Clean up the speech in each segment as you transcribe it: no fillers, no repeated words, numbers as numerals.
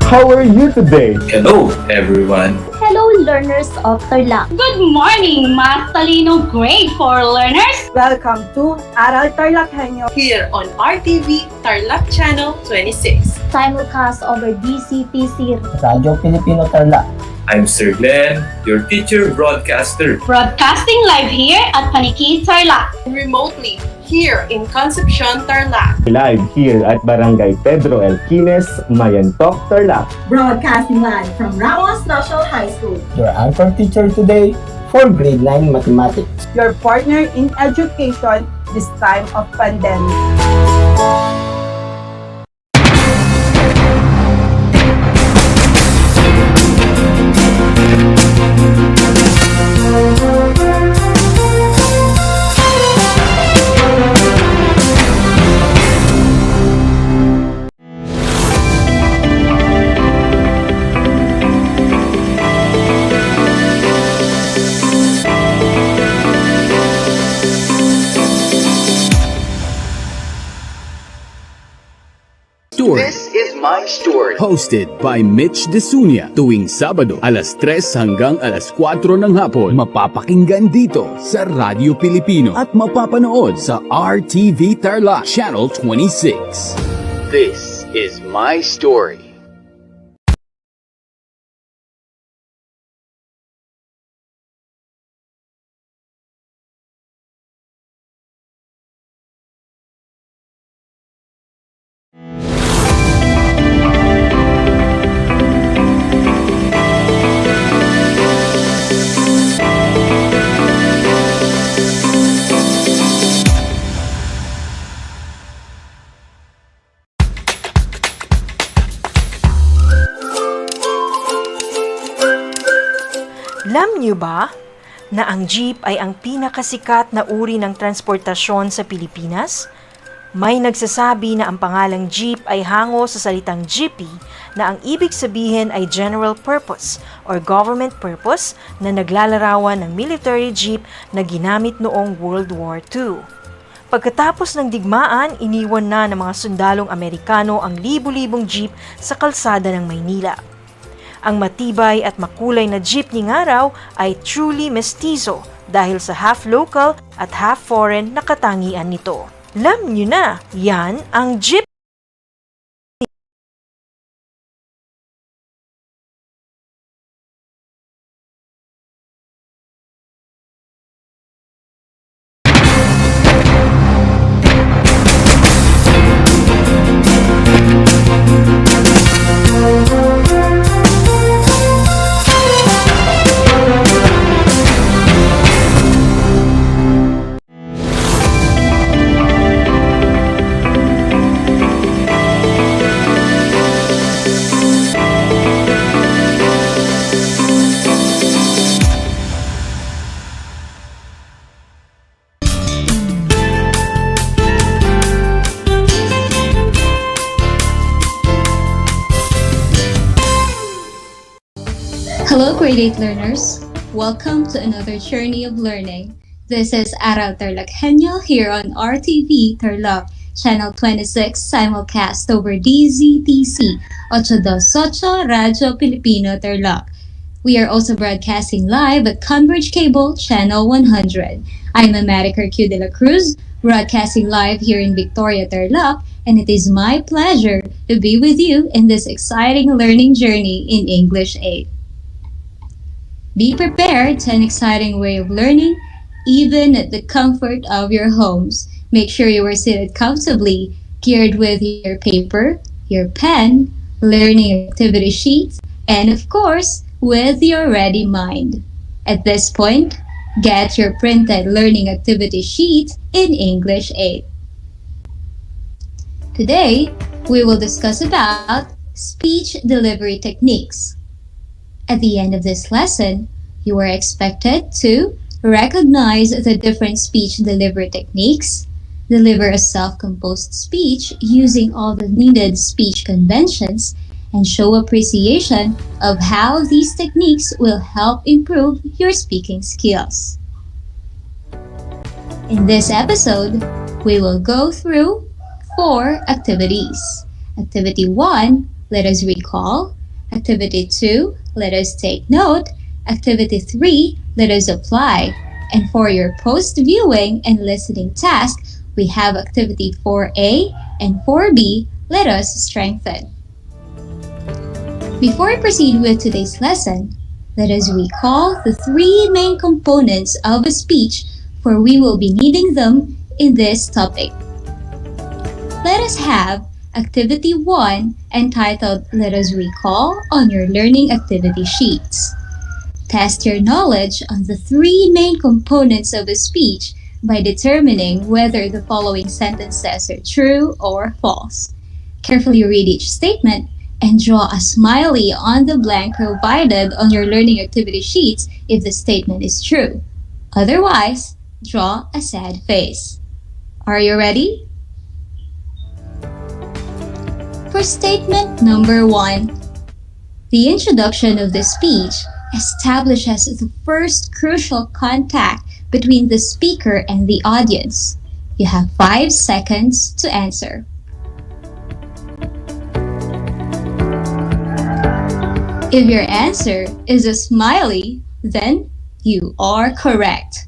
How are you today? Hello, everyone. Hello, learners of Tarlac. Good morning, Mas Talino Grade 4 learners! Welcome to Aral TarlakHenyo here on RTV Tarlac Channel 26. Simulcast over DCTC. Radyo Pilipino Tarlac. I'm Sir Glenn, your teacher broadcaster. Broadcasting live here at Paniki Tarlac. Remotely here in Concepcion, Tarlac. Live here at Barangay Pedro Elquines, Mayantok, Tarlac. Broadcasting live from Ramos National High School. Your anchor teacher today for grade 9 mathematics. your partner in education this time of pandemic. This is My Story. Hosted by Mitch Desunia. Tuwing Sabado, alas 3 hanggang alas 4 ng hapon. Mapapakinggan dito sa Radyo Pilipino at mapapanood sa RTV Tarlac Channel 26. This is My Story. Alam niyo ba na ang jeep ay ang pinakasikat na uri ng transportasyon sa Pilipinas? May nagsasabi na ang pangalang jeep ay hango sa salitang jeepy na ang ibig sabihin ay general purpose or government purpose na naglalarawan ng military jeep na ginamit noong World War II. Pagkatapos ng digmaan, iniwan na ng mga sundalong Amerikano ang libu-libong jeep sa kalsada ng Maynila. Ang matibay at makulay na jeepney nga raw ay truly mestizo dahil sa half local at half foreign na katangian nito. Alam nyo na, yan ang jeep. Hello, grade 8 learners. Welcome to another journey of learning. This is Aral TarlakHenyo here on RTV Tarlac, Channel 26, simulcast over DZTC, 828 Radyo Pilipino Tarlac. We are also broadcasting live at Converge Cable, Channel 100. I'm America Q. de la Cruz, broadcasting live here in Victoria, Tarlac, and it is my pleasure to be with you in this exciting learning journey in English 8. Be prepared to an exciting way of learning, even at the comfort of your homes. Make sure you are seated comfortably, geared with your paper, your pen, learning activity sheets, and of course, with your ready mind. At this point, get your printed learning activity sheet in English 8. Today, we will discuss about speech delivery techniques. At the end of this lesson, you are expected to recognize the different speech delivery techniques, deliver a self-composed speech using all the needed speech conventions, and show appreciation of how these techniques will help improve your speaking skills. In this episode, we will go through 4 activities. Activity 1, let us recall. Activity 2, let us take note. Activity 3, let us apply. And for your post-viewing and listening task, we have Activity 4A and 4B, let us strengthen. Before I proceed with today's lesson, let us recall the three main components of a speech, for we will be needing them in this topic. Let us have Activity 1 entitled Let Us Recall on your learning activity sheets. Test your knowledge on the three main components of a speech by determining whether the following sentences are true or false. Carefully read each statement and draw a smiley on the blank provided on your learning activity sheets if the statement is true. Otherwise, draw a sad face. Are you ready? For statement number 1, the introduction of the speech establishes the first crucial contact between the speaker and the audience. You have 5 seconds to answer. If your answer is a smiley, then you are correct.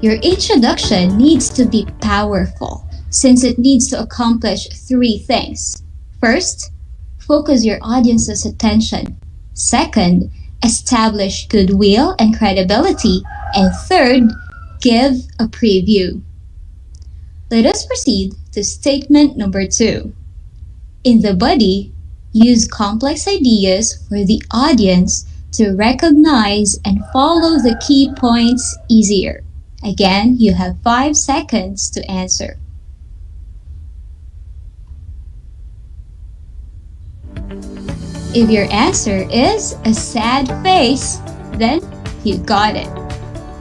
Your introduction needs to be powerful, since it needs to accomplish 3 things. First, focus your audience's attention. Second, establish goodwill and credibility. And third, give a preview. Let us proceed to statement number 2. In the body, use complex ideas for the audience to recognize and follow the key points easier. Again, you have 5 seconds to answer. If your answer is a sad face, then you got it.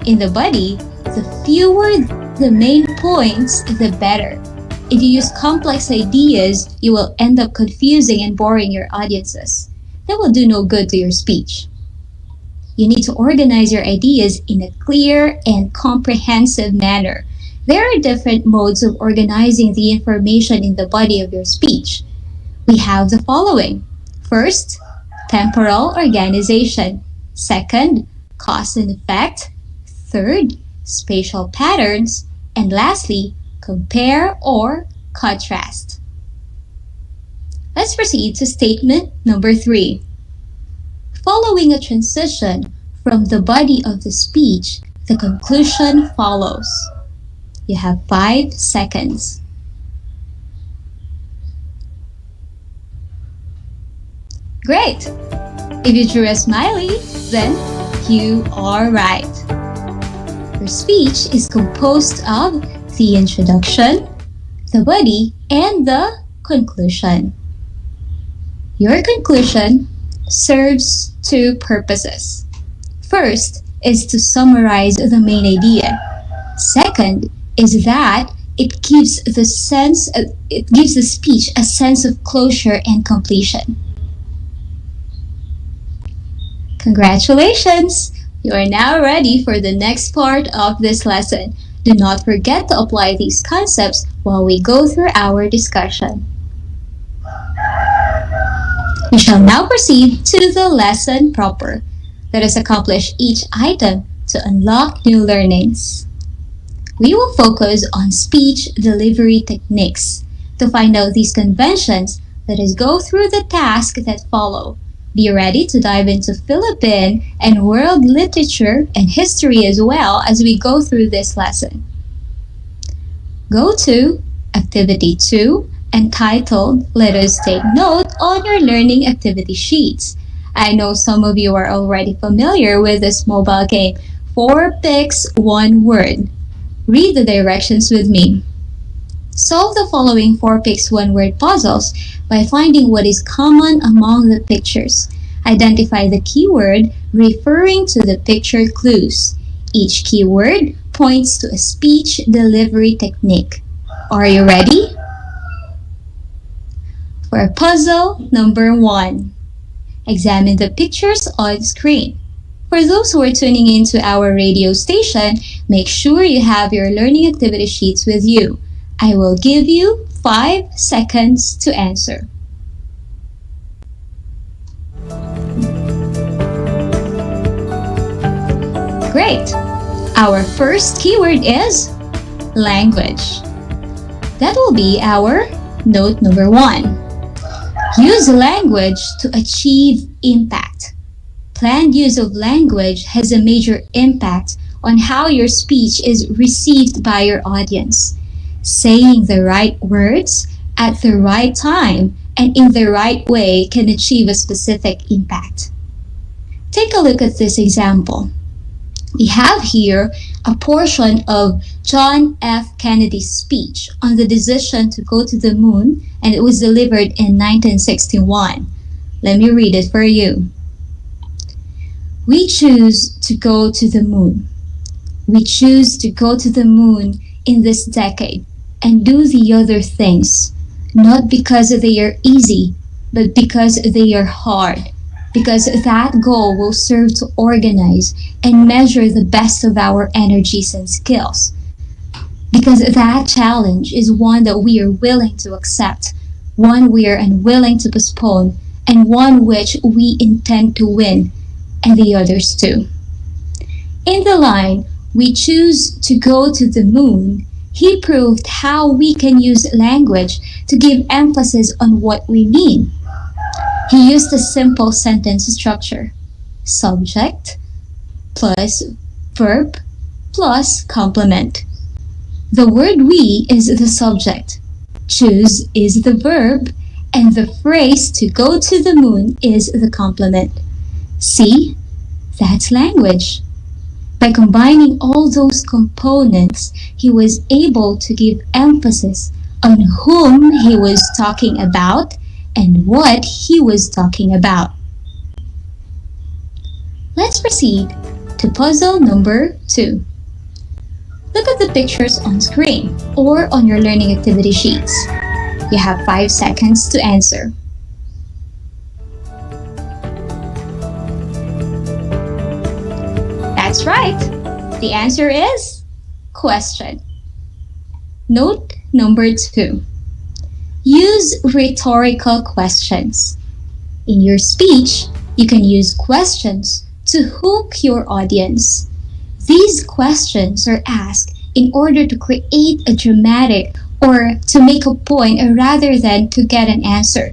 In the body, the fewer the main points, the better. If you use complex ideas, you will end up confusing and boring your audiences. That will do no good to your speech. You need to organize your ideas in a clear and comprehensive manner. There are different modes of organizing the information in the body of your speech. We have the following. First, temporal organization. Second, cause and effect. Third, spatial patterns. And lastly, compare or contrast. Let's proceed to statement number 3. Following a transition from the body of the speech, the conclusion follows. You have 5 seconds. Great! If you drew a smiley, then you are right. Your speech is composed of the introduction, the body, and the conclusion. Your conclusion serves 2 purposes. First is to summarize the main idea. Second is that it gives the speech a sense of closure and completion. Congratulations! You are now ready for the next part of this lesson. Do not forget to apply these concepts while we go through our discussion. We shall now proceed to the lesson proper. Let us accomplish each item to unlock new learnings. We will focus on speech delivery techniques. To find out these conventions, let us go through the tasks that follow. Be ready to dive into Philippine and world literature and history as well as we go through this lesson. Go to Activity 2 entitled Let Us Take Note on your learning activity sheets. I know some of you are already familiar with this mobile game, 4 Picks, 1 Word. Read the directions with me. Solve the following 4 Picks, 1 Word puzzles by finding what is common among the pictures. Identify the keyword referring to the picture clues. Each keyword points to a speech delivery technique. Are you ready? For puzzle number 1, examine the pictures on screen. For those who are tuning into our radio station, make sure you have your learning activity sheets with you. I will give you 5 seconds to answer. Great! Our first keyword is language. That will be our note number 1. Use language to achieve impact. Planned use of language has a major impact on how your speech is received by your audience. Saying the right words at the right time and in the right way can achieve a specific impact. Take a look at this example. We have here a portion of John F. Kennedy's speech on the decision to go to the moon, and it was delivered in 1961. Let me read it for you. We choose to go to the moon. We choose to go to the moon in this decade and do the other things, not because they are easy, but because they are hard. Because that goal will serve to organize and measure the best of our energies and skills. Because that challenge is one that we are willing to accept, one we are unwilling to postpone, and one which we intend to win, and the others too. In the line, we choose to go to the moon, he proved how we can use language to give emphasis on what we mean. He used a simple sentence structure: subject plus verb plus complement. The word we is the subject, choose is the verb, and the phrase to go to the moon is the complement. See, that's language. By combining all those components, he was able to give emphasis on whom he was talking about and what he was talking about. Let's proceed to puzzle number 2. Look at the pictures on screen or on your learning activity sheets. You have 5 seconds to answer. That's right. The answer is question. Note number 2. Use rhetorical questions. In your speech, you can use questions to hook your audience. These questions are asked in order to create a dramatic or to make a point rather than to get an answer.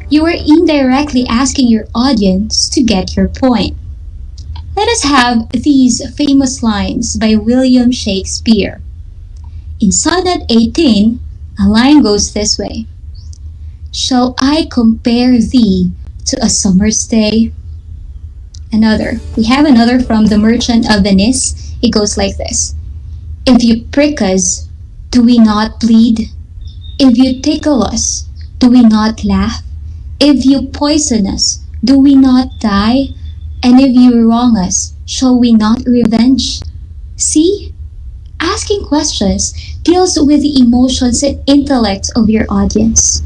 You are indirectly asking your audience to get your point. Let us have these famous lines by William Shakespeare. In Sonnet 18, a line goes this way: shall I compare thee to a summer's day? We have another from The Merchant of Venice. It goes like this: if you prick us, do we not bleed? If you tickle us, do we not laugh? If you poison us, do we not die? And if you wrong us, shall we not revenge? See? Asking questions deals with the emotions and intellect of your audience.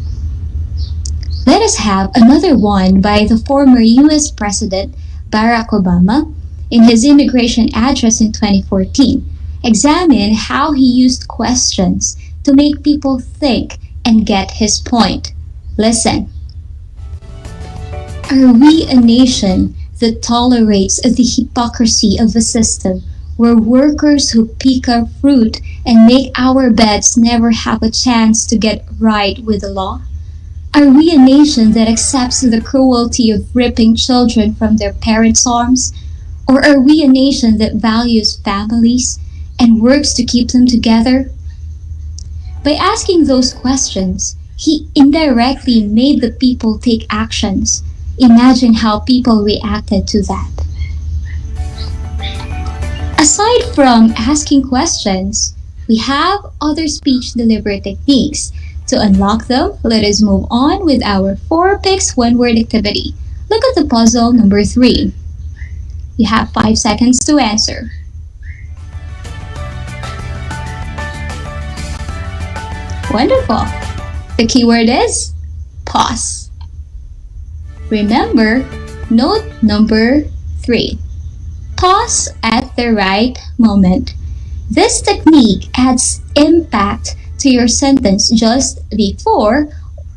Let us have another one by the former US President Barack Obama in his immigration address in 2014. Examine how he used questions to make people think and get his point. Listen. Are we a nation that tolerates the hypocrisy of a system where workers who pick our fruit and make our beds never have a chance to get right with the law? Are we a nation that accepts the cruelty of ripping children from their parents' arms? Or are we a nation that values families and works to keep them together? By asking those questions, he indirectly made the people take actions. Imagine how people reacted to that. Aside from asking questions, we have other speech delivery techniques. To unlock them, let us move on with our 4 picks 1 word activity. Look at the puzzle number 3. You have 5 seconds to answer. Wonderful. The keyword is pause. Remember, note number 3. Pause at the right moment. This technique adds impact to your sentence just before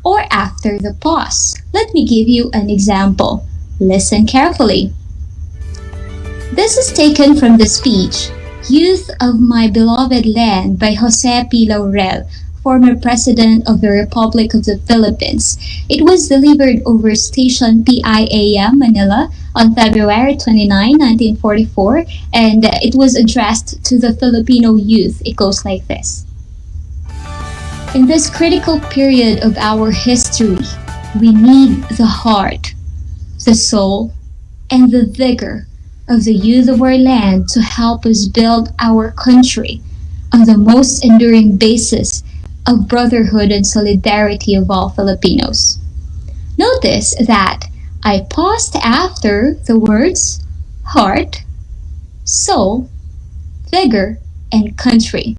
or after the pause. Let me give you an example. Listen carefully. This is taken from the speech, Youth of My Beloved Land by Jose P. Laurel, former President of the Republic of the Philippines. It was delivered over station PIAM Manila on February 29, 1944, and it was addressed to the Filipino youth. It goes like this. In this critical period of our history, we need the heart, the soul, and the vigor of the youth of our land to help us build our country on the most enduring basis of brotherhood and solidarity of all Filipinos. Notice that I paused after the words heart, soul, vigor, and country.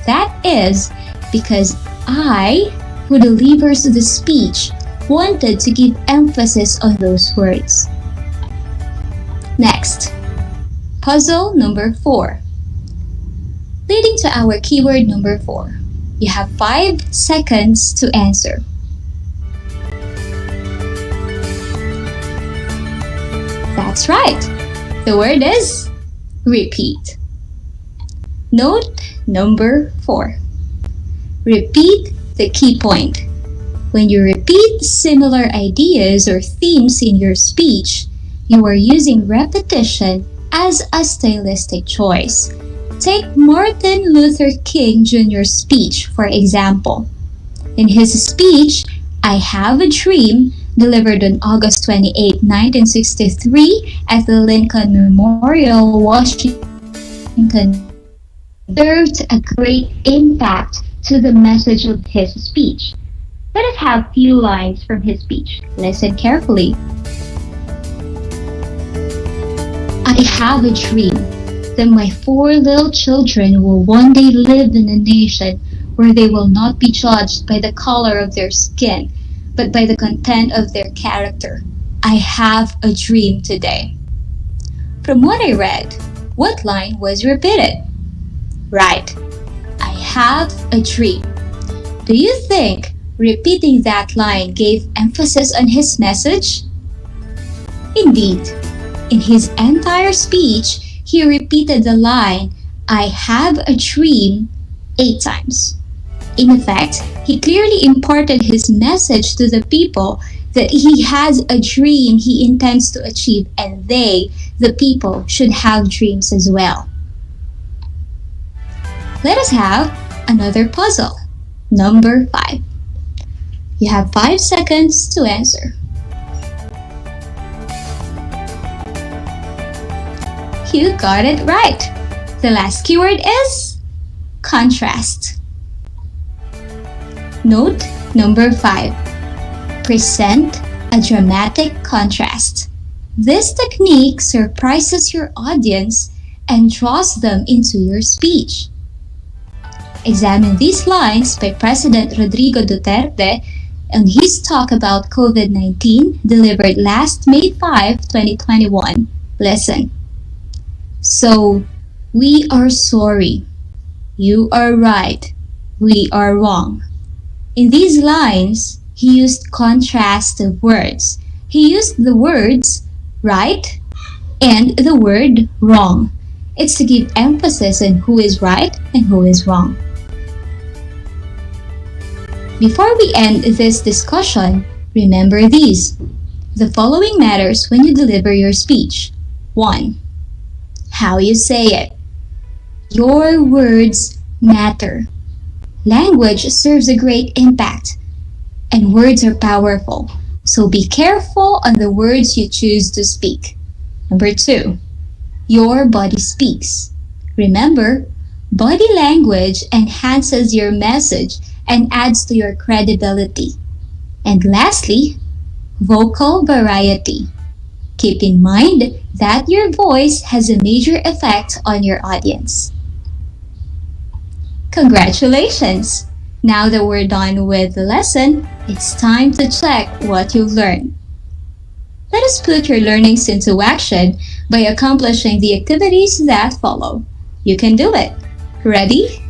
That is because I, who delivers the speech, wanted to give emphasis on those words. Next, puzzle number 4. Leading to our keyword number 4. You have 5 seconds to answer. That's right. The word is repeat. Note number 4. Repeat the key point. When you repeat similar ideas or themes in your speech, you are using repetition as a stylistic choice. Take Martin Luther King Jr.'s speech, for example. In his speech, I Have a Dream, delivered on August 28, 1963 at the Lincoln Memorial, Washington, served a great impact to the message of his speech. Let us have a few lines from his speech. Listen carefully. I have a dream that my 4 little children will one day live in a nation where they will not be judged by the color of their skin, but by the content of their character. I have a dream today. From what I read, what line was repeated? Right. I have a dream. Do you think repeating that line gave emphasis on his message? Indeed. In his entire speech, he repeated the line, I have a dream, 8 times. In effect, he clearly imparted his message to the people that he has a dream he intends to achieve, and they, the people, should have dreams as well. Let us have another puzzle. Number 5. You have 5 seconds to answer. You got it right. The last keyword is contrast. Note number 5. Present a dramatic contrast. This technique surprises your audience and draws them into your speech. Examine these lines by President Rodrigo Duterte on his talk about COVID-19 delivered last May 5, 2021. Listen. So, we are sorry. You are right. We are wrong. In these lines, he used contrastive words. He used the words right and the word wrong. It's to give emphasis on who is right and who is wrong. Before we end this discussion, remember these. The following matters when you deliver your speech. 1. How you say it. Your words matter. Language serves a great impact, and words are powerful, so be careful on the words you choose to speak. Number 2, your body speaks. Remember, body language enhances your message and adds to your credibility. And lastly, vocal variety. Keep in mind that your voice has a major effect on your audience. Congratulations! Now that we're done with the lesson, it's time to check what you've learned. Let us put your learnings into action by accomplishing the activities that follow. You can do it. Ready?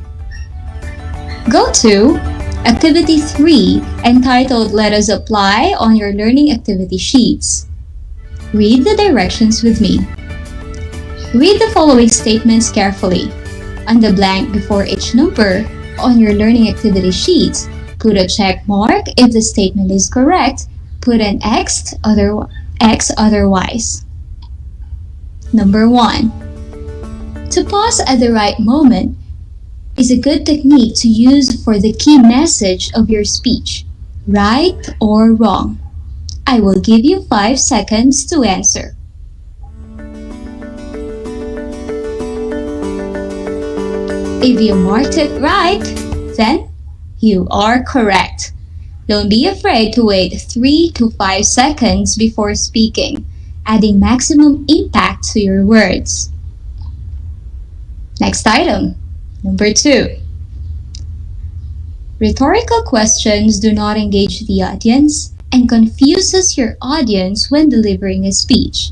Go to Activity 3, entitled Let Us Apply, on your learning activity sheets. Read the directions with me. Read the following statements carefully. On the blank before each number on your learning activity sheets, put a check mark if the statement is correct. Put an X otherwise. Number 1. To pause at the right moment is a good technique to use for the key message of your speech, right or wrong. I will give you 5 seconds to answer. If you marked it right, then you are correct. Don't be afraid to wait 3 to 5 seconds before speaking, adding maximum impact to your words. Next item, number 2. Rhetorical questions do not engage the audience and confuses your audience when delivering a speech.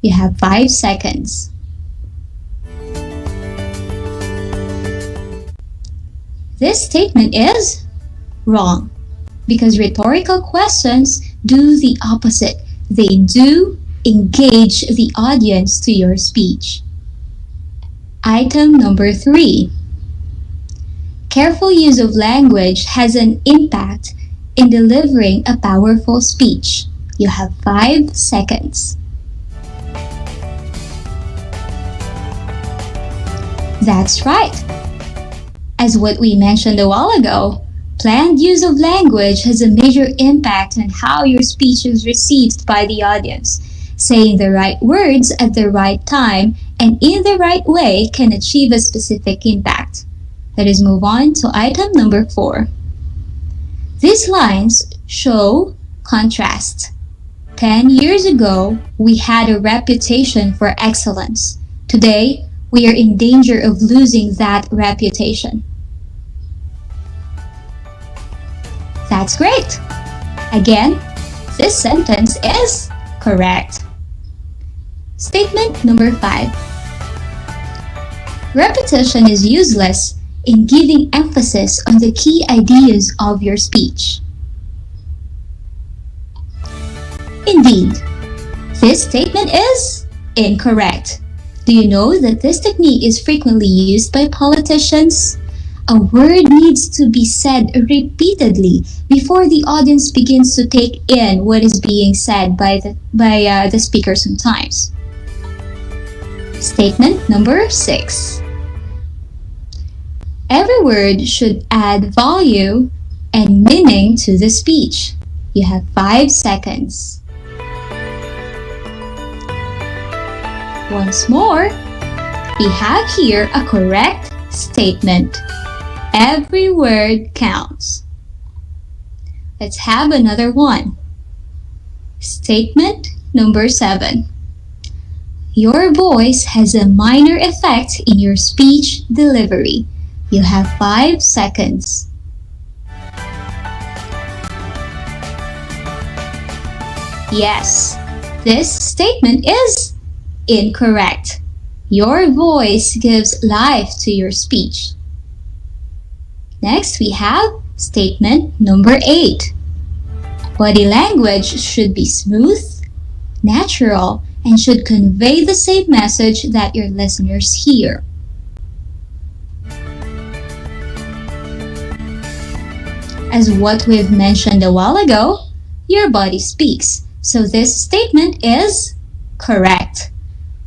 You have 5 seconds. This statement is wrong because rhetorical questions do the opposite. They do engage the audience to your speech. Item number 3. Careful use of language has an impact in delivering a powerful speech. You have 5 seconds. That's right. As what we mentioned a while ago, planned use of language has a major impact on how your speech is received by the audience. Saying the right words at the right time and in the right way can achieve a specific impact. Let us move on to item number 4. These lines show contrast. 10 years ago, we had a reputation for excellence. Today, we are in danger of losing that reputation. That's great! Again, this sentence is correct. Statement number 5. Repetition is useless in giving emphasis on the key ideas of your speech. Indeed, this statement is incorrect. Do you know that this technique is frequently used by politicians? A word needs to be said repeatedly before the audience begins to take in what is being said by the speaker sometimes. Statement number 6. Every word should add value and meaning to the speech. You have 5 seconds. Once more, we have here a correct statement. Every word counts. Let's have another one. Statement number 7. Your voice has a minor effect in your speech delivery. You have 5 seconds. Yes, this statement is incorrect. Your voice gives life to your speech. Next, we have statement number 8. Body language should be smooth, natural, and should convey the same message that your listeners hear. As what we've mentioned a while ago, your body speaks, so this statement is correct.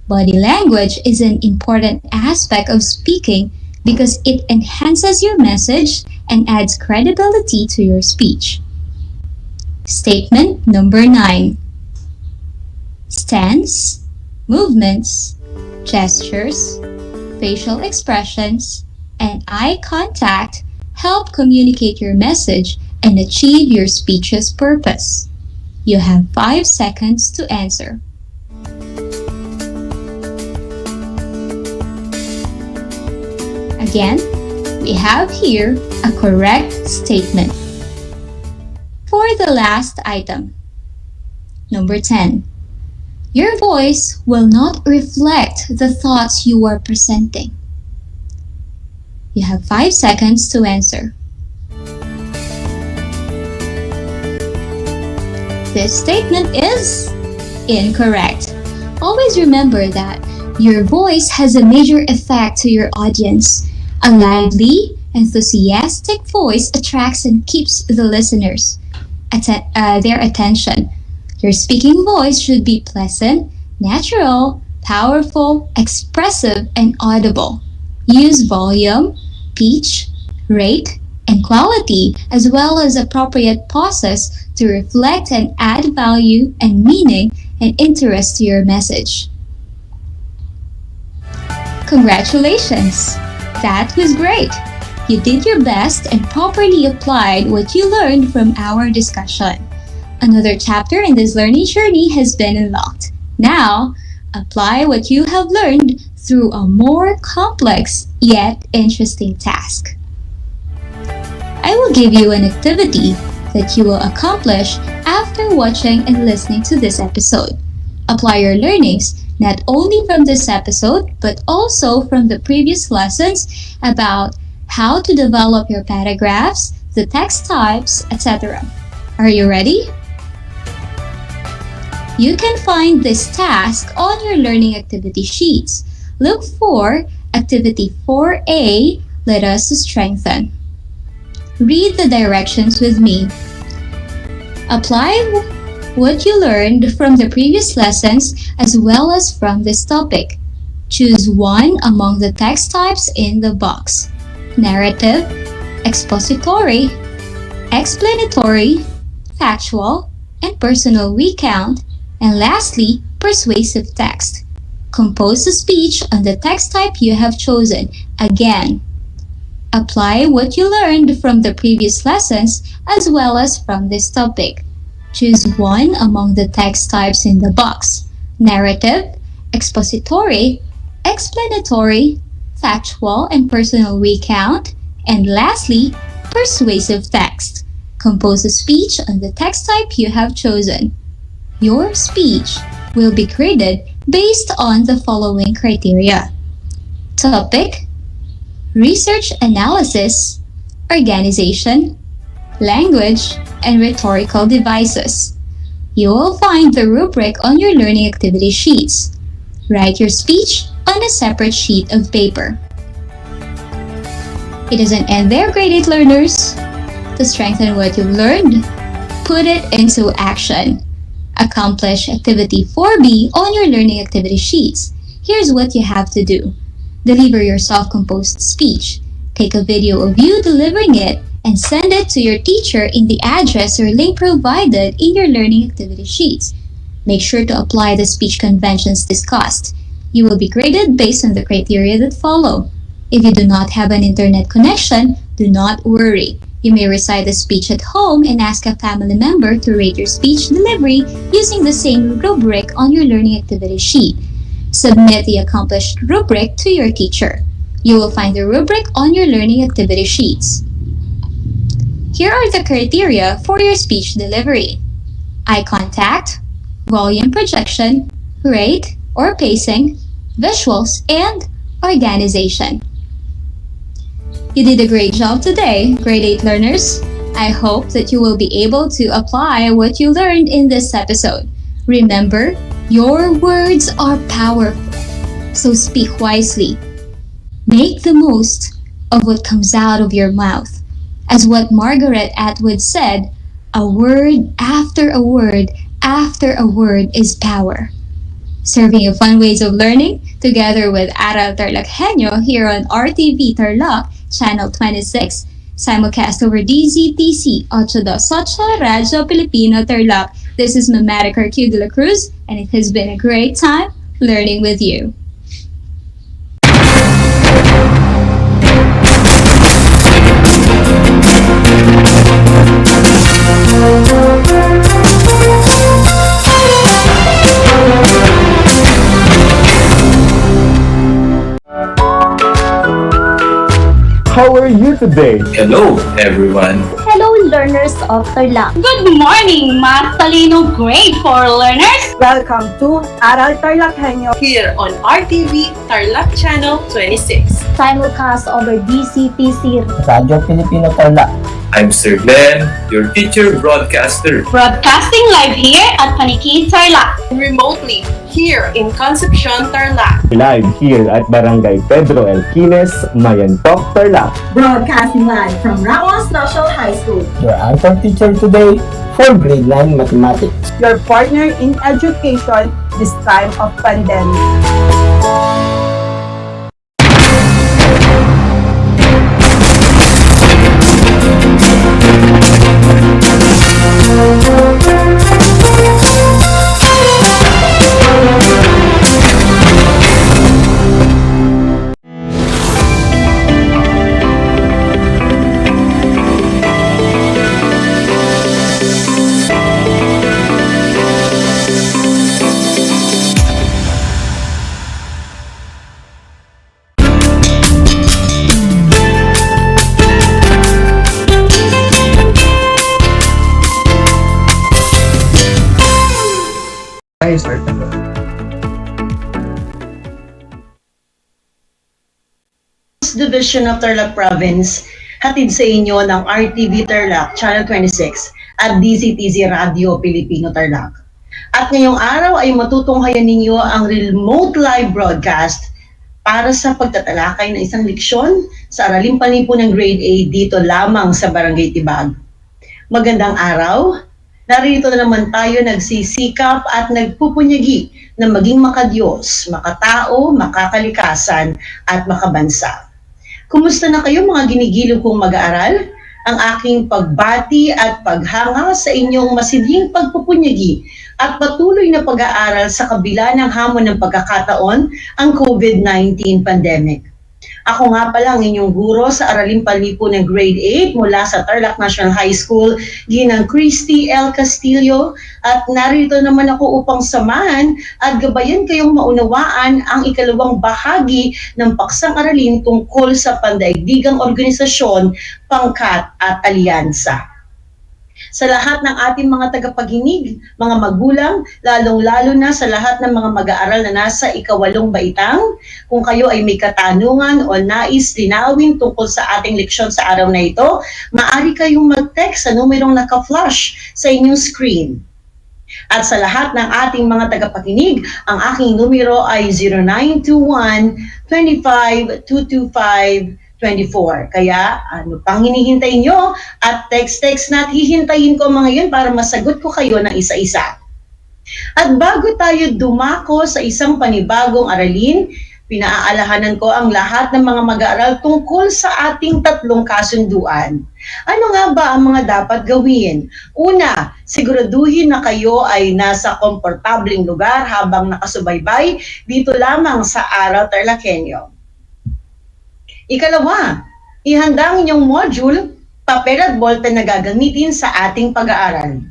Body language is an important aspect of speaking because it enhances your message and adds credibility to your speech. Statement number 9. Stance, movements, gestures, facial expressions, and eye contact help communicate your message and achieve your speech's purpose. You have 5 seconds to answer. Again, we have here a correct statement. For the last item, number 10. Your voice will not reflect the thoughts you are presenting. You have 5 seconds to answer. This statement is incorrect. Always remember that Your voice has a major effect to your audience. A lively, enthusiastic voice attracts and keeps the listeners their attention. Your speaking voice should be pleasant, natural, powerful, expressive, and audible. Use volume, pitch, rate, and quality, as well as appropriate pauses to reflect and add value and meaning and interest to your message. Congratulations! That was great! You did your best and properly applied what you learned from our discussion. Another chapter in this learning journey has been unlocked. Now, apply what you have learned through a more complex yet interesting task. I will give you an activity that you will accomplish after watching and listening to this episode. Apply your learnings not only from this episode but also from the previous lessons about how to develop your paragraphs, the text types, etc. Are you ready? You can find this task on your learning activity sheets. Look for Activity 4A, Let Us Strengthen. Read the directions with me. Apply what you learned from the previous lessons as well as from this topic. Choose one among the text types in the box: narrative, expository, explanatory, factual, and personal recount, and lastly, persuasive text. Compose a speech on the text type you have chosen. Again, apply what you learned from the previous lessons as well as from this topic. Choose one among the text types in the box: narrative, expository, explanatory, factual and personal recount, and lastly, persuasive text. Compose a speech on the text type you have chosen. Your speech will be graded based on the following criteria: topic, research analysis, organization, language, and rhetorical devices. You will find the rubric on your learning activity sheets. Write your speech on a separate sheet of paper. It doesn't end there, grade 8 learners. To strengthen what you've learned, put it into action. Accomplish Activity 4B on your learning activity sheets. Here's what you have to do. Deliver your self-composed speech. Take a video of you delivering it and send it to your teacher in the address or link provided in your learning activity sheets. Make sure to apply the speech conventions discussed. You will be graded based on the criteria that follow. If you do not have an internet connection, do not worry. You may recite the speech at home and ask a family member to rate your speech delivery using the same rubric on your learning activity sheet. Submit the accomplished rubric to your teacher. You will find the rubric on your learning activity sheets. Here are the criteria for your speech delivery: eye contact, volume projection, rate or pacing, visuals, and organization. You did a great job today, grade 8 learners. I hope that you will be able to apply what you learned in this episode. Remember, your words are powerful, so speak wisely. Make the most of what comes out of your mouth. As what Margaret Atwood said, a word after a word after a word is power. Serving you fun ways of learning together with Aral TarlakHenyo here on RTV Tarlac, Channel 26, simulcast over DZTC 828 Radyo Pilipino Tarlac. This is Mamata Q de la Cruz, and it has been a great time learning with you. How are you today? Hello, everyone. Hello, learners of Tarlac. Good morning, Matalino Grade 4 learners! Welcome to Aral TarlakHenyo Here on RTV Tarlac Channel 26. Simulcast over DCTC. Radyo Pilipino Tarlac. I'm Sir Glenn, your teacher broadcaster. Broadcasting live here at Paniki Tarlac. Remotely here in Concepcion, Tarlac. Live here at Barangay Pedro Elquines, Mayantok, Tarlac. Broadcasting live from Ramos National High School. Your anchor teacher today for grade 9 mathematics. Your partner in education this time of pandemic. Division of Tarlac Province, hatid sa inyo ng RTV Tarlac Channel 26 at DCTZ Radio Pilipino Tarlac. At ngayong araw ay matutunghayan ninyo ang remote live broadcast para sa pagtatalakay ng isang leksyon sa Araling Palipunan Grade 8 dito lamang sa Barangay Tibag. Magandang araw! Narito na naman tayo nagsisikap at nagpupunyagi na maging makadiyos, makatao, makakalikasan at makabansa. Kumusta na kayo mga ginigiliw kong mag-aaral? Ang aking pagbati at paghanga sa inyong masidhing pagpupunyagi at patuloy na pag-aaral sa kabila ng hamon ng pagkakataon, ang COVID-19 pandemic. Ako nga pala ang inyong guro sa Araling Palipunan Grade 8 mula sa Tarlac National High School, Ginang Christy L. Castillo, at narito naman ako upang samahan at gabayan kayong maunawaan ang ikalawang bahagi ng paksang aralin tungkol sa pandaigdigang organisasyon, pangkat at alyansa. Sa lahat ng ating mga tagapaginig, mga magulang, lalong-lalo na sa lahat ng mga mag-aaral na nasa ika-8 baitang, kung kayo ay may katanungan o nais linawin tungkol sa ating leksyon sa araw na ito, maaari kayong mag-text sa numerong naka-flash sa inyong screen. At sa lahat ng ating mga tagapakinig, ang aking numero ay 0921 25 225 24. Kaya ano pang hinihintay nyo? At text na at hihintayin ko mga yun para masagot ko kayo ng isa-isa. At bago tayo dumako sa isang panibagong aralin, pinaaalahanan ko ang lahat ng mga mag-aaral tungkol sa ating tatlong kasunduan. Ano nga ba ang mga dapat gawin? Una, siguraduhin na kayo ay nasa komportableng lugar habang nakasubaybay dito lamang sa Aral TarlakHenyo. Ikalawa, ihanda ang inyong module, papel at bolta na gagamitin sa ating pag-aaral.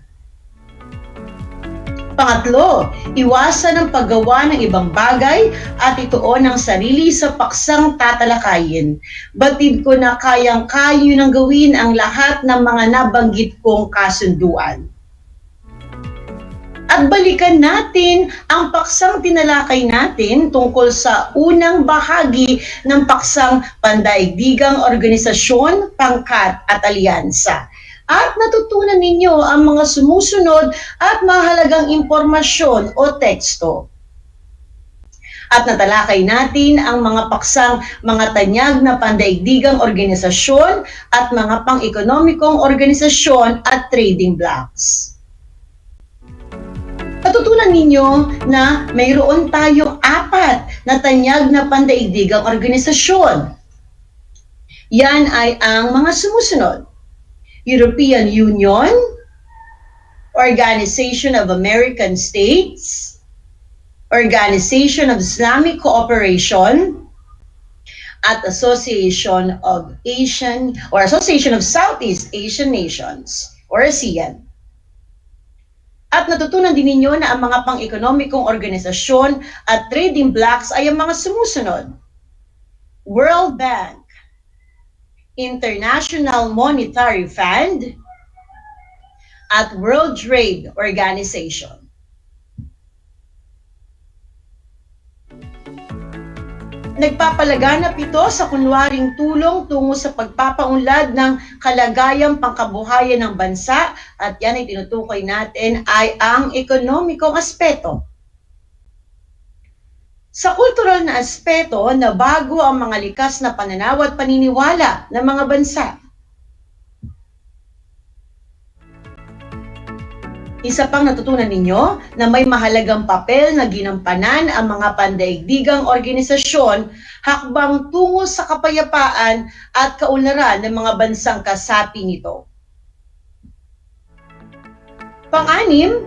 Pangatlo, iwasan ang paggawa ng ibang bagay at ituon ang sarili sa paksang tatalakayin. Batid ko na kayang-kayo nang gawin ang lahat ng mga nabanggit kong kasunduan. At balikan natin ang paksang tinalakay natin tungkol sa unang bahagi ng paksang pandaigdigang organisasyon, pangkat at alyansa. At natutunan ninyo ang mga sumusunod at mahalagang impormasyon o teksto. At natalakay natin ang mga paksang mga tanyag na pandaigdigang organisasyon at mga pang-ekonomikong organisasyon at trading blocks. Natutunan ninyo na mayroon tayong 4 na tanyag na pandaigdigang organisasyon. Yan ay ang mga sumusunod: European Union, Organization of American States, Organization of Islamic Cooperation, at Association of Southeast Asian Nations, or ASEAN. At natutunan din ninyo na ang mga pang-ekonomikong organisasyon at trading blocks ay ang mga sumusunod: World Bank, International Monetary Fund, at World Trade Organization. Nagpapalaganap ito sa kunwaring tulong tungo sa pagpapaunlad ng kalagayang pangkabuhayan ng bansa at yan ay tinutukoy natin ay ang ekonomikong aspeto. Sa kultural na aspeto, nabago ang mga likas na pananaw at paniniwala ng mga bansa. Isa pang natutunan ninyo na may mahalagang papel na ginampanan ang mga pandaigdigang organisasyon hakbang tungo sa kapayapaan at kaunlaran ng mga bansang kasapi nito. Pang-anim,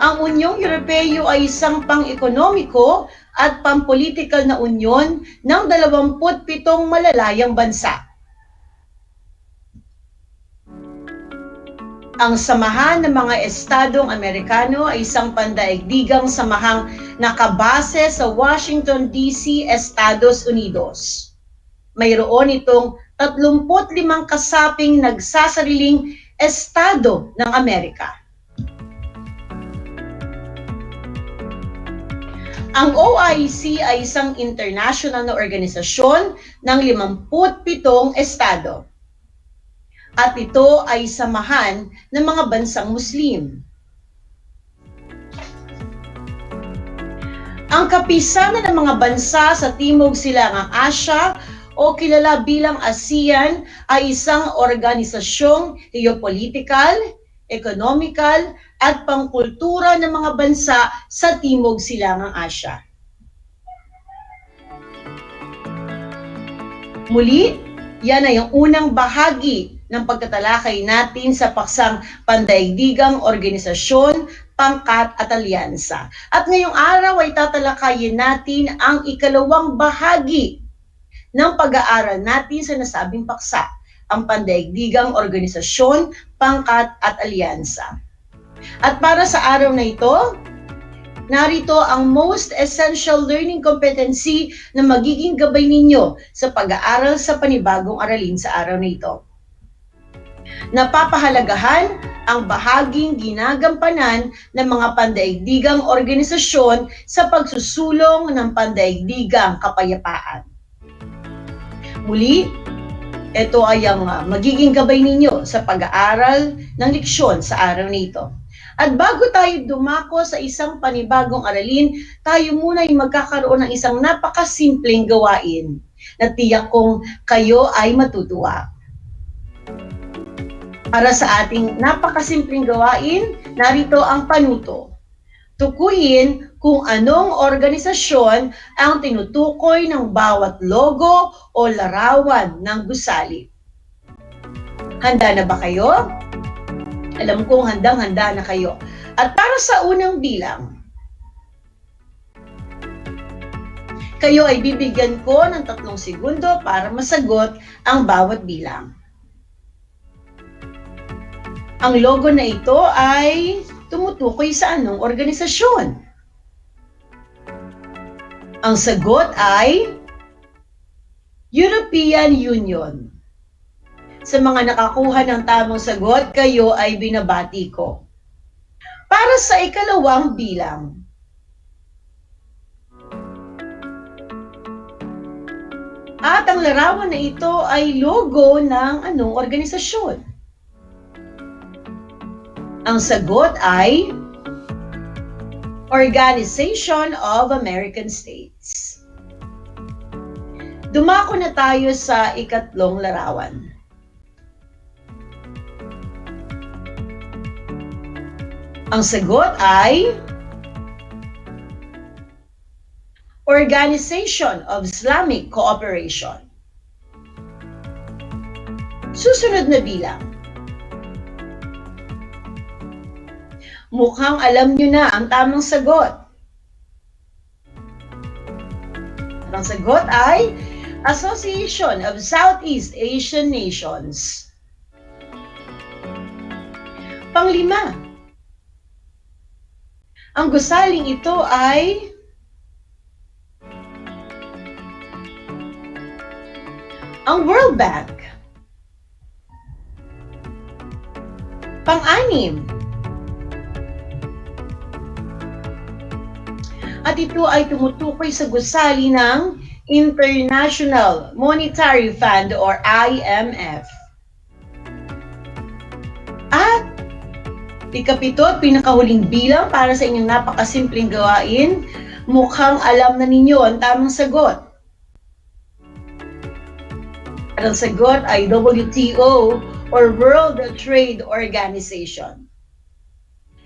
ang Unyong Europeo ay isang pang-ekonomiko at pampolitikal na unyon ng 27 malalayang bansa. Ang Samahan ng mga Estadong Amerikano ay isang pandaigdigang samahang nakabase sa Washington, D.C., Estados Unidos. Mayroon itong 35 kasaping nagsasariling Estado ng Amerika. Ang OIC ay isang international na organisasyon ng 57 estado. At ito ay samahan ng mga bansang Muslim. Ang kapisanan ng mga bansa sa Timog Silangang Asya o kilala bilang ASEAN ay isang organisasyong geopolitikal, ekonomikal at pangkultura ng mga bansa sa Timog Silangang Asya. Muli, yan ay ang unang bahagi ng pagtatalakay natin sa paksang pandaigdigang organisasyon, pangkat at alyansa. At ngayong araw ay tatalakayin natin ang ikalawang bahagi ng pag-aaral natin sa nasabing paksa, ang pandaigdigang organisasyon, pangkat at alyansa. At para sa araw na ito, narito ang Most Essential Learning Competency na magiging gabay ninyo sa pag-aaral sa panibagong aralin sa araw na ito. Napapahalagahan ang bahaging ginagampanan ng mga pandaigdigang organisasyon sa pagsusulong ng pandaigdigang kapayapaan. Muli, ito ay ang magiging gabay ninyo sa pag-aaral ng leksyon sa araw nito. At bago tayo dumako sa isang panibagong aralin, tayo muna ay magkakaroon ng isang napakasimpleng gawain na tiyak kong kayo ay matutuwa. Para sa ating napakasimpleng gawain, narito ang panuto. Tukuyin kung anong organisasyon ang tinutukoy ng bawat logo o larawan ng gusali. Handa na ba kayo? Alam kong handang-handa na kayo. At para sa unang bilang, kayo ay bibigyan ko ng 3 segundo para masagot ang bawat bilang. Ang logo na ito ay tumutukoy sa anong organisasyon? Ang sagot ay European Union. Sa mga nakakuha ng tamang sagot, kayo ay binabati ko. Para sa ikalawang bilang, at ang larawan na ito ay logo ng anong organisasyon? Ang sagot ay Organization of American States. Dumako na tayo sa ikatlong larawan. Ang sagot ay Organization of Islamic Cooperation. Susunod na bilang. Mukhang alam nyo na ang tamang sagot. Ang sagot ay Association of Southeast Asian Nations. Panglima, ang gusaling ito ay ang World Bank. Pang-anim, at ito ay tumutukoy sa gusali ng International Monetary Fund or IMF. At ikapito at pinakahuling bilang para sa inyong napakasimpleng gawain, mukhang alam na ninyo ang tamang sagot. Ang sagot ay WTO or World Trade Organization.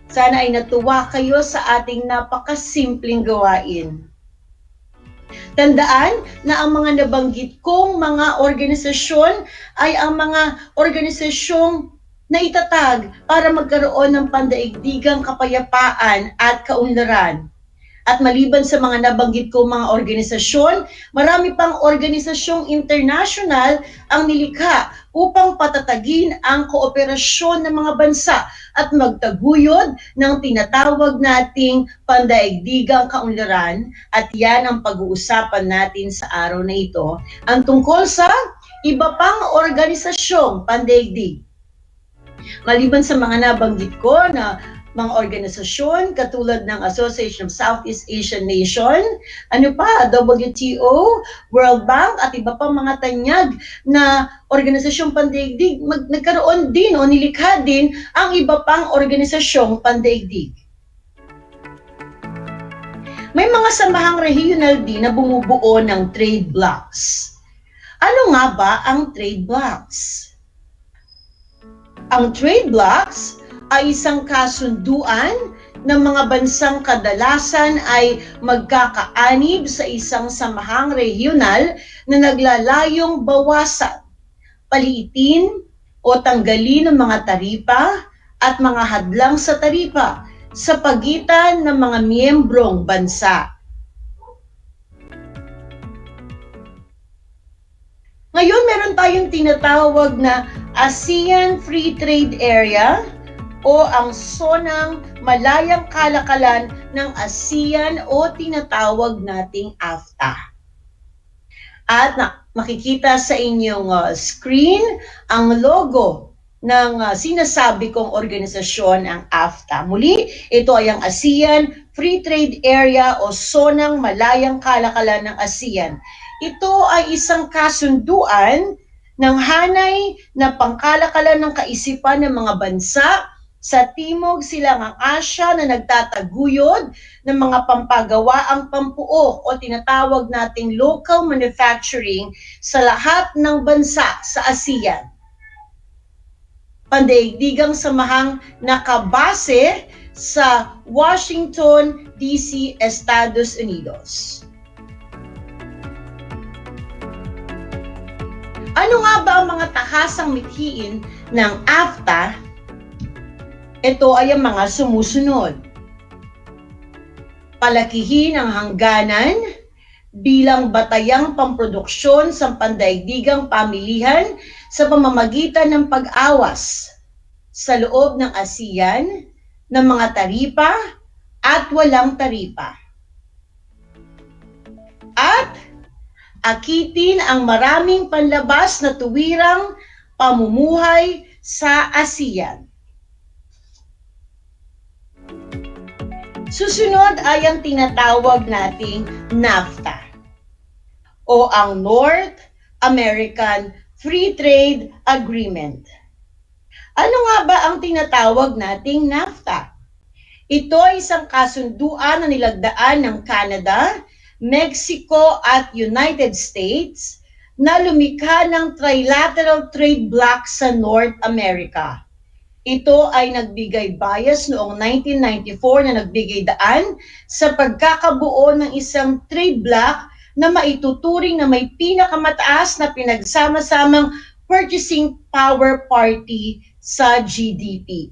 Sana ay natuwa kayo sa ating napakasimpleng gawain. Tandaan na ang mga nabanggit kong mga organisasyon ay ang mga organisasyong na itatag para magkaroon ng pandaigdigang kapayapaan at kaunlaran. At maliban sa mga nabanggit kong mga organisasyon, marami pang organisasyong international ang nilikha upang patatagin ang kooperasyon ng mga bansa at magtaguyod ng tinatawag nating pandaigdigang kaunlaran. At yan ang pag-uusapan natin sa araw na ito, ang tungkol sa iba pang organisasyong pandaigdig. Maliban sa mga nabanggit ko na mga organisasyon katulad ng Association of Southeast Asian Nation, WTO, World Bank at iba pang mga tanyag na organisasyong pandaigdig, nagkaroon din o nilikha din ang iba pang organisasyong pandaigdig. May mga samahang regional din na bumubuo ng trade blocks. Ano nga ba ang trade blocks? Ang trade blocks ay isang kasunduan ng mga bansang kadalasan ay magkakaanib sa isang samahang regional na naglalayong bawasan, paliitin o tanggalin ng mga taripa at mga hadlang sa taripa sa pagitan ng mga miyembrong bansa. Ngayon, meron tayong tinatawag na ASEAN Free Trade Area o ang Zonang Malayang Kalakalan ng ASEAN o tinatawag nating AFTA. At makikita sa inyong screen ang logo ng sinasabi kong organisasyon, ang AFTA. Muli, ito ay ang ASEAN Free Trade Area o Zonang Malayang Kalakalan ng ASEAN. Ito ay isang kasunduan ng hanay na pangkalakalan ng kaisipan ng mga bansa sa Timog Silangang Asya na nagtataguyod ng mga pampagawaang pampuok o tinatawag nating local manufacturing sa lahat ng bansa sa ASEAN. Pandaigdigang samahang nakabase sa Washington, D.C., Estados Unidos. Ano nga ba ang mga tahasang mithiin ng AFTA? Ito ay ang mga sumusunod. Palakihin ang hangganan bilang batayang pamproduksyon sa pandaigdigang pamilihan sa pamamagitan ng pag-awas sa loob ng ASEAN ng mga taripa at walang taripa. At akitin ang maraming panlabas na tuwirang pamumuhay sa ASEAN. Susunod ay ang tinatawag nating NAFTA o ang North American Free Trade Agreement. Ano nga ba ang tinatawag nating NAFTA? Ito ay isang kasunduan na nilagdaan ng Canada, Mexico at United States na lumikha ng trilateral trade bloc sa North America. Ito ay nagbigay bias noong 1994 na nagbigay daan sa pagkakabuo ng isang trade bloc na maituturing na may pinakamataas na pinagsama-samang purchasing power party sa GDP.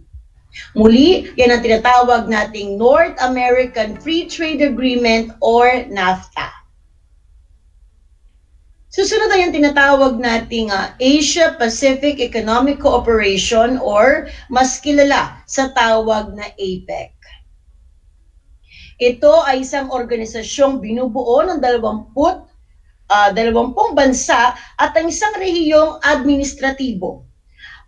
Muli, yan ang tinatawag nating North American Free Trade Agreement or NAFTA. Susunod ay ang tinatawag nating Asia-Pacific Economic Cooperation or mas kilala sa tawag na APEC. Ito ay isang organisasyong binubuo ng 20 bansa at ang isang rehiyong administratibo.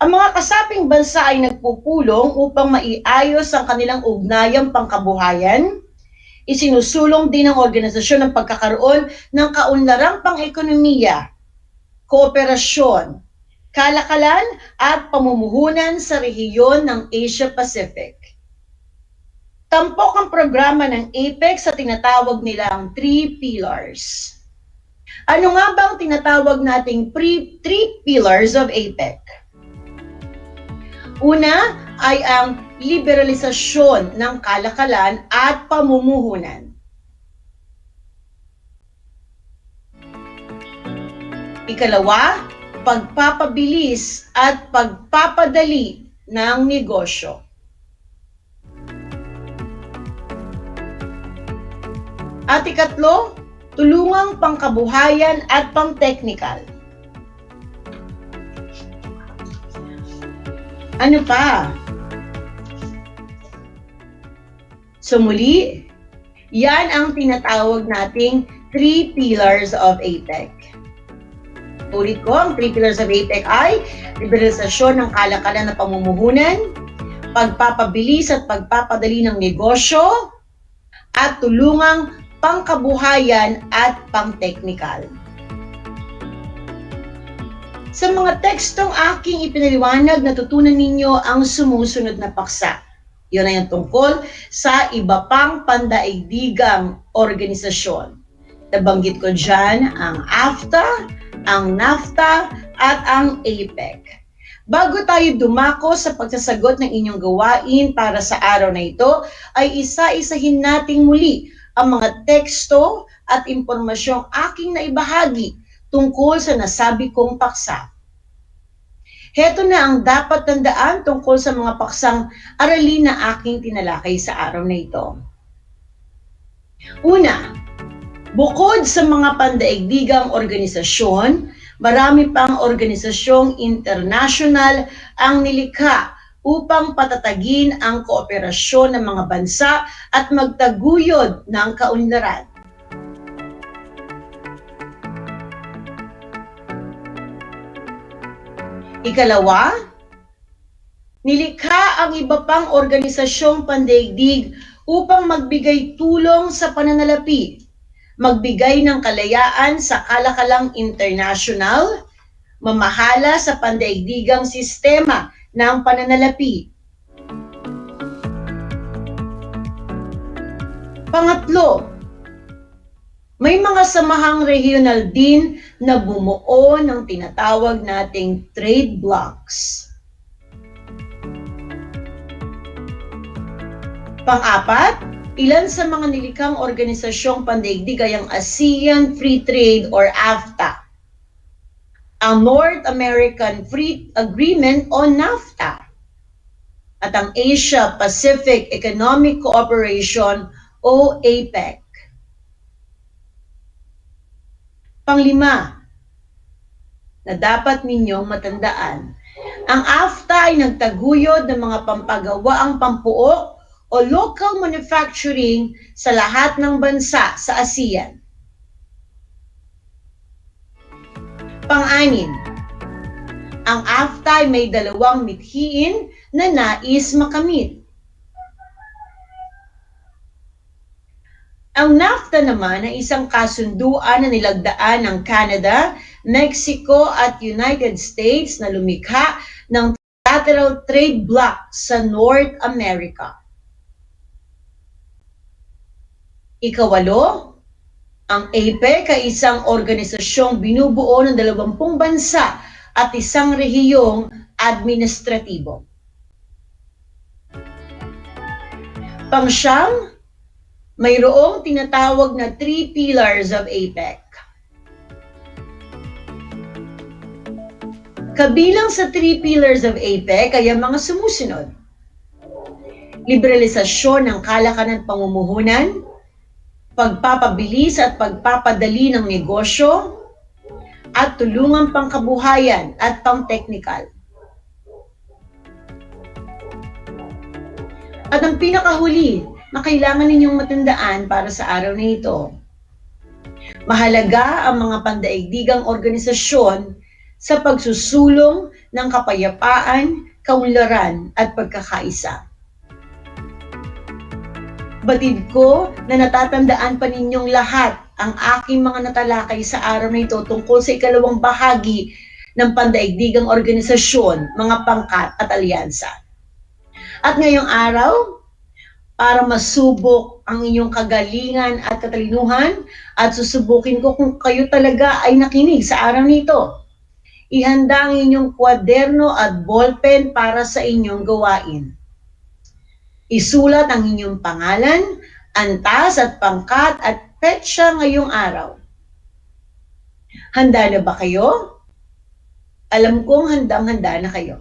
Ang mga kasaping bansa ay nagpupulong upang maiayos ang kanilang ugnayang pangkabuhayan, Isinusulong din ng organisasyon ang pagkakaroon ng kaunlarang pang-ekonomiya, kooperasyon, kalakalan at pamumuhunan sa rehiyon ng Asia-Pacific. Tampok ang programa ng APEC sa tinatawag nilang 3 pillars. Ano nga bang tinatawag nating 3 pillars of APEC? Una ay ang liberalisasyon ng kalakalan at pamumuhunan. Ikalawa, pagpapabilis at pagpapadali ng negosyo. At ikatlo, tulungang pangkabuhayan at pang-technical. Ano pa? So muli, yan ang tinatawag nating 3 pillars of APEC. Ulit ko, ang 3 pillars of APEC ay liberalisasyon ng kalakalan at pamumuhunan, pagpapabilis at pagpapadali ng negosyo, at tulungang pangkabuhayan at pang-technical. Sa mga tekstong aking ipinaliwanag, natutunan ninyo ang sumusunod na paksa. Yun ay ang tungkol sa iba pang pandaigdigang organisasyon. Nabanggit ko dyan ang AFTA, ang NAFTA, at ang APEC. Bago tayo dumako sa pagsasagot ng inyong gawain para sa araw na ito, ay isa-isahin nating muli ang mga teksto at impormasyong aking naibahagi tungkol sa nasabi kong paksa. Heto na ang dapat tandaan tungkol sa mga paksang aralin na aking tinalakay sa araw na ito. Una, bukod sa mga pandaigdigang organisasyon, marami pang organisasyong international ang nilikha upang patatagin ang kooperasyon ng mga bansa at magtaguyod ng kaunlaran. Ikalawa, nilikha ang iba pang organisasyong pandaigdig upang magbigay tulong sa pananalapi, magbigay ng kalayaan sa kalakalang international, mamahala sa pandaigdigang sistema ng pananalapi. Pangatlo, may mga samahang regional din na bumuo ng tinatawag nating trade blocs. Pang-apat, ilan sa mga nilikhang organisasyong pandaigdig ay ang ASEAN Free Trade or AFTA, ang North American Free Agreement o NAFTA, at ang Asia Pacific Economic Cooperation o APEC. Panglima, na dapat ninyong matandaan, ang AFTA ay nagtaguyod ng mga pampagawaang pampuok o local manufacturing sa lahat ng bansa sa ASEAN. Pang-anim, ang AFTA ay may dalawang mithiin na nais makamit. Ang NAFTA naman ay isang kasunduan na nilagdaan ng Canada, Mexico at United States na lumikha ng bilateral trade bloc sa North America. Ikawalo, ang APEC ay isang organisasyong binubuo ng 20 bansa at isang rehiyong administratibo. Pangsyam, mayroong tinatawag na 3 pillars of APEC. Kabilang sa 3 pillars of APEC ay ang mga sumusunod: liberalisasyon ng kalakalan at pamumuhunan, pagpapabilis at pagpapadali ng negosyo, at tulungang pangkabuhayan at pang-technical. At ang pinakahuli na kailangan ninyong matandaan para sa araw na ito, mahalaga ang mga pandaigdigang organisasyon sa pagsusulong ng kapayapaan, kaunlaran at pagkakaisa. Batid ko na natatandaan pa ninyong lahat ang aking mga natalakay sa araw na ito tungkol sa ikalawang bahagi ng pandaigdigang organisasyon, mga pangkat at alyansa. At ngayong araw, para masubok ang inyong kagalingan at katalinuhan at susubukin ko kung kayo talaga ay nakinig sa araw nito. Ihanda ang inyong kwaderno at ballpen para sa inyong gawain. Isulat ang inyong pangalan, antas at pangkat at petsa ngayong araw. Handa na ba kayo? Alam kong handang-handa na kayo.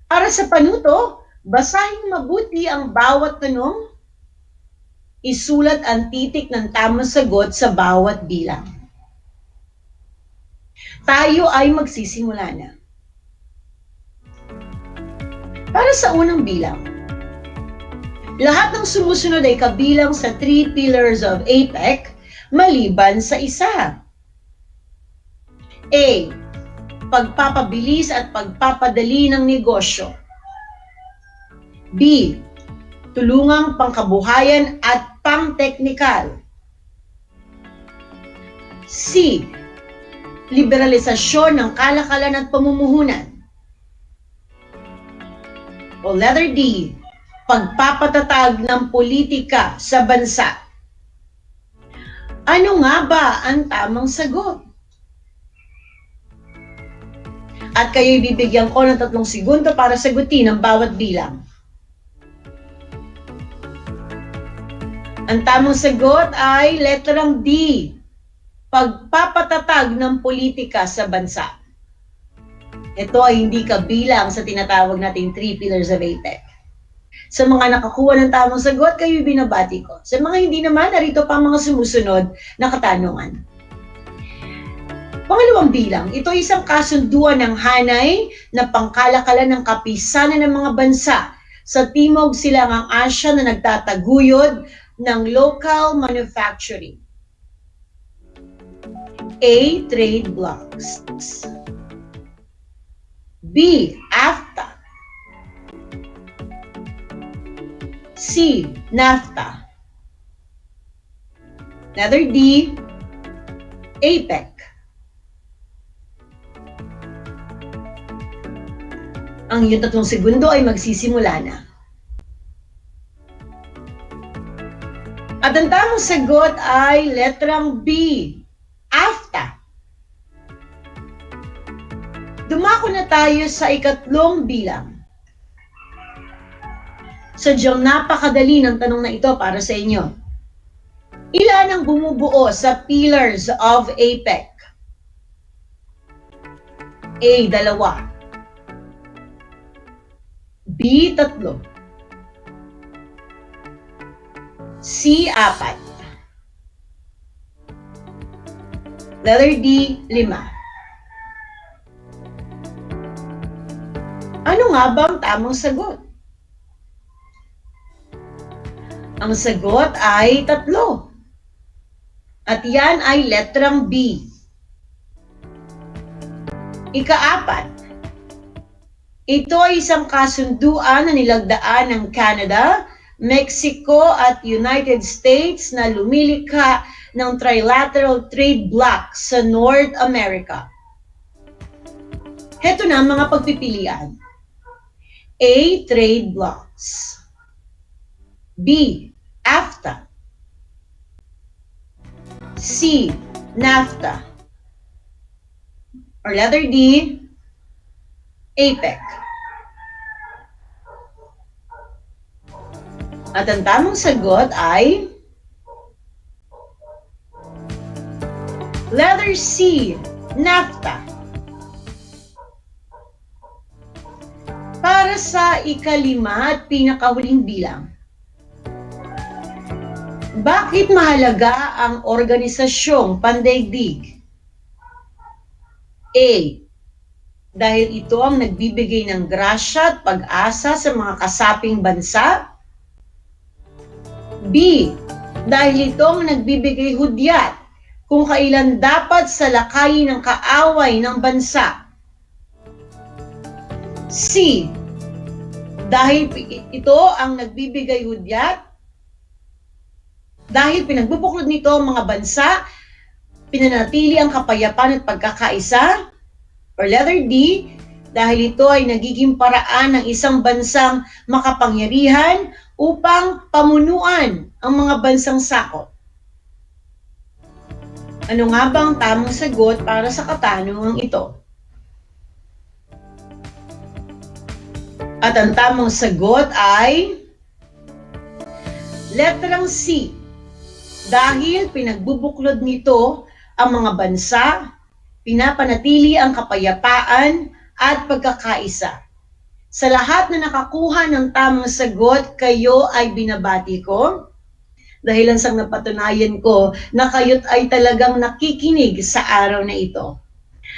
Para sa panuto, basahin mabuti ang bawat tanong. Isulat ang titik ng tamang sagot sa bawat bilang. Tayo ay magsisimula na. Para sa unang bilang, lahat ng sumusunod ay kabilang sa 3 pillars of APEC maliban sa isa. A. Pagpapabilis at pagpapadali ng negosyo. B. Tulungang pangkabuhayan at pangteknikal. C. Liberalisasyon ng kalakalan at pamumuhunan. O letter D, pagpapatatag ng politika sa bansa. Ano nga ba ang tamang sagot? At kayo'y bibigyan ko ng 3 segundo para sagutin ang bawat bilang. Ang tamang sagot ay letrang D, pagpapatatag ng politika sa bansa. Ito ay hindi kabilang sa tinatawag nating 3 pillars of APEC. Sa mga nakakuha ng tamang sagot, kayo'y binabati ko. Sa mga hindi naman, narito pa mga sumusunod na katanungan. Pangalawang bilang, ito ay isang kasunduan ng hanay na pangkalakalan ng kapisanan ng mga bansa sa Timog Silangang Asya na nagtataguyod ng local manufacturing. A. Trade blocs. B. AFTA. C. NAFTA. Letter D. APEC. Ang iyong 3 segundo ay magsisimula na. At ang tamang sagot ay letrang B, AFTA. Dumako na tayo sa ikatlong bilang. Sadyang napakadali ng tanong na ito para sa inyo. Ilan ang bumubuo sa pillars of APEC? A. 2. B. 3. C. 4. Letter D. 5. Ano nga ba ang tamang sagot? Ang sagot ay 3. At yan ay letrang B. Ika-4. Ito ay isang kasunduan na nilagdaan ng Canada, Mexico at United States na lumilikha ng trilateral trade bloc sa North America. Heto na ang mga pagpipilian. A. Trade blocs. B. AFTA. C. NAFTA. Or letter D. APEC. At ang tamang sagot ay letter C. NAFTA. Para sa ika-5 at pinakahuling bilang. Bakit mahalaga ang organisasyong pandaigdig? A. Dahil ito ang nagbibigay ng grasya at pag-asa sa mga kasaping bansa. B. Dahil ito ang nagbibigay hudyat kung kailan dapat salakayin ng kaaway ng bansa. C. Dahil ito ang nagbibigay hudyat, dahil pinagbubuklod nito ang mga bansa, pinanatili ang kapayapaan at pagkakaisa. Or letter D, dahil ito ay nagiging paraan ng isang bansang makapangyarihan upang pamunuan ang mga bansang sakop. Ano nga ba ang tamang sagot para sa katanungang ito? At ang tamang sagot ay letrang C. Dahil pinagbubuklod nito ang mga bansa, pinapanatili ang kapayapaan at pagkakaisa. Sa lahat na nakakuha ng tamang sagot, kayo ay binabati ko. Dahil sa napatunayan ko na kayo't ay talagang nakikinig sa araw na ito.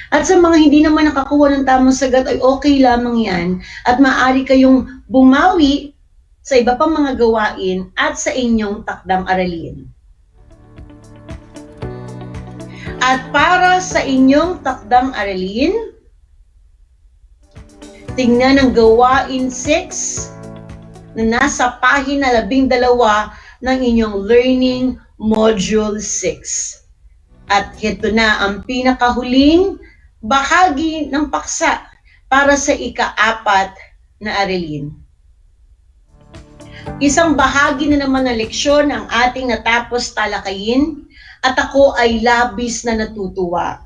At sa mga hindi naman nakakuha ng tamang sagot ay okay lamang yan at maaari kayong bumawi sa iba pang mga gawain at sa inyong takdang aralin. At para sa inyong takdang aralin, tingnan ang gawain 6 na nasa pahina 12 ng inyong Learning Module 6. At ito na ang pinakahuling bahagi ng paksa para sa ika-4 na aralin. Isang bahagi na naman ng leksyon ang ating natapos talakayin at ako ay labis na natutuwa.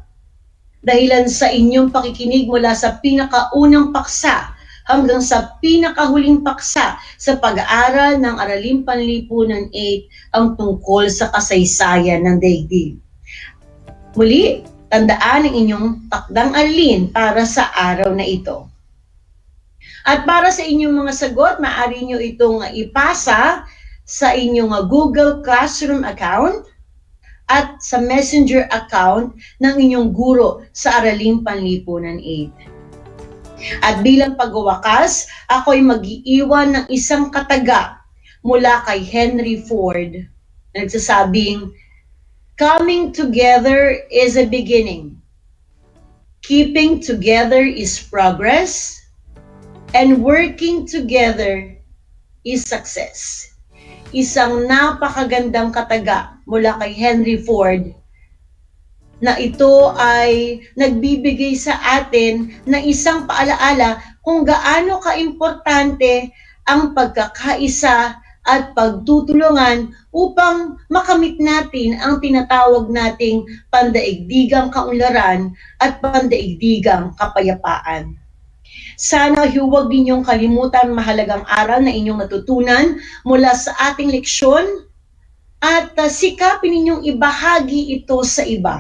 Dahilan sa inyong pakikinig mula sa pinakaunang paksa hanggang sa pinakahuling paksa sa pag-aaral ng Araling Panlipunan 8 ang tungkol sa kasaysayan ng daigdig. Muli, tandaan ang inyong takdang aralin para sa araw na ito. At para sa inyong mga sagot, maaari nyo itong ipasa sa inyong Google Classroom account at sa Messenger account ng inyong guro sa Araling Panlipunan 8. At bilang pagwawakas, ako'y mag-iiwan ng isang kataga mula kay Henry Ford na nagsasabing, "Coming together is a beginning. Keeping together is progress. And working together is success." Isang napakagandang kataga mula kay Henry Ford na ito ay nagbibigay sa atin na isang paalaala kung gaano kaimportante ang pagkakaisa at pagtutulungan upang makamit natin ang tinatawag nating pandaigdigang kaunlaran at pandaigdigang kapayapaan. Sana huwag ninyong kalimutan mahalagang aral na inyong natutunan mula sa ating leksyon at sikapin ninyong ibahagi ito sa iba.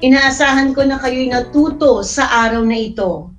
Inaasahan ko na kayo'y natuto sa araw na ito.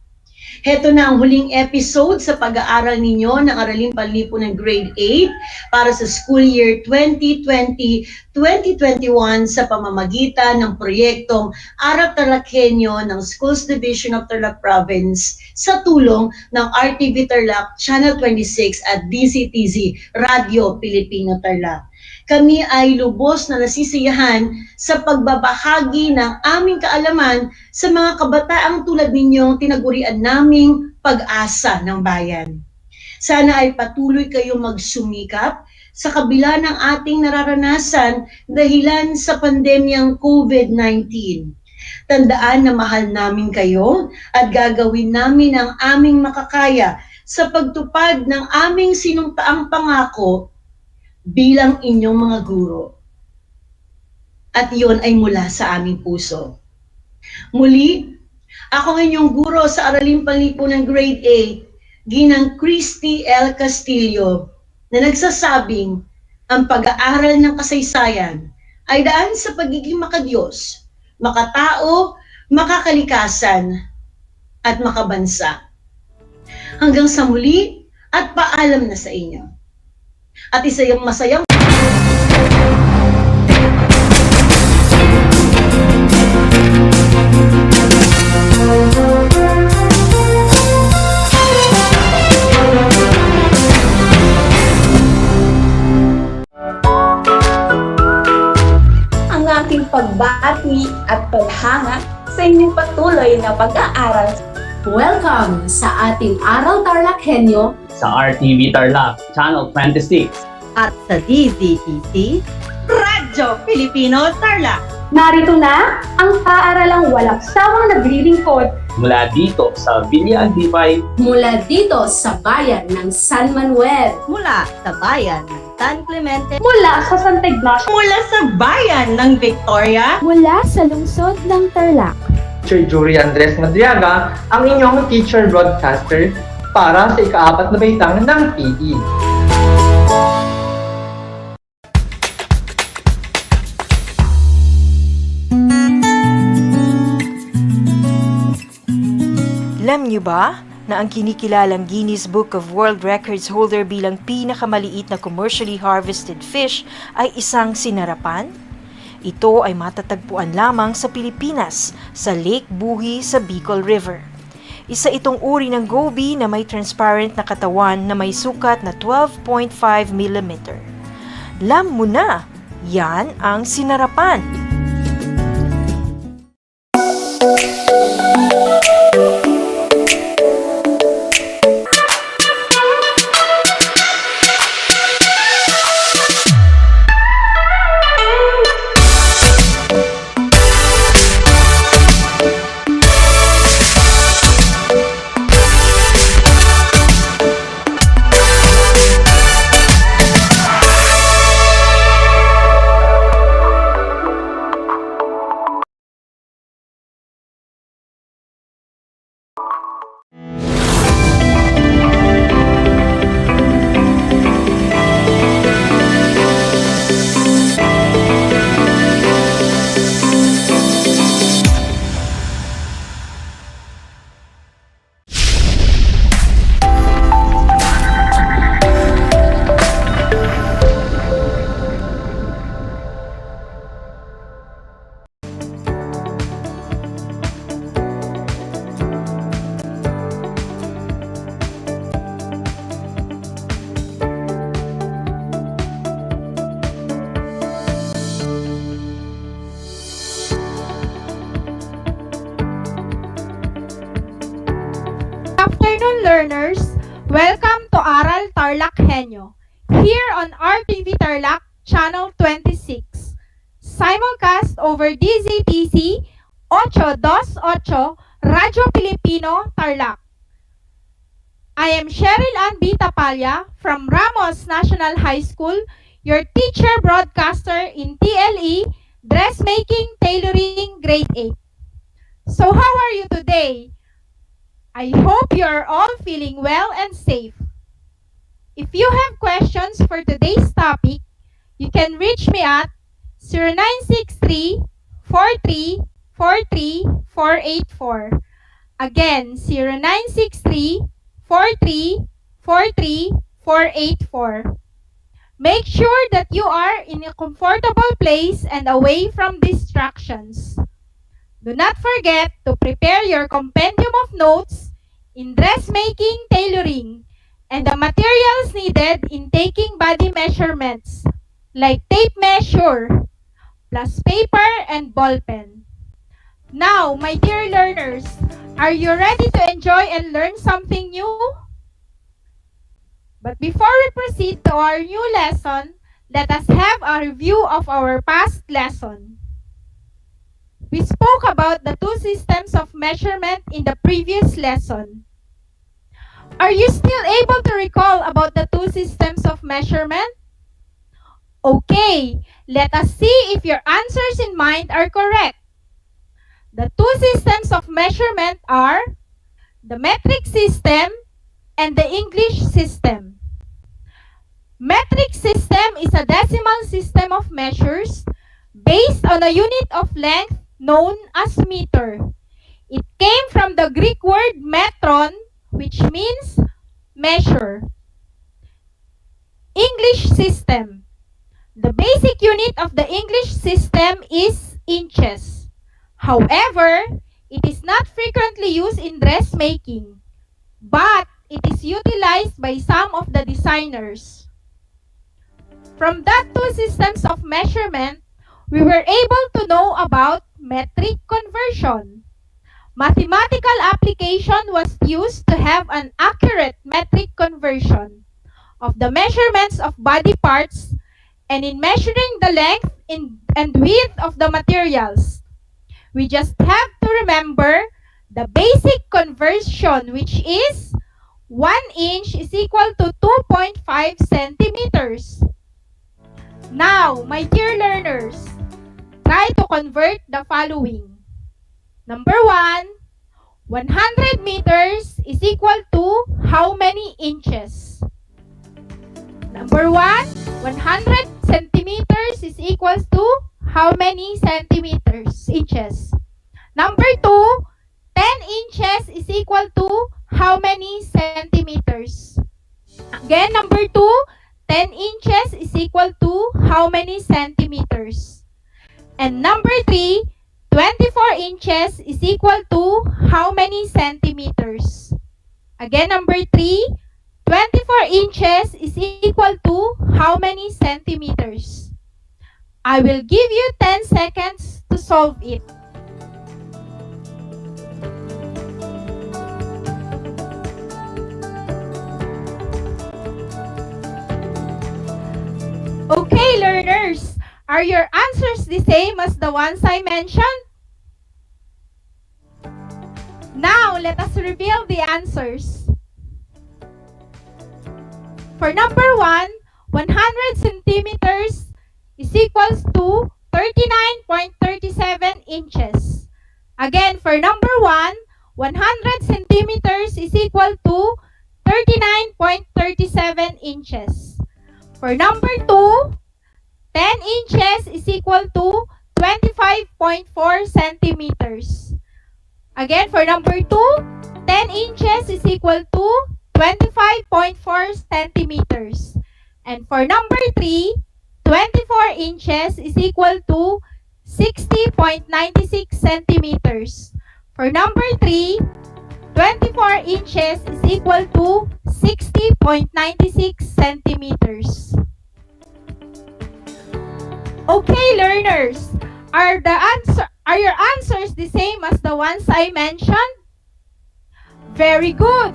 Heto na ang huling episode sa pag-aaral ninyo ng Araling Panlipunan Grade 8 para sa school year 2020-2021 sa pamamagitan ng proyektong Aral TarlakHenyo ng Schools Division of Tarlac Province sa tulong ng RTV Tarlac Channel 26 at DCTZ Radio Pilipino Tarlac. Kami ay lubos na nasisiyahan sa pagbabahagi ng aming kaalaman sa mga kabataang tulad ninyong tinagurian naming pag-asa ng bayan. Sana ay patuloy kayong magsumikap sa kabila ng ating nararanasan dahilan sa pandemyang COVID-19. Tandaan na mahal namin kayo at gagawin namin ang aming makakaya sa pagtupad ng aming sinumpaang pangako bilang inyong mga guro. At iyon ay mula sa aming puso. Muli, ako ang inyong guro sa Araling Panlipunan Grade 8, Ginang Christy L. Castillo, na nagsasabing ang pag-aaral ng kasaysayan ay daan sa pagiging makadiyos, makatao, makakalikasan, at makabansa. Hanggang sa muli at paalam na sa inyo. At isa yung masayang ang aking pagbati at paghanga sa inyong patuloy na pag-aaral Welcome sa ating Aral TarlakHenyo sa RTV Tarlac, Channel 26 at sa DZTC Radyo Pilipino Tarlac. Narito na ang paaralang walang sawang naglilingkod mula dito sa Villa Aldipay, mula dito sa bayan ng San Manuel, mula sa bayan ng San Clemente, mula sa Santa Ignacio, Mula sa bayan ng Victoria, Mula sa lungsod ng Tarlac. Teacher Jury Andres Madriaga, ang inyong teacher broadcaster para sa ika-4 na baitang ng PE. Alam niyo ba na ang kinikilalang Guinness Book of World Records holder bilang pinakamaliit na commercially harvested fish ay isang sinarapan? Ito ay matatagpuan lamang sa Pilipinas, sa Lake Buhi sa Bicol River. Isa itong uri ng goby na may transparent na katawan na may sukat na 12.5 mm. Alam mo na, yan ang sinarapan. afternoon, learners. Welcome to Aral TarlakHenyo, here on RTV Tarlac, Channel 26. Simulcast over DZTC 828 Radyo Pilipino Tarlac. I am Cheryl Ann B. Tapalya from Ramos National High School, your teacher broadcaster in TLE, Dressmaking Tailoring Grade 8. So how are you today? I hope you are all feeling well and safe. If you have questions for today's topic, you can reach me at 0963 43 43 484. Again, 0963 43 43 484. Make sure that you are in a comfortable place and away from distractions. Do not forget to prepare your compendium of notes in dressmaking, tailoring, and the materials needed in taking body measurements, like tape measure, plus paper and ball pen. Now, my dear learners, are you ready to enjoy and learn something new? But before we proceed to our new lesson, let us have a review of our past lesson. We spoke about the two systems of measurement in the previous lesson. Are you still able to recall about the two systems of measurement? Okay, let us see if your answers in mind are correct. The two systems of measurement are the metric system and the English system. Metric system is a decimal system of measures based on a unit of length known as meter. It came from the Greek word metron, which means measure. English system. The basic unit of the English system is inches. However, it is not frequently used in dressmaking, but it is utilized by some of the designers. From that two systems of measurement, we were able to know about metric conversion. Mathematical application was used to have an accurate metric conversion of the measurements of body parts and in measuring the length and width of the materials. We just have to remember the basic conversion, which is 1 inch is equal to 2.5 centimeters. Now, my dear learners, try to convert the following. Number 1, 100 meters is equal to how many inches? Number 1, 100 centimeters is equals to how many inches? Number 2, 10 inches is equal to how many centimeters? Again, number 2, 10 inches is equal to how many centimeters? And number 3, 24 inches is equal to how many centimeters? Again, number 3, 24 inches is equal to how many centimeters? I will give you 10 seconds to solve it. Okay, learners, are your answers the same as the ones I mentioned? Now, let us reveal the answers. For number 1, 100 centimeters is equals to 39.37 inches. Again, for number 1, 100 centimeters is equal to 39.37 inches. For number 2, 10 inches is equal to 25.4 centimeters. Again, for number 2, 10 inches is equal to 25.4 centimeters. And for number 3, 24 inches is equal to 60.96 centimeters. For number 3, 24 inches is equal to 60.96 centimeters. Okay, learners, are your answers the same as the ones I mentioned? Very good.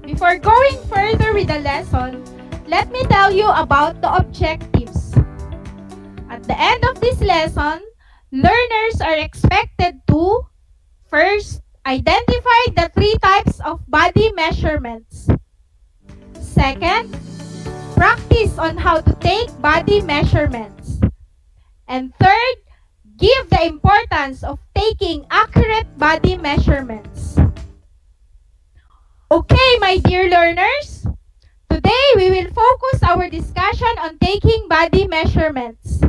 Before going further with the lesson, let me tell you about the objectives. At the end of this lesson, learners are expected to first, identify the 3 types of body measurements. Second, practice on how to take body measurements. And third, give the importance of taking accurate body measurements. Okay, my dear learners, today we will focus our discussion on taking body measurements.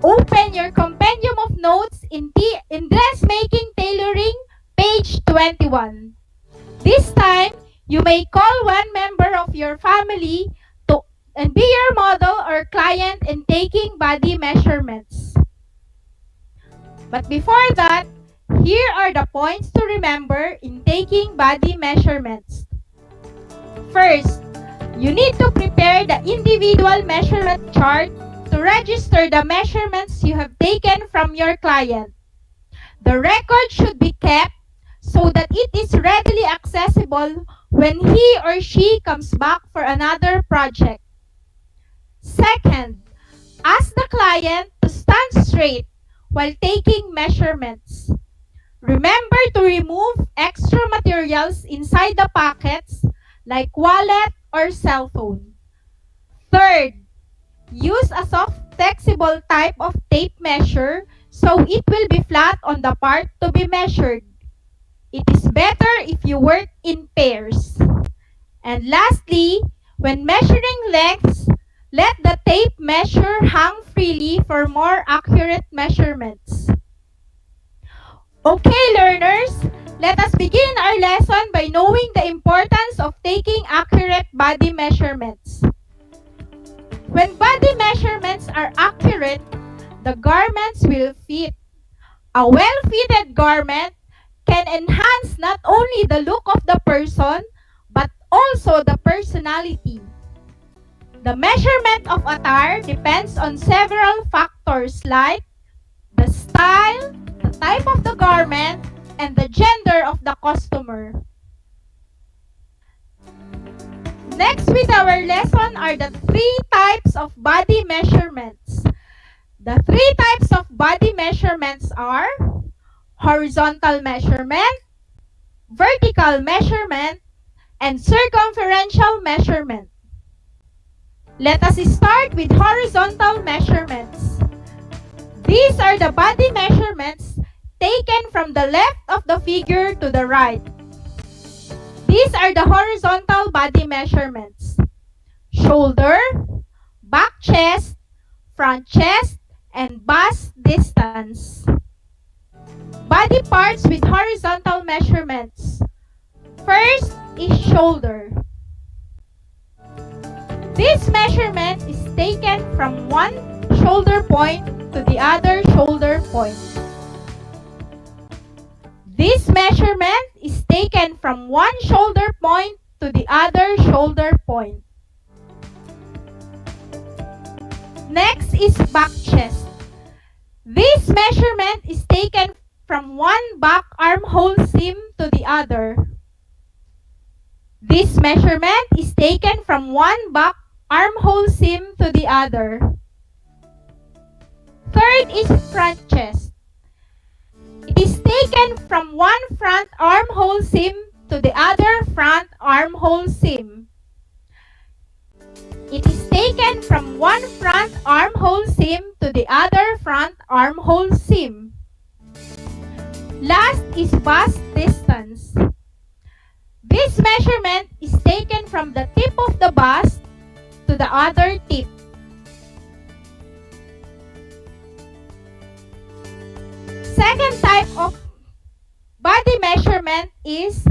Open your compendium of notes in Dressmaking Tailoring, page 21. This time, you may call one member of your family and be your model or client in taking body measurements. But before that, here are the points to remember in taking body measurements. First, you need to prepare the individual measurement chart to register the measurements you have taken from your client. The record should be kept so that it is readily accessible when he or she comes back for another project. Second, ask the client to stand straight while taking measurements. Remember to remove extra materials inside the pockets like wallet or cell phone. Third, use a soft flexible type of tape measure so it will be flat on the part to be measured. It is better if you work in pairs. And lastly, when measuring lengths, let the tape measure hang freely for more accurate measurements. Okay, learners, let us begin our lesson by knowing the importance of taking accurate body measurements. When body measurements are accurate, the garments will fit. A well-fitted garment can enhance not only the look of the person, but also the personality. The measurement of attire depends on several factors like the style, the type of the garment, and the gender of the customer. Next with our lesson are the 3 types of body measurements. The 3 types of body measurements are horizontal measurement, vertical measurement, and circumferential measurement. Let us start with horizontal measurements. These are the body measurements taken from the left of the figure to the right. These are the horizontal body measurements: shoulder, back chest, front chest, and bust distance. Body parts with horizontal measurements. First is shoulder. This measurement is taken from one shoulder point to the other shoulder point. This measurement is taken from one shoulder point to the other shoulder point. Next is back chest. This measurement is taken from one back armhole seam to the other. This measurement is taken from one back armhole seam to the other. Third is front chest. It is taken from one front armhole seam to the other front armhole seam. It is taken from one front armhole seam to the other front armhole seam. Last is bust distance. This measurement is taken from the tip of the bust to the other tip. Second type of body measurement is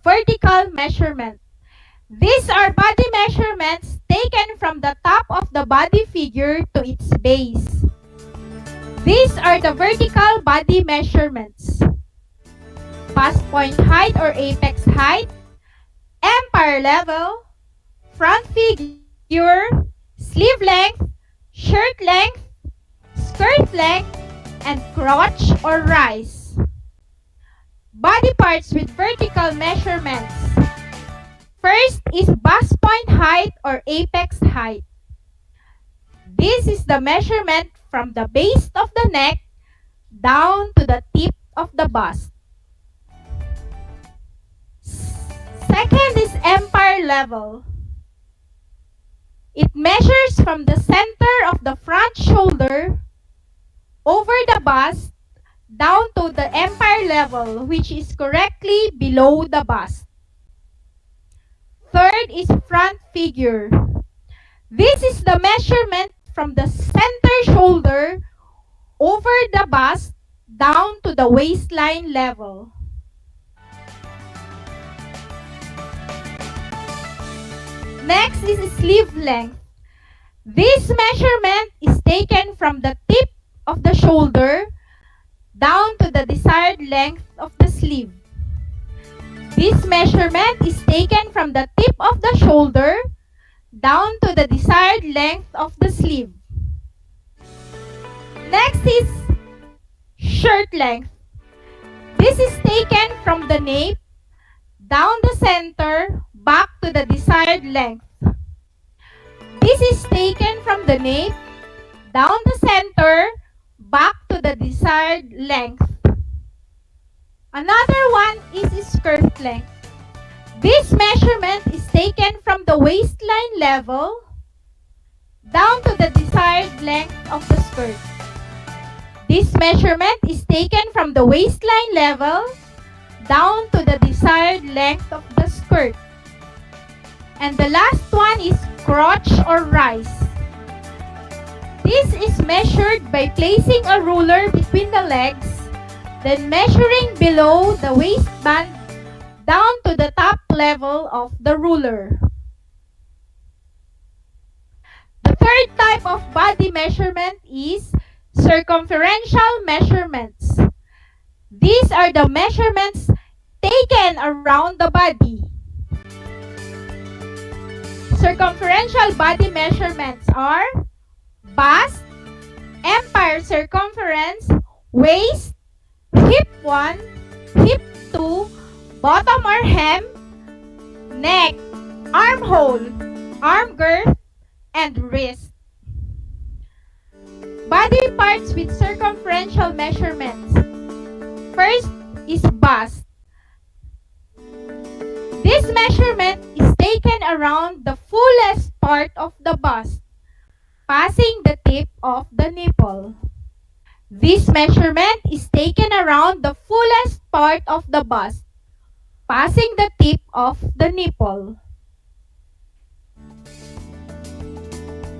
vertical measurement. These are body measurements taken from the top of the body figure to its base. These are the vertical body measurements: bust point height or apex height, empire level, front figure, sleeve length, shirt length, skirt length, and crotch or rise. Body parts with vertical measurements. First is bust point height or apex height. This is the measurement from the base of the neck down to the tip of the bust. Second is empire level. It measures from the center of the front shoulder over the bust down to the empire level, which is correctly below the bust. Third is front figure. This is the measurement from the center shoulder over the bust down to the waistline level. Next is sleeve length. This measurement is taken from the tip of the shoulder down to the desired length of the sleeve. This measurement is taken from the tip of the shoulder down to the desired length of the sleeve. Next is shirt length. This is taken from the nape down the center back to the desired length. This is taken from the nape down the center back to the desired length. Another one is skirt length. This measurement is taken from the waistline level down to the desired length of the skirt. This measurement is taken from the waistline level down to the desired length of the skirt. And the last one is crotch or rise. This is measured by placing a ruler between the legs, then measuring below the waistband down to the top level of the ruler. The third type of body measurement is circumferential measurements. These are the measurements taken around the body. Circumferential body measurements are bust, empire circumference, waist, hip 1, hip 2, bottom or hem, neck, armhole, arm girth, and wrist. Body parts with circumferential measurements. First is bust. This measurement is taken around the fullest part of the bust, passing the tip of the nipple. This measurement is taken around the fullest part of the bust, passing the tip of the nipple.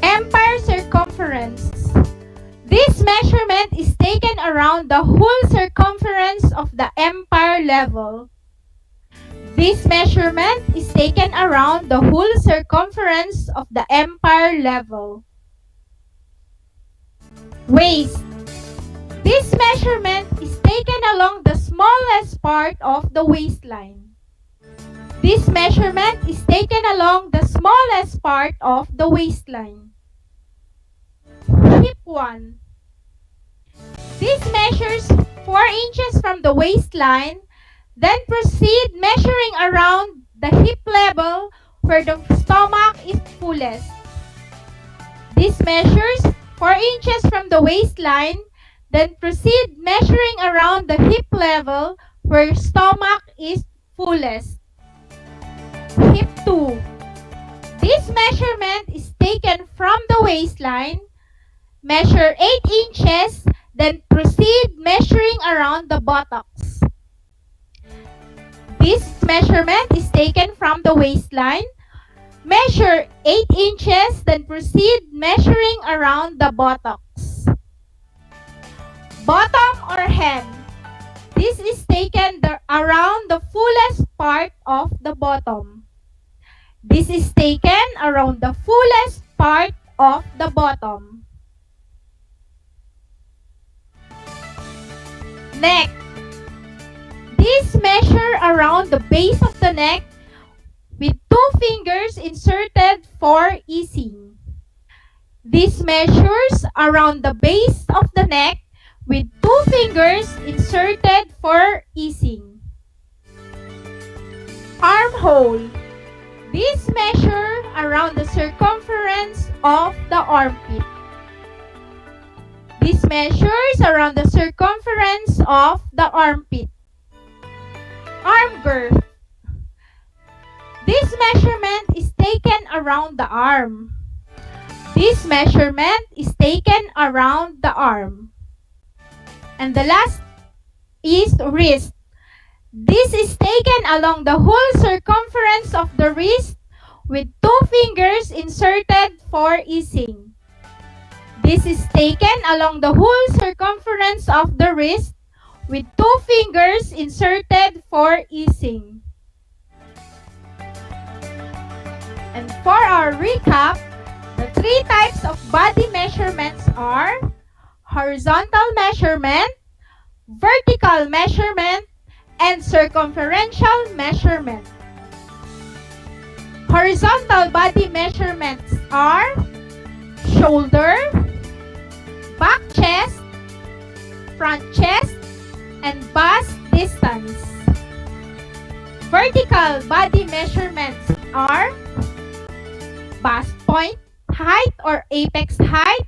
Empire circumference. This measurement is taken around the whole circumference of the empire level. This measurement is taken around the whole circumference of the empire level. Waist. This measurement is taken along the smallest part of the waistline. This measurement is taken along the smallest part of the waistline. Hip 1. This measures 4 inches from the waistline, then proceed measuring around the hip level where the stomach is fullest. This measures 4 inches from the waistline, then proceed measuring around the hip level where stomach is fullest. Hip 2. This measurement is taken from the waistline, measure 8 inches, then proceed measuring around the buttocks. This measurement is taken from the waistline, measure 8 inches, then proceed measuring around the buttocks. Bottom or hem. This is taken around the fullest part of the bottom. This is taken around the fullest part of the bottom. Neck. This measure around the base of the neck with 2 fingers inserted for easing. This measures around the base of the neck with 2 fingers inserted for easing. Armhole. This measure around the circumference of the armpit. This measures around the circumference of the armpit. Arm girth. This measurement is taken around the arm. This measurement is taken around the arm. And the last is wrist. This is taken along the whole circumference of the wrist with 2 fingers inserted for easing. This is taken along the whole circumference of the wrist with 2 fingers inserted for easing. And for our recap, the 3 types of body measurements are horizontal measurement, vertical measurement, and circumferential measurement. Horizontal body measurements are shoulder, back chest, front chest, and bust distance. Vertical body measurements are bust point height or apex height,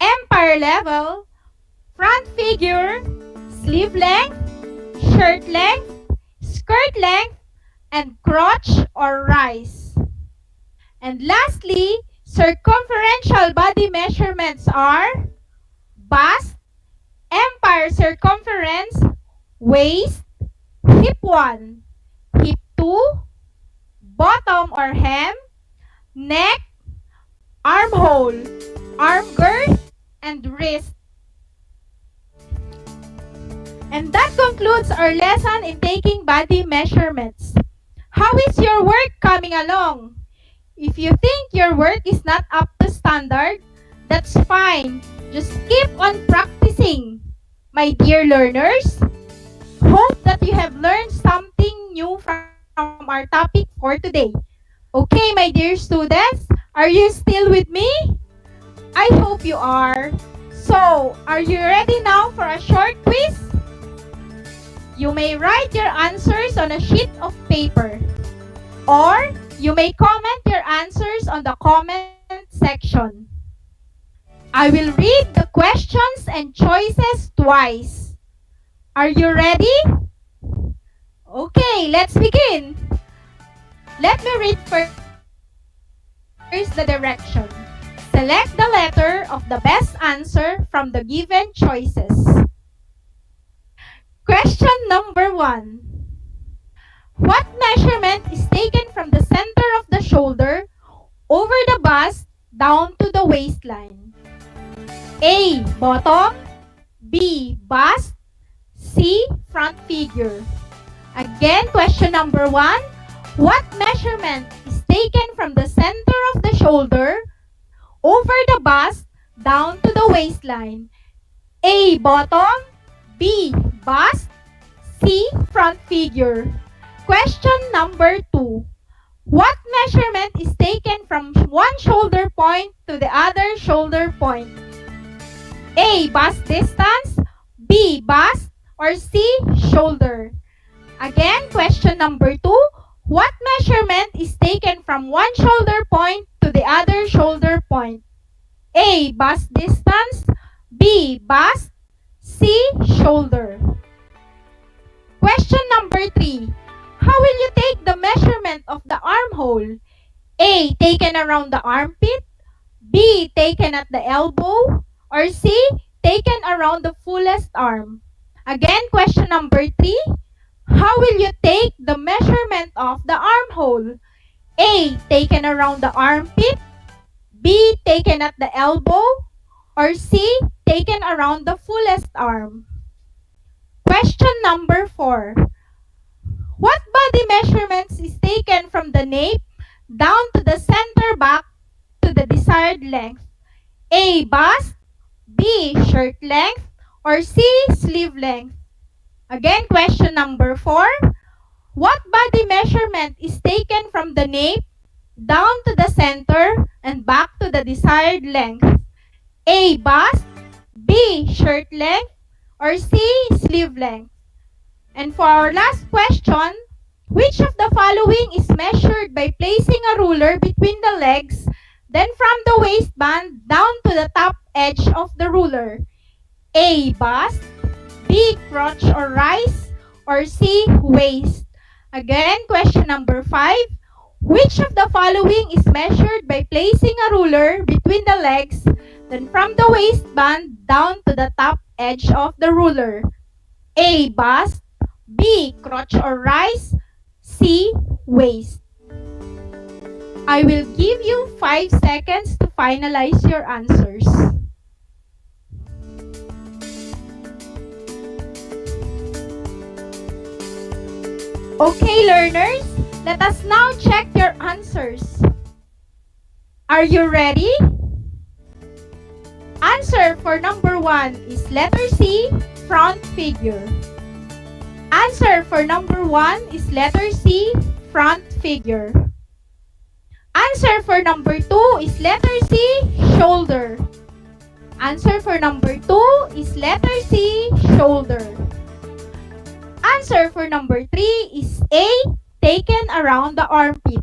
empire level, front figure, sleeve length, shirt length, skirt length, and crotch or rise. And lastly, circumferential body measurements are bust, empire circumference, waist, hip 1, hip 2, bottom or hem, neck, armhole, arm girth, and wrist. And that concludes our lesson in taking body measurements. How is your work coming along? If you think your work is not up to standard, that's fine. Just keep on practicing. My dear learners, hope that you have learned something new from our topic for today. Okay, my dear students, are you still with me? I hope you are. So, are you ready now for a short quiz? You may write your answers on a sheet of paper, or you may comment your answers on the comment section. I will read the questions and choices twice. Are you ready? Okay, let's begin. Let me read first the direction. Select the letter of the best answer from the given choices. Question number 1. What measurement is taken from the center of the shoulder over the bust down to the waistline? A. Bottom. B. Bust. C. Front figure. Again, question number 1. What measurement is taken from the center of the shoulder over the bust down to the waistline? A. Bottom. B. Bust. C. Front figure. Question number 2. What measurement is taken from one shoulder point to the other shoulder point? A. Bust distance. B. Bust. Or C. Shoulder. Again, question number 2. What measurement is taken from one shoulder point to the other shoulder point? A. Bust distance. B. Bust. C. Shoulder. Question number 3. How will you take the measurement of the armhole? A. Taken around the armpit. B. Taken at the elbow. Or C. Taken around the fullest arm. Again, question number 3. How will you take the measurement of the armhole? A. Taken around the armpit. B. Taken at the elbow. Or C. Taken around the fullest arm. Question number 4. What body measurements is taken from the nape down to the center back to the desired length? A. Bust. B. Shirt length. Or C. Sleeve length. Again, question number 4. What body measurement is taken from the nape down to the center and back to the desired length? A. Bust. B. Shirt length. Or C. Sleeve length. And for our last question, which of the following is measured by placing a ruler between the legs, then from the waistband down to the top edge of the ruler? A. Bust. B. Crotch or rise. Or C. Waist. Again, question number 5. Which of the following is measured by placing a ruler between the legs, then from the waistband down to the top edge of the ruler? A. Bust. B. Crotch or rise. C. Waist. I will give you 5 seconds to finalize your answers. Okay, learners, let us now check your answers. Are you ready? Answer for number 1 is letter C, front figure. Answer for number 1 is letter C, front figure. Answer for number 2 is letter C, shoulder. Answer for number 2 is letter C, shoulder. Answer for number 3 is A, taken around the armpit.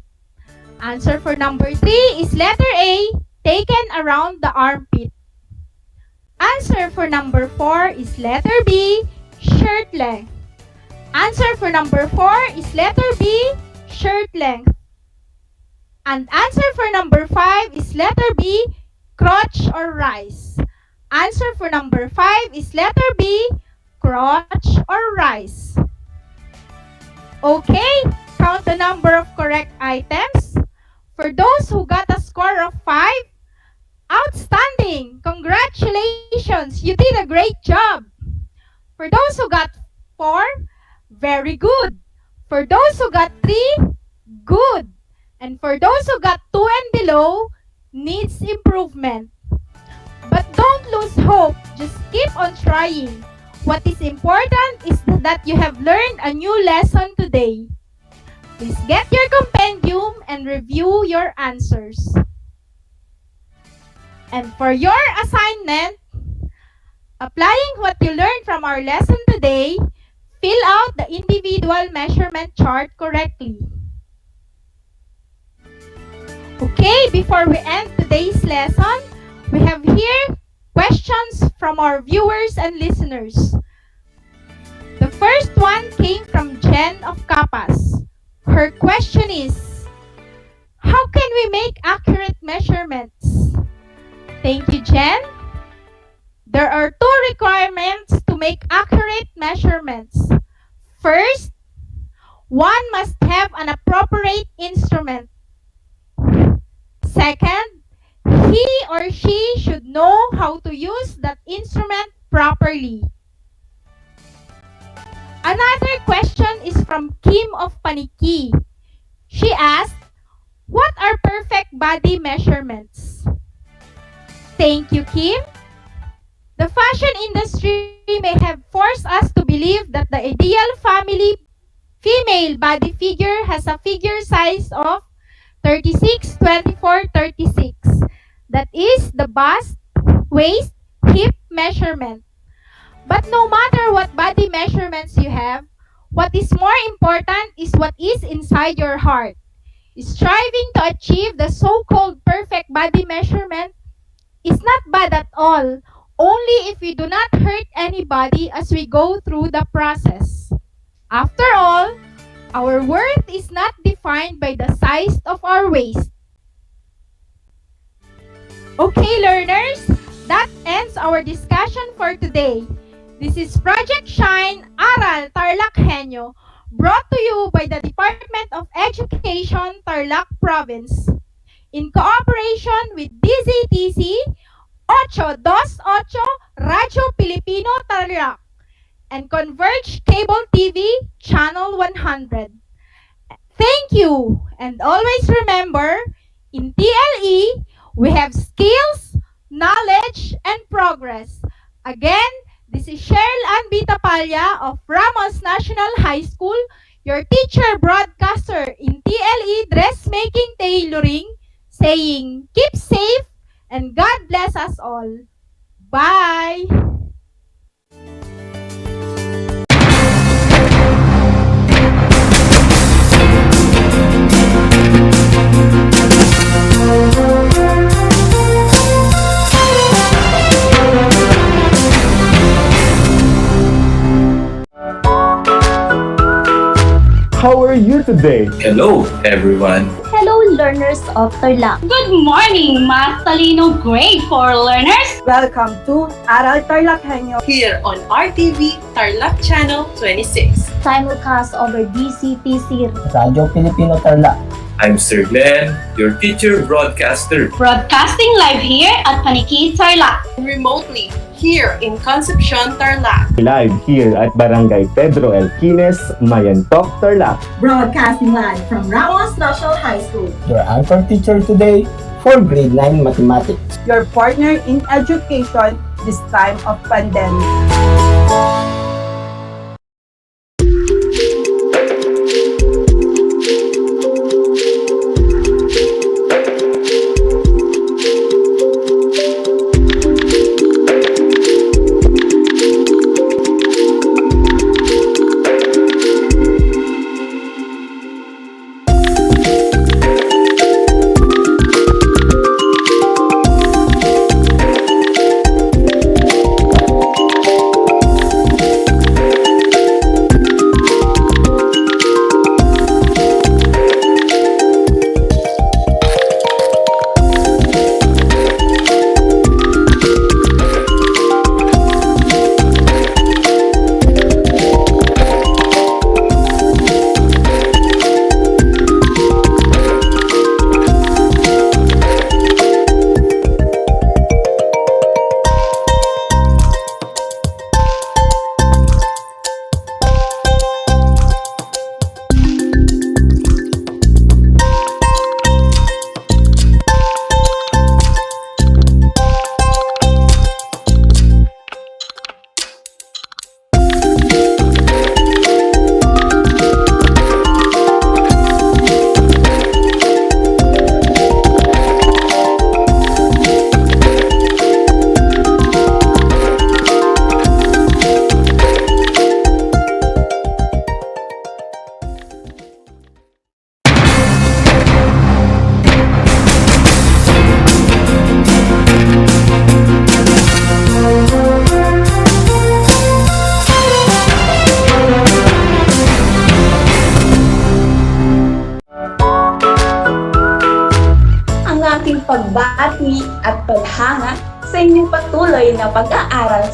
Answer for number 3 is letter A, taken around the armpit. Answer for number 4 is letter B, shirt length. Answer for number 4 is letter B, shirt length. And answer for number 5 is letter B, crotch or rise. Answer for number 5 is letter B, crotch or rise. Okay, count the number of correct items. For those who got a score of 5, outstanding! Congratulations! You did a great job! For those who got 4, very good! For those who got 3, good! And for those who got 2 and below, needs improvement. But don't lose hope, just keep on trying. What is important is that you have learned a new lesson today. Please get your compendium and review your answers. And for your assignment, applying what you learned from our lesson today, fill out the individual measurement chart correctly. Okay, before we end today's lesson, we have here questions from our viewers and listeners. The first one came from Jen of Capas. Her question is, how can we make accurate measurements? Thank you, Jen. There are two requirements to make accurate measurements. First, one must have an appropriate instrument. Second, he or she should know how to use that instrument properly. Another question is from Kim of Paniki. She asked, what are perfect body measurements? Thank you, Kim. The fashion industry may have forced us to believe that the ideal family female body figure has a figure size of 36, 24, 36. That is the bust, waist, hip measurement. But no matter what body measurements you have, what is more important is what is inside your heart. Striving to achieve the so-called perfect body measurement is not bad at all, only if we do not hurt anybody as we go through the process. After all, our worth is not defined by the size of our waist. Okay, learners, that ends our discussion for today. This is Project Shine Aral TarlakHenyo, brought to you by the Department of Education, Tarlac Province, in cooperation with DZTC, 828 Radio Pilipino Tarlac, and Converge Cable TV, Channel 100. Thank you, and always remember, in TLE, we have skills, knowledge, and progress. Again, this is Cheryl Ann Vitapalya of Ramos National High School, your teacher broadcaster in TLE Dressmaking Tailoring, saying keep safe and God bless us all. Bye! How are you today? Hello, everyone. Hello, learners of Tarlac. Good morning, Mas Talino Grade 4 learners. Welcome to Aral TarlakHenyo Here on RTV Tarlac Channel 26. Simulcast over DCTC Radio Pilipino Tarlac. I'm Sir Glenn, your teacher broadcaster. Broadcasting live here at Paniki, Tarlac. Remotely here in Concepcion, Tarlac. Live here at Barangay Pedro Elquines, Mayantok, Tarlac. Broadcasting live from Ramos National High School. Your anchor teacher today for grade 9 mathematics. Your partner in education this time of pandemic. aking pagbati at paghanga sa inyong patuloy na pag-aaral.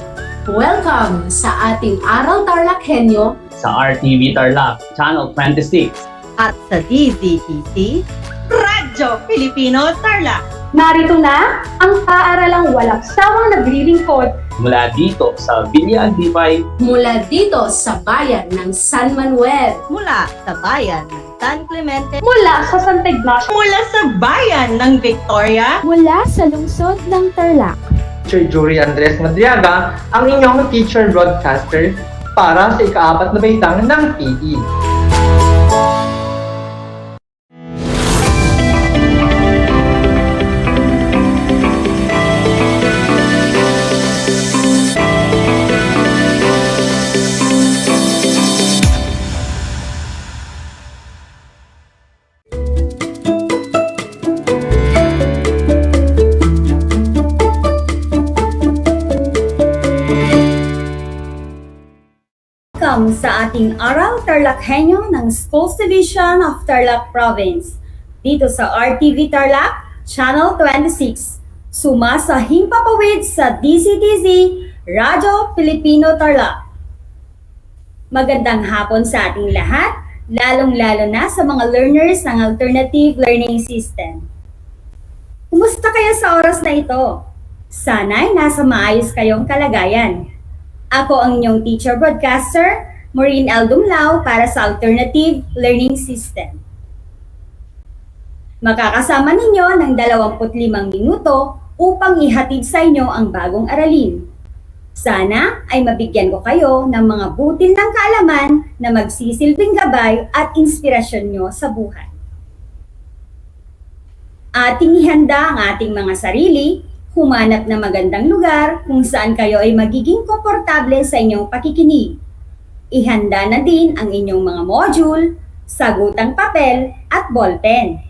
Welcome sa ating Aral TarlakHenyo sa RTV Tarlac, Channel 26. At sa DZTC, Radyo Pilipino Tarlac. Narito na ang paaralang walang sawang naglilingkod Mula dito sa Villa Aldipay, mula dito sa bayan ng San Manuel. Mula sa bayan ng San Clemente. mula sa Santa Ignacio, Mula sa bayan ng Victoria. Mula sa lungsod ng Tarlac. Teacher Jury Andres Madriaga, ang inyong teacher broadcaster para sa ika-4 na baitang ng PE. Welcome sa ating Aral TarlakHenyo ng Schools Division of Tarlac Province. Dito sa RTV Tarlac, Channel 26. Suma sa himpapawid sa DCTZ, Radyo Pilipino Tarlac. Magandang hapon sa ating lahat, lalong-lalo na sa mga learners ng Alternative Learning System. Kumusta kayo sa oras na ito? Sana'y nasa maayos kayong kalagayan. Ako ang inyong teacher broadcaster, Maureen L. Dumlao para sa Alternative Learning System. Makakasama ninyo ng 25 minuto upang ihatid sa inyo ang bagong aralin. Sana ay mabigyan ko kayo ng mga butil ng kaalaman na magsisilbing gabay at inspirasyon nyo sa buhay. Ating ihanda ang ating mga sarili, humanap na magandang lugar kung saan kayo ay magiging komportable sa inyong pakikinig. Ihanda na din ang inyong mga module, sagutang papel at ballpen.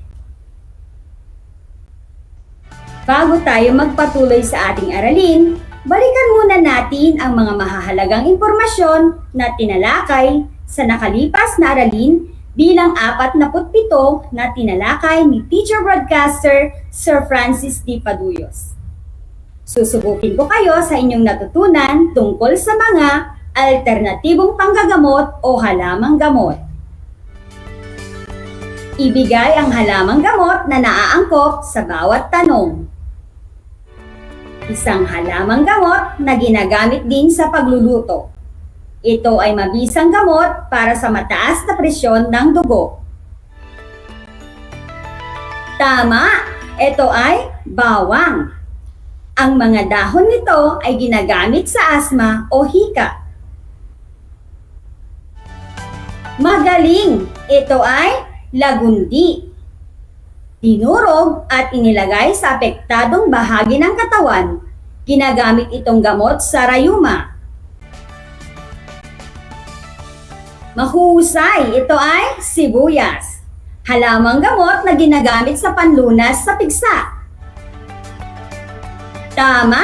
Bago tayo magpatuloy sa ating aralin, balikan muna natin ang mga mahahalagang impormasyon na tinalakay sa nakalipas na aralin bilang 47 na tinalakay ni Teacher Broadcaster Sir Francis D. Paduyos. Susubukin ko kayo sa inyong natutunan tungkol sa mga alternatibong panggagamot o halamang gamot. Ibigay ang halamang gamot na naaangkop sa bawat tanong. Isang halamang gamot na ginagamit din sa pagluluto. Ito ay mabisang gamot para sa mataas na presyon ng dugo. Tama! Ito ay bawang. Ang mga dahon nito ay ginagamit sa asma o hika. Magaling! Ito ay lagundi. Dinurog at inilagay sa apektadong bahagi ng katawan. Ginagamit itong gamot sa rayuma. Mahusay! Ito ay sibuyas. Halamang gamot na ginagamit sa panlunas sa pigsa. Tama!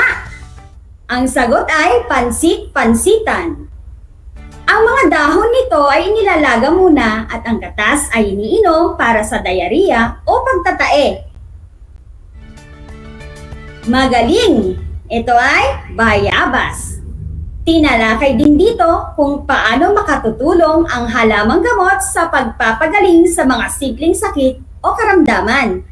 Ang sagot ay pansit-pansitan. Ang mga dahon nito ay inilalaga muna at ang katas ay iniinom para sa diarrhea o pagtatae. Magaling! Ito ay bayabas. Tinalakay din dito kung paano makatutulong ang halamang gamot sa pagpapagaling sa mga simpleng sakit o karamdaman.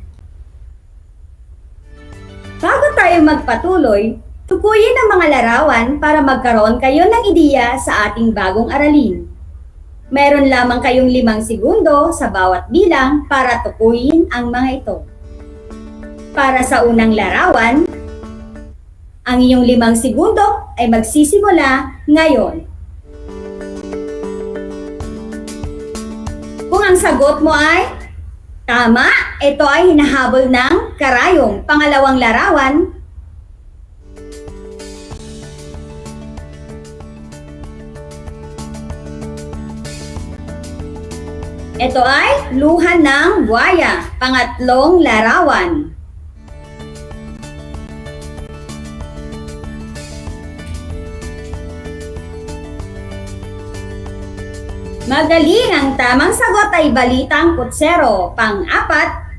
Bago tayo magpatuloy, tukuyin ang mga larawan para magkaroon kayo ng ideya sa ating bagong aralin. Meron lamang kayong 5 segundo sa bawat bilang para tukuyin ang mga ito. Para sa unang larawan, ang iyong 5 segundo ay magsisimula ngayon. Kung ang sagot mo ay tama, ito ay hinahabol ng karayom. Pangalawang larawan. Ito ay luha ng buwaya. Pangatlong larawan. Magaling! Ang tamang sagot ay balitang kutsero. Pang-apat,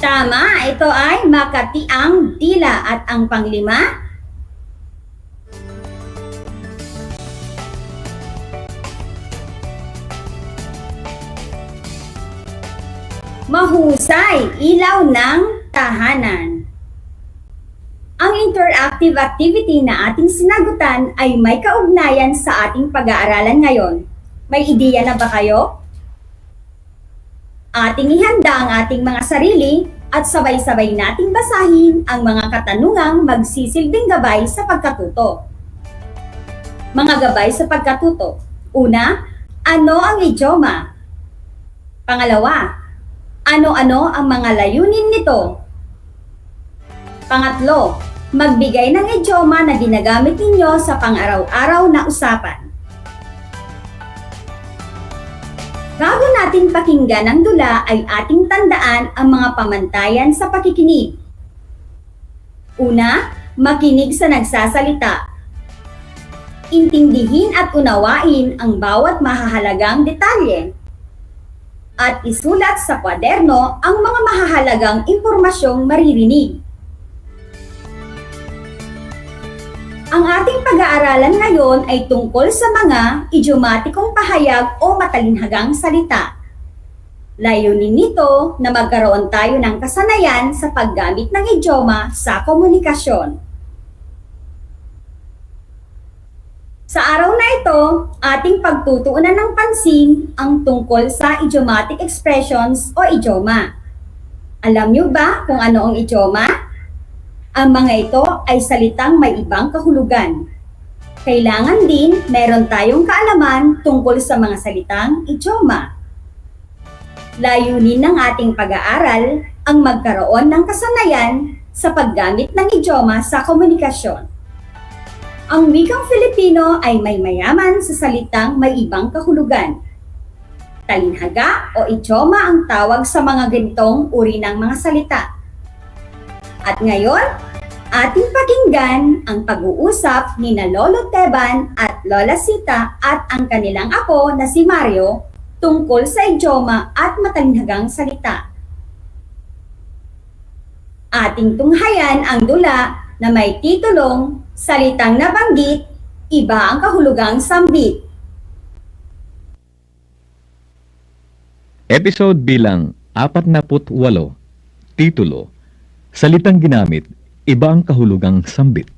Tama, ito ay makatiang dila. At ang panglima, mahusay, ilaw ng tahanan. Ang interactive activity na ating sinagutan ay may kaugnayan sa ating pag-aaralan ngayon. May ideya na ba kayo? Ating ihanda ang ating mga sarili at sabay-sabay nating basahin ang mga katanungang magsisilbing gabay sa pagkatuto. Mga gabay sa pagkatuto. Una, ano ang idioma? Pangalawa, ano-ano ang mga layunin nito? Pangatlo, magbigay ng idioma na ginagamit ninyo sa pang-araw-araw na usapan. Bago natin pakinggan ang dula ay ating tandaan ang mga pamantayan sa pakikinig. Una, makinig sa nagsasalita. Intindihin at unawain ang bawat mahahalagang detalye. At isulat sa kwaderno ang mga mahahalagang impormasyong maririnig. Ang ating pag-aaralan ngayon ay tungkol sa mga idiomatikong pahayag o matalinhagang salita. Layunin nito na magkaroon tayo ng kasanayan sa paggamit ng idioma sa komunikasyon. Sa araw na ito, ating pagtutuunan ng pansin ang tungkol sa idiomatic expressions o idioma. Alam niyo ba kung ano ang idioma? Ang mga ito ay salitang may ibang kahulugan. Kailangan din meron tayong kaalaman tungkol sa mga salitang idioma. Layunin ng ating pag-aaral ang magkaroon ng kasanayan sa paggamit ng idioma sa komunikasyon. Ang wikang Filipino ay may mayaman sa salitang may ibang kahulugan. Talinhaga o idioma ang tawag sa mga ganitong uri ng mga salita. At ngayon, ating pakinggan ang pag-uusap ni na Lolo Teban at Lola Sita at ang kanilang apo na si Mario tungkol sa idioma at matalinhagang salita. Ating tunghayan ang dula na may titulong Salitang Nabanggit, Iba ang Kahulugang Sambit. Episode bilang 48. Titulo, Salitang Ginamit, Iba ang Kahulugang Sambit.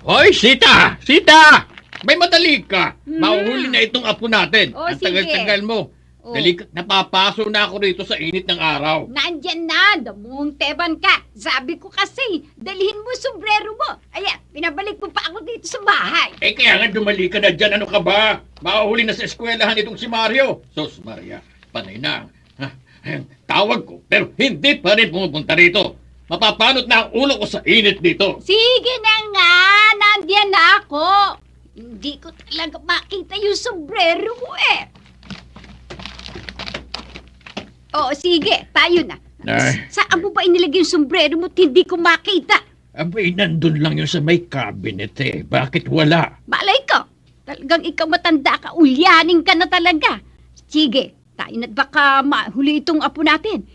Hoy, Sita! Sita! May madali ka. Mahuhuli na itong apo natin. Oh, ang sige. tagal-tagal mo. Oh. Dali, napapaso na ako rito sa init ng araw. Nandyan na, damong teban ka. Sabi ko kasi, dalhin mo sombrero mo. Ayan, pinabalik mo pa ako dito sa bahay. Eh kaya nga dumali ka na dyan, ano ka ba? Mahuhuli na sa eskwelahan itong si Mario. Sos, Maria, panay na. Tawag ko, pero hindi pa rin pumupunta rito. Mapapanot na ang ulo ko sa init dito. Sige na nga, nandyan na ako. Hindi ko talaga makita yung sombrero mo eh. Oo, sige, tayo na. Saan mo ba inilagay yung sombrero mo at hindi ko makita? Abay, nandun lang yun sa may cabinet eh. Bakit wala? Malay ko, talagang ikaw matanda ka, ulyanin ka na talaga. Sige, tayo na't baka mahuli itong apo natin.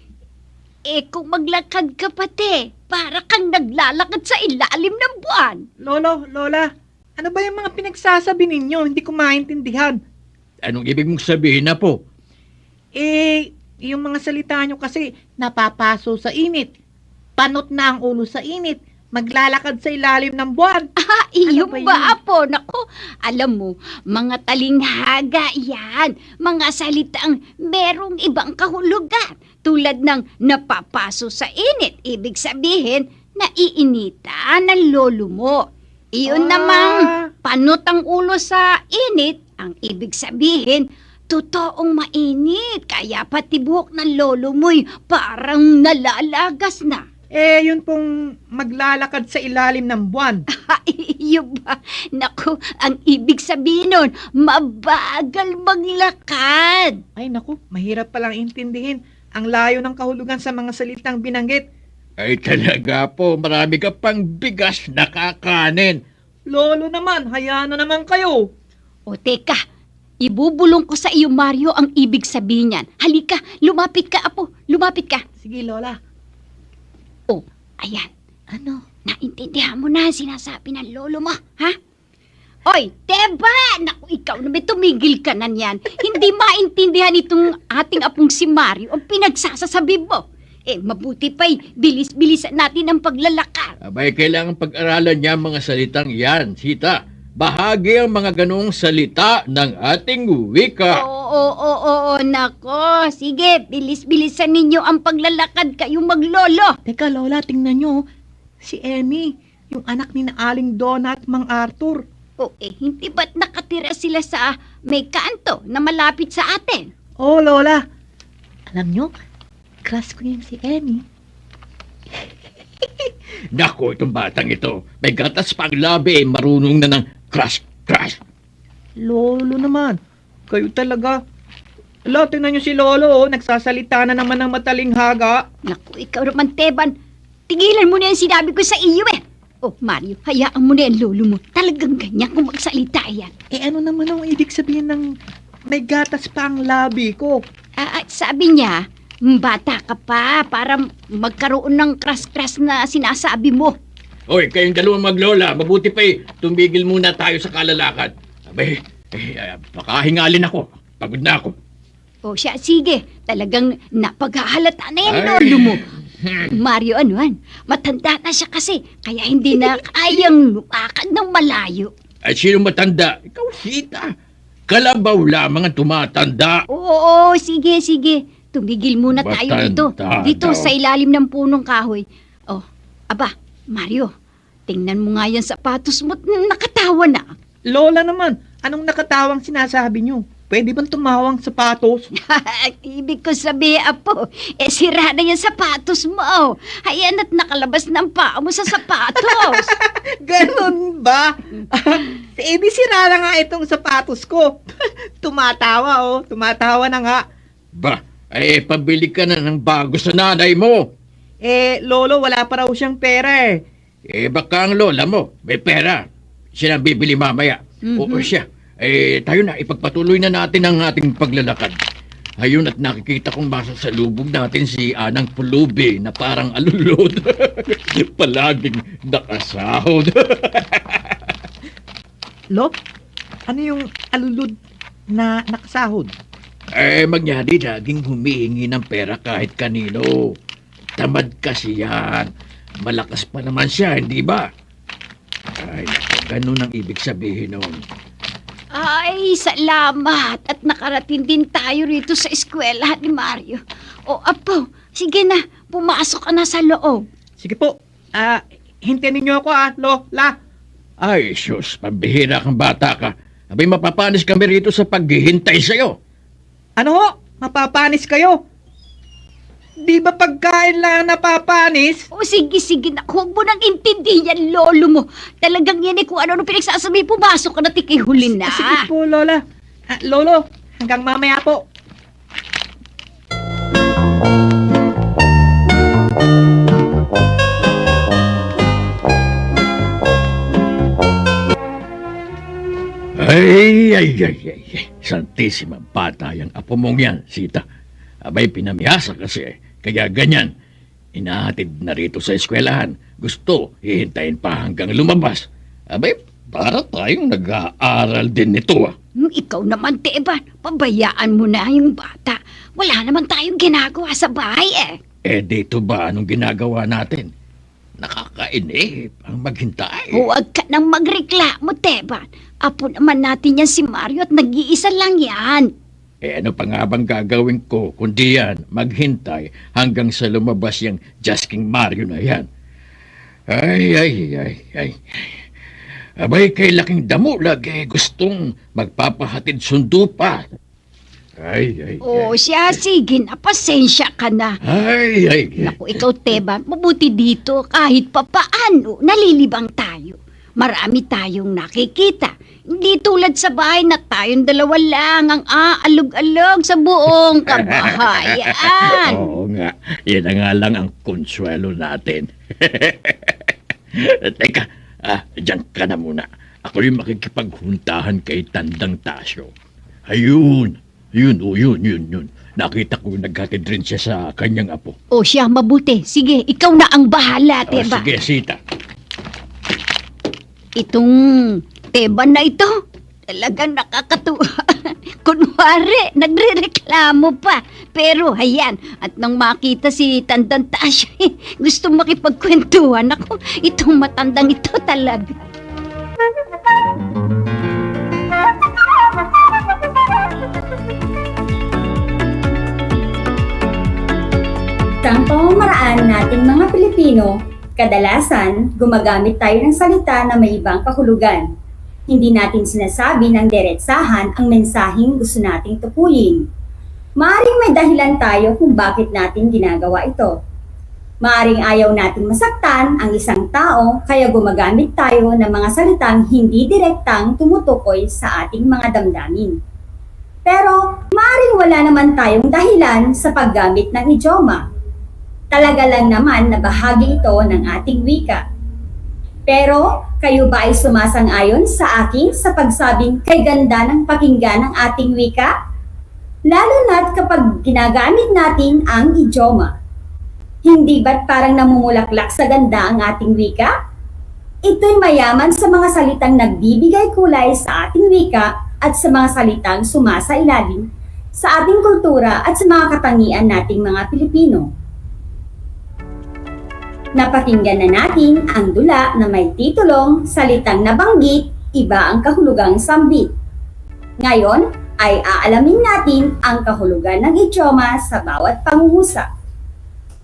Eh kung maglakad ka pati, para kang naglalakad sa ilalim ng buwan. Lola, ano ba yung mga pinagsasabi ninyo? Hindi ko maintindihan. Anong ibig mong sabihin na po? Yung mga salita nyo kasi napapaso sa init. Panot na ang ulo sa init. Maglalakad sa ilalim ng buwan. Iyo ba, Apo? Naku, alam mo, mga talinghaga yan. Mga salitang merong ibang kahulugan. Tulad ng napapaso sa init. Ibig sabihin, naiinita ng lolo mo. Iyon namang panot ang ulo sa init. Ang ibig sabihin, totoong mainit. Kaya pati buhok ng lolo mo'y parang nalalagas na. Yun pong maglalakad sa ilalim ng buwan. Iyo ba? Naku, ang ibig sabihin nun, mabagal maglakad. Ay naku, mahirap palang intindihin ang layo ng kahulugan sa mga salitang binanggit. Ay talaga po, marami ka pang bigas na kakanin. Lolo naman, hayaan na naman kayo. O teka, ibubulong ko sa iyo, Mario, ang ibig sabihin niyan. Halika, lumapit ka, apo. Lumapit ka. Sige, Lola. Oh, ayan. Ano? Naintindihan mo na ang sinasabi ng lolo mo, ha? Oy, Teba! Naku, ikaw naman tumigil ka na niyan. Hindi maintindihan itong ating apong si Mario ang pinagsasasabi mo. Mabuti pa'y bilis-bilisan natin ang paglalakad. Abay, kailangan pag-aralan niya ang mga salitang yan, Sita. Bahagi ang mga ganong salita ng ating wika. Oo, nako. Sige, bilis-bilisan ninyo ang paglalakad kayong maglolo. Teka, Lola, tingnan nyo. Si Emmy, yung anak ni na Aling Donna at Mang Arthur. Hindi ba't nakatira sila sa may kanto na malapit sa atin? Oh, Lola. Alam nyo, crush ko yung si Emmy. Naku, itong batang ito. May gatas pang labi, marunong na ng crush. Lolo naman, kayo talaga. Ala, tingnan nyo si Lolo, nagsasalita na naman ng mataling haga. Naku, ikaw naman, Teban. Tigilan mo na yung sinabi ko sa iyo Mario, hayaan mo na yung lolo mo. Talagang ganyan kung magsalita yan. Ano naman ang ibig sabihin ng may gatas pa ang labi ko? Sabi niya, bata ka pa para magkaroon ng crush na sinasabi mo. Hoy, kayong dalawang maglola, mabuti pa'y tumigil muna tayo sa kalalakad. Abay, makahingalin ako. Pagod na ako. Siya, sige. Talagang napaghahalata na yung lolo mo. Mario, matanda na siya kasi, kaya hindi na kayang lumakad ng malayo. Ay, sino matanda? Ikaw, Sita. Kalabaw lamang ang tumatanda. Oo, sige. Tumigil muna tayo dito sa ilalim ng punong kahoy. Mario, tingnan mo nga yan sapatos mo, nakatawa na. Lola naman, anong nakatawang sinasabi nyo? Pwede bang tumawang sapatos? Ibig ko sabihin, Apo, sira na yung sapatos mo. Hayan at nakalabas ng paa mo sa sapatos. Ganun ba? Sira na nga itong sapatos ko. Tumatawa na nga. Pabili ka na ng bago sa nanay mo. Lolo, wala pa raw siyang pera baka ang lola mo, may pera. Siya na bibili mamaya. Oo siya. Tayo na, ipagpatuloy na natin ang ating paglalakad. Ayun at nakikita kong masasalubog natin si Anang Pulubi na parang alulod. Palaging nakasahod. Lo, ano yung alulod na nakasahod? Magyari laging humihingi ng pera kahit kanino. Tamad kasi yan. Malakas pa naman siya, hindi ba? Ganun ang ibig sabihin nun. Ay, salamat. At nakarating din tayo rito sa eskwela ni Mario. Apo, sige na. Pumasok ka na sa loob. Sige po. Hintayin niyo ako, Lola. Ay, sus, pambihira kang bata ka. Abay, mapapanis kami rito sa paghihintay sa'yo. Ano ho? Mapapanis kayo? Di ba pagkain lang napapanis? Sige na. Huwag mo nang intindihin yan, lolo mo. Talagang yan kung ano pinagsasabi. Pumasok ka na, tikihuli na. Sige po, Lola. Lolo, hanggang mamaya po. Ay. Santisima bata yung apo mong yan, Sita. Abay, pinamiyasa kasi. Kaya ganyan. Inahatid na rito sa eskwelahan. Gusto, hihintayin pa hanggang lumabas. Abay, para tayong nag-aaral din nito. Ikaw naman, Teban. Pabayaan mo na yung bata. Wala naman tayong ginagawa sa bahay dito ba anong ginagawa natin? Nakakainip ang maghintay. Huwag ka nang magreklamo, Teban. Apo naman natin yan si Mario at nag-iisa lang yan. Ano pa nga bang gagawin ko kundi yan maghintay hanggang sa lumabas yung Just King Mario na yan? Ay. Abay, kay laking damulag gustong magpapahatid sundo pa. Ay. Siya, sige na, pasensya ka na. Ay. Naku, ikaw, Teban, mabuti dito kahit pa paano, nalilibang tayo. Marami tayong nakikita. Hindi tulad sa bahay na tayong dalawa lang ang aalog-alog sa buong kabahayan. nga, yan na nga lang ang konsuelo natin. Teka, dyan ka na muna. Ako yung makikipaghuntahan kay Tandang Tasyo. Ayun. Yun. Nakita ko naghatid rin siya sa kanyang apo. O siya, mabuti. Sige, ikaw na ang bahala, Teba. Sige, Sita. Itong Teba na ito, talagang nakakatuwa. Kunwari, nagre-reklamo pa. Pero, hayan, at nang makita si Tandang Tasyo, gusto makipagkwentuhan ako. Itong matandang ito talaga. Sa pamamaraan nating mga Pilipino, kadalasan gumagamit tayo ng salita na may ibang kahulugan. Hindi natin sinasabi ng diretsahan ang mensaheng gusto nating tukuyin. Maaring may dahilan tayo kung bakit natin ginagawa ito. Maaring ayaw nating masaktan ang isang tao kaya gumagamit tayo ng mga salitang hindi direktang tumutukoy sa ating mga damdamin. Pero maaring wala naman tayong dahilan sa paggamit ng idioma. Talaga lang naman na bahagi ito ng ating wika. Pero kayo ba ay sumasang-ayon sa akin sa pagsabing kay ganda ng pakinggan ng ating wika? Lalo na't kapag ginagamit natin ang idioma. Hindi ba't parang namumulaklak sa ganda ang ating wika? Ito'y mayaman sa mga salitang nagbibigay kulay sa ating wika at sa mga salitang sumasailalim sa ating kultura at sa mga katangian nating mga Pilipino. Napakinggan na natin ang dula na may titulong Salitang Nabanggit, Iba ang Kahulugang Sambit. Ngayon ay aalamin natin ang kahulugan ng idioma sa bawat pangungusap.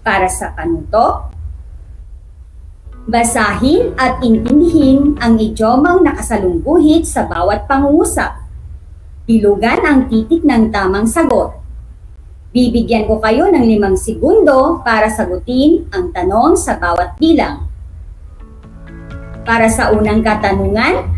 Para sa panuto, basahin at intindihin ang idiomang nakasalungguhit sa bawat pangungusap. Bilugan ang titik ng tamang sagot. Bibigyan ko kayo ng 5 segundo para sagutin ang tanong sa bawat bilang. Para sa unang katanungan,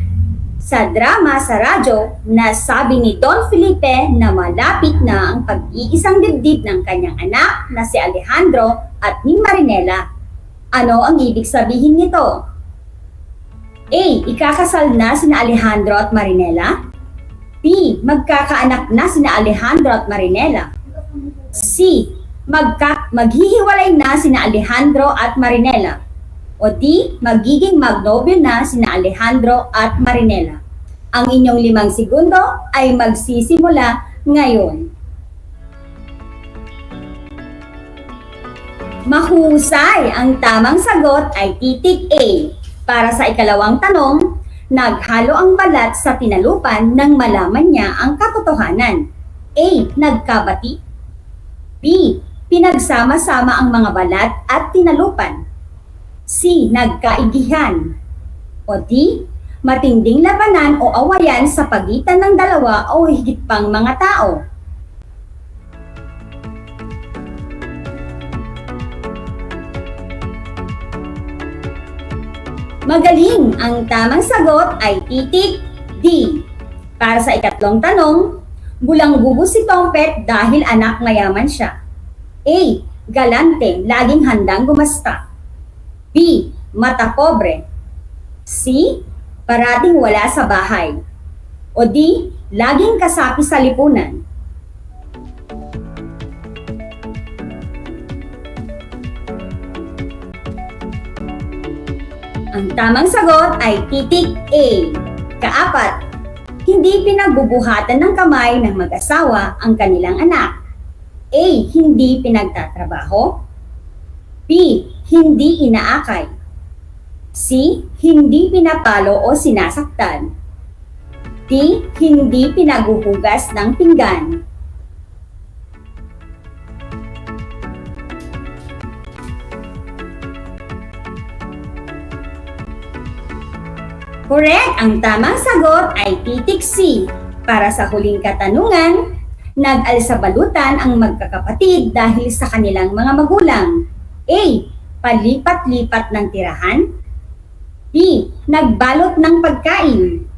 sa drama sa radyo, nasabi ni Don Felipe na malapit na ang pag-iisang dibdib ng kanyang anak na si Alejandro at ni Marinela. Ano ang ibig sabihin nito? A. Ikakasal na sina Alejandro at Marinela. B. Magkakaanak na sina Alejandro at Marinela. C. Maghihiwalay na sina Alejandro at Marinela. O D. Magiging magnobyo na sina Alejandro at Marinela. Ang inyong 5 segundo ay magsisimula ngayon. Mahusay! Ang tamang sagot ay titik A. Para sa ikalawang tanong, naghalo ang balat sa tinalupan nang malaman niya ang katotohanan. A. Nagkabati. B. Pinagsama-sama ang mga balat at tinalupan. C. Nagkaigihan. O D. Matinding labanan o awayan sa pagitan ng dalawa o higit pang mga tao. Magaling! Ang tamang sagot ay titik D. Para sa ikatlong tanong, bulang-bubo si Tompet dahil anak mayaman siya. A. Galante, laging handang gumasta. B. Mata pobre. C. Parating wala sa bahay. O D. Laging kasapi sa lipunan. Ang tamang sagot ay titik A. Kaapat, hindi pinagbubuhatan ng kamay ng mag-asawa ang kanilang anak. A. Hindi pinagtatrabaho. B. Hindi inaakay. C. Hindi pinapalo o sinasaktan. D. Hindi pinaguhugas ng pinggan. Correct! Ang tamang sagot ay titik C. Para sa huling katanungan, nag-alsabalutan ang magkakapatid dahil sa kanilang mga magulang. A. Palipat-lipat ng tirahan. B. Nagbalot ng pagkain.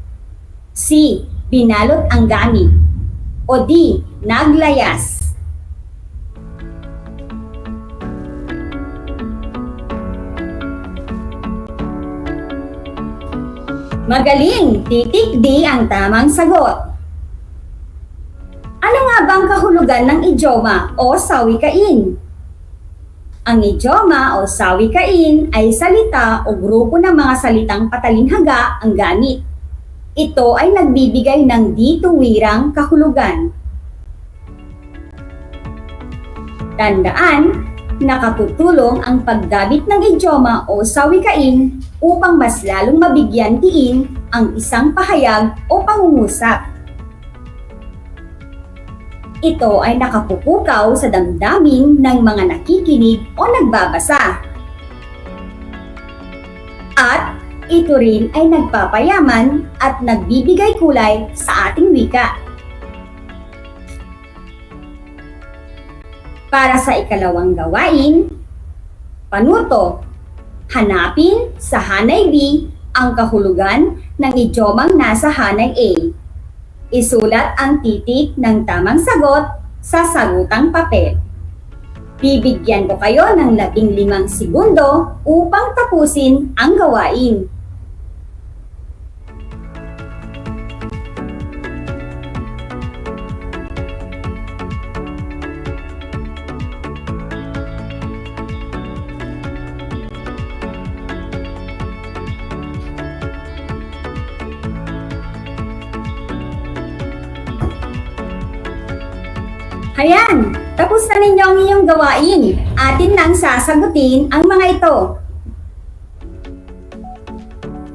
C. Binalot ang gamit. O D. Naglayas. Magaling! Titik D ang tamang sagot. Ano nga bang kahulugan ng idioma o sawikain? Ang idioma o sawikain ay salita o grupo ng mga salitang patalinghaga ang gamit. Ito ay nagbibigay ng di-tuwirang kahulugan. Tandaan, nakatutulong ang paggamit ng idioma o sawikain upang mas lalong mabigyan diin ang isang pahayag o pangungusap. Ito ay nakapupukaw sa damdamin ng mga nakikinig o nagbabasa. At ito rin ay nagpapayaman at nagbibigay kulay sa ating wika. Para sa ikalawang gawain, panuto. Hanapin sa hanay B ang kahulugan ng idiomang nasa hanay A. Isulat ang titik ng tamang sagot sa sagutang papel. Bibigyan ko kayo ng 15 segundo upang tapusin ang gawain. Ayan, tapos na ninyo ang inyong gawain. Atin nang sasagutin ang mga ito.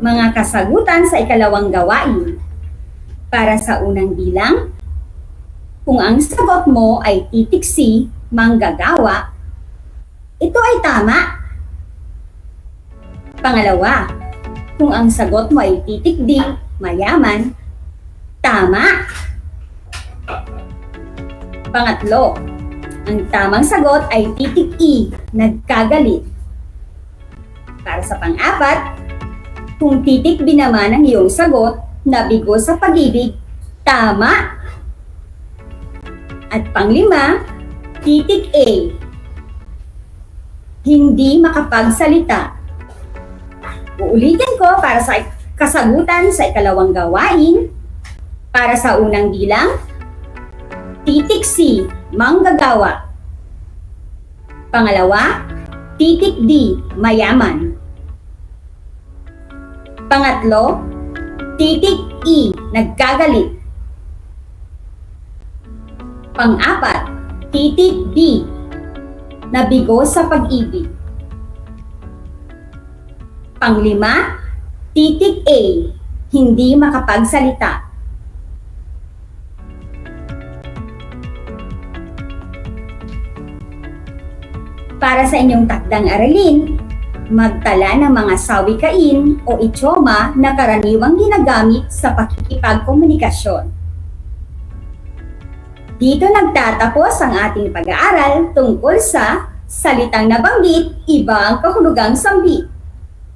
Mga kasagutan sa ikalawang gawain. Para sa unang bilang, kung ang sagot mo ay titik C, manggagawa, ito ay tama. Pangalawa, kung ang sagot mo ay titik D, mayaman, tama. Pangatlo, ang tamang sagot ay titik E, nagkagalit. Para sa pang-apat, kung titik B naman ang iyong sagot, nabigo sa pag-ibig, tama. At panglima, titik A, hindi makapagsalita. Uulitin ko para sa kasagutan sa ikalawang gawain. Para sa unang bilang, titik C, manggagawa. Pangalawa, titik D, mayaman. Pangatlo, titik E, nagkagalit. Pang-apat, titik B, nabigo sa pag-ibig. Panglima, titik A, hindi makapagsalita. Para sa inyong takdang aralin, magtala ng mga sawikain o idioma na karaniwang ginagamit sa pakikipagkomunikasyon. Dito nagtatapos ang ating pag-aaral tungkol sa salitang nabanggit, iba ang kahulugang sambit.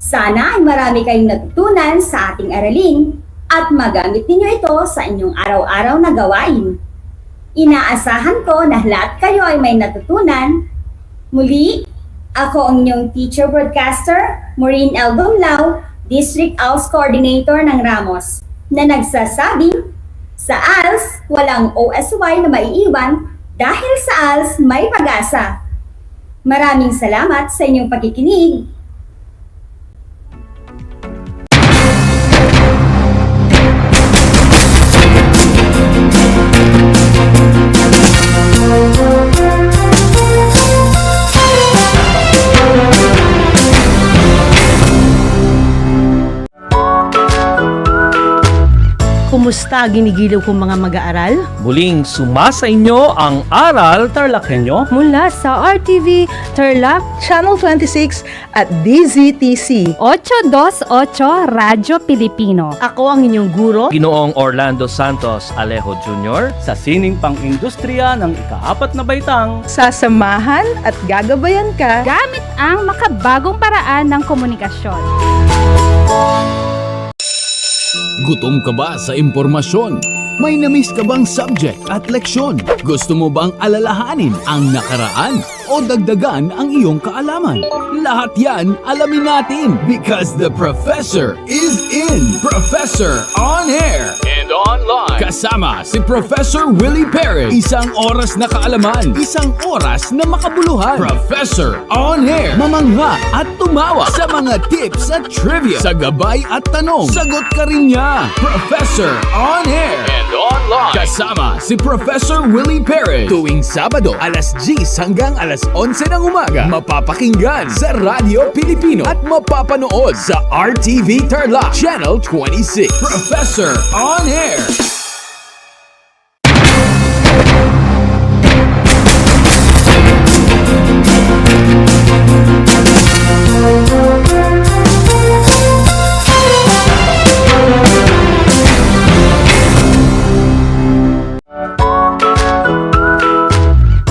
Sana ay marami kayong natutunan sa ating aralin at magamit ninyo ito sa inyong araw-araw na gawain. Inaasahan ko na lahat kayo ay may natutunan. Muli, ako ang inyong teacher broadcaster, Maureen L. Dumlao, District ALS Coordinator ng Ramos, na nagsasabing, sa ALS, walang OSY na maiiwan dahil sa ALS may pag-asa. Maraming salamat sa inyong pakikinig. Kumusta ginigilaw kong mga mag-aaral? Muling sumasa inyo ang Aral TarlakHenyo Mula sa RTV Tarlac, Channel 26 at DZTC 828 Radyo Pilipino. Ako ang inyong guro, Ginoong Orlando Santos Alejo Jr. sa sining pang-industriya ng ika-4 na baitang sasamahan at gagabayan ka Gamit ang makabagong paraan ng komunikasyon. Gutom ka ba sa impormasyon? May namiss ka bang subject at leksyon? Gusto mo bang alalahanin ang nakaraan o dagdagan ang iyong kaalaman? Lahat yan alamin natin because the professor is in. Professor on air and online. Kasama si Professor Willie Perez. Isang oras na kaalaman, isang oras na makabuluhan. Professor on air. Mamangha at tumawa sa mga tips at trivia. Sa gabay at tanong, sagot ka rin niya. Professor on air and online. Kasama si Professor Willie Perez. Tuwing Sabado, alas 10 hanggang alas 11 ng umaga. Mapapakinggan sa Radyo Pilipino at mapapanood sa RTV Tarlac Channel 26. Professor on air.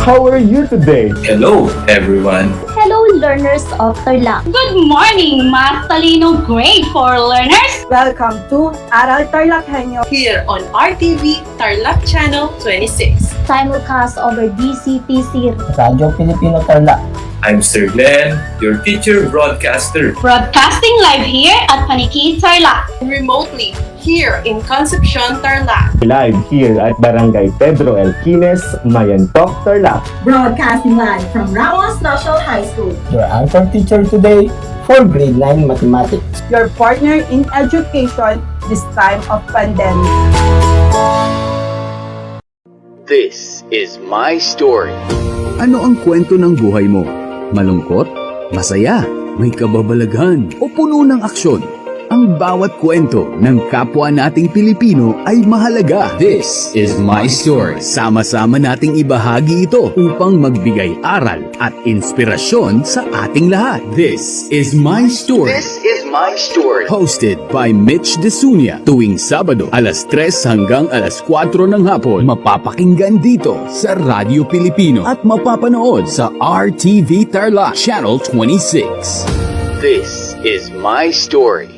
How are you today? Hello, everyone. Hello, learners of Tarlac. Good morning, Mas Talino Grade 4 learners. Welcome to Aral TarlakHenyo Here on RTV Tarlac Channel 26. Simulcast over DCTC. Radyo Pilipino Tarlac. I'm Sir Glenn, your teacher broadcaster. Broadcasting live here at Paniki Tarlac. Remotely here in Concepcion, Tarlac. Live here at Barangay Pedro Elquines, Mayantok, Tarlac. Broadcasting live from Ramos National High School. Your anchor teacher today for grade 9 mathematics. Your partner in education this time of pandemic. This is my story. Ano ang kwento ng buhay mo? Malungkot? Masaya? May kababalaghan? O puno ng aksyon? Ang bawat kwento ng kapwa nating Pilipino ay mahalaga. This is my story. Sama-sama nating ibahagi ito upang magbigay aral at inspirasyon sa ating lahat. This is my story. This is my story. Hosted by Mitch Desunia. Tuwing Sabado, alas 3 hanggang alas 4 ng hapon. Mapapakinggan dito sa Radyo Pilipino at mapapanood sa RTV Tarlac Channel 26. This is my story.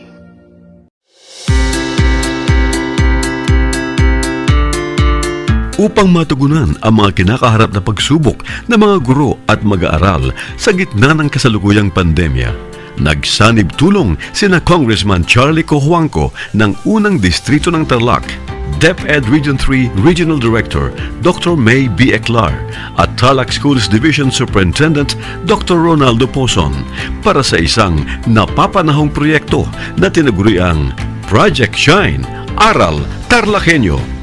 Upang matugunan ang mga kinakaharap na pagsubok ng mga guro at mag-aaral sa gitna ng kasalukuyang pandemya, nagsanib tulong sina Congressman Charlie Cojuangco ng unang distrito ng Tarlac, DEPED Region 3 Regional Director Dr. May B. Eclar at Tarlac Schools Division Superintendent Dr. Ronaldo Pozon para sa isang napapanahong proyekto na tinaguriang Project Shine, Aral TarlakHenyo.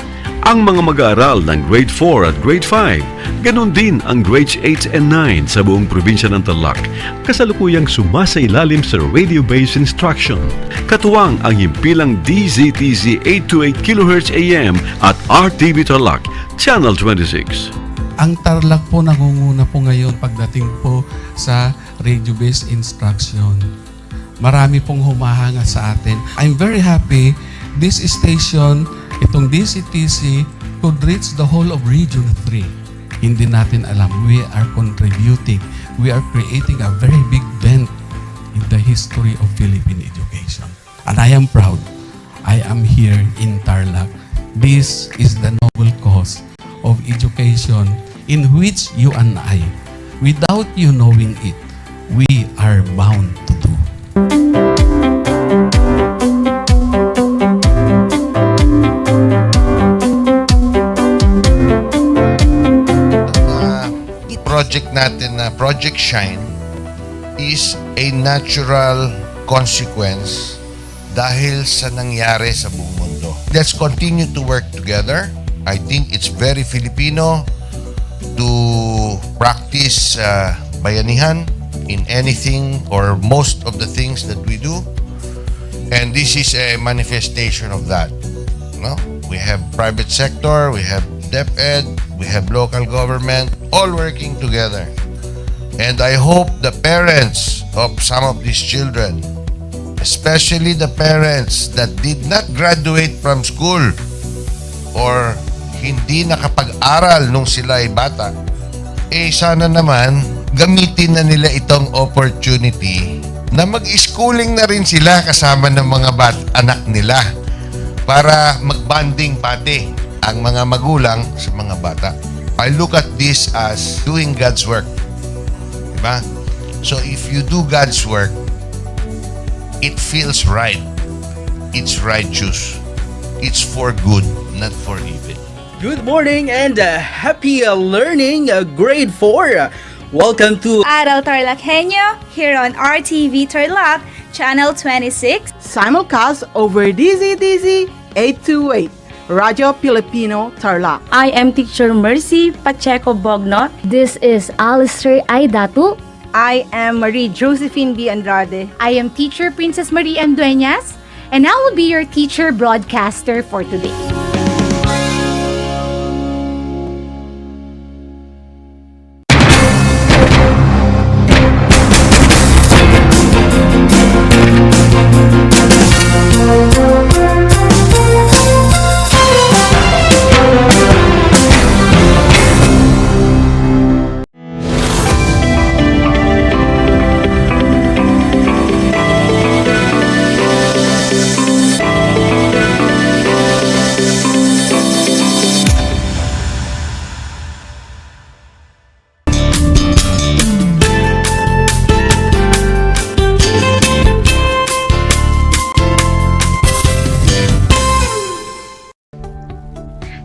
Ang mga mag-aaral ng Grade 4 at Grade 5, ganon din ang Grades 8 and 9 sa buong probinsya ng Tarlac, kasalukuyang sumasailalim sa radio-based instruction. Katuwang ang himpilang DZTZ 828 kHz AM at RTV Tarlac, Channel 26. Ang Tarlac po nangunguna po ngayon pagdating po sa radio-based instruction. Marami pong humahanga sa atin. I'm very happy this station, itong DCTC, could reach the whole of Region 3. Hindi natin alam. We are contributing. We are creating a very big dent in the history of Philippine education. And I am proud. I am here in Tarlac. This is the noble cause of education in which you and I, without you knowing it, we are bound to do. Project natin na Project Shine is a natural consequence dahil sa nangyari sa buong mundo. Let's continue to work together. I think it's very Filipino to practice bayanihan in anything or most of the things that we do. And this is a manifestation of that. No? We have private sector, we have DEPED, we have local government, all working together. And I hope the parents of some of these children, especially the parents that did not graduate from school or hindi nakapag-aral nung sila ay bata, sana naman gamitin na nila itong opportunity na mag-schooling na rin sila kasama ng mga anak nila para mag-bonding pati ang mga magulang sa mga bata. I look at this as doing God's work. Diba? So if you do God's work, it feels right. It's righteous. It's for good, not for evil. Good morning and happy learning, grade 4. Welcome to Aral TarlakHenyo here on RTV Tarlac, Channel 26. Simulcast over DZTZ 828, Radio Filipino Tarlac. I am Teacher Mercy Pacheco Bognot. This is Alistair Aidatu. I am Marie Josephine B. Andrade. I am Teacher Princess Marie Andueñas, and I will be your teacher broadcaster for today.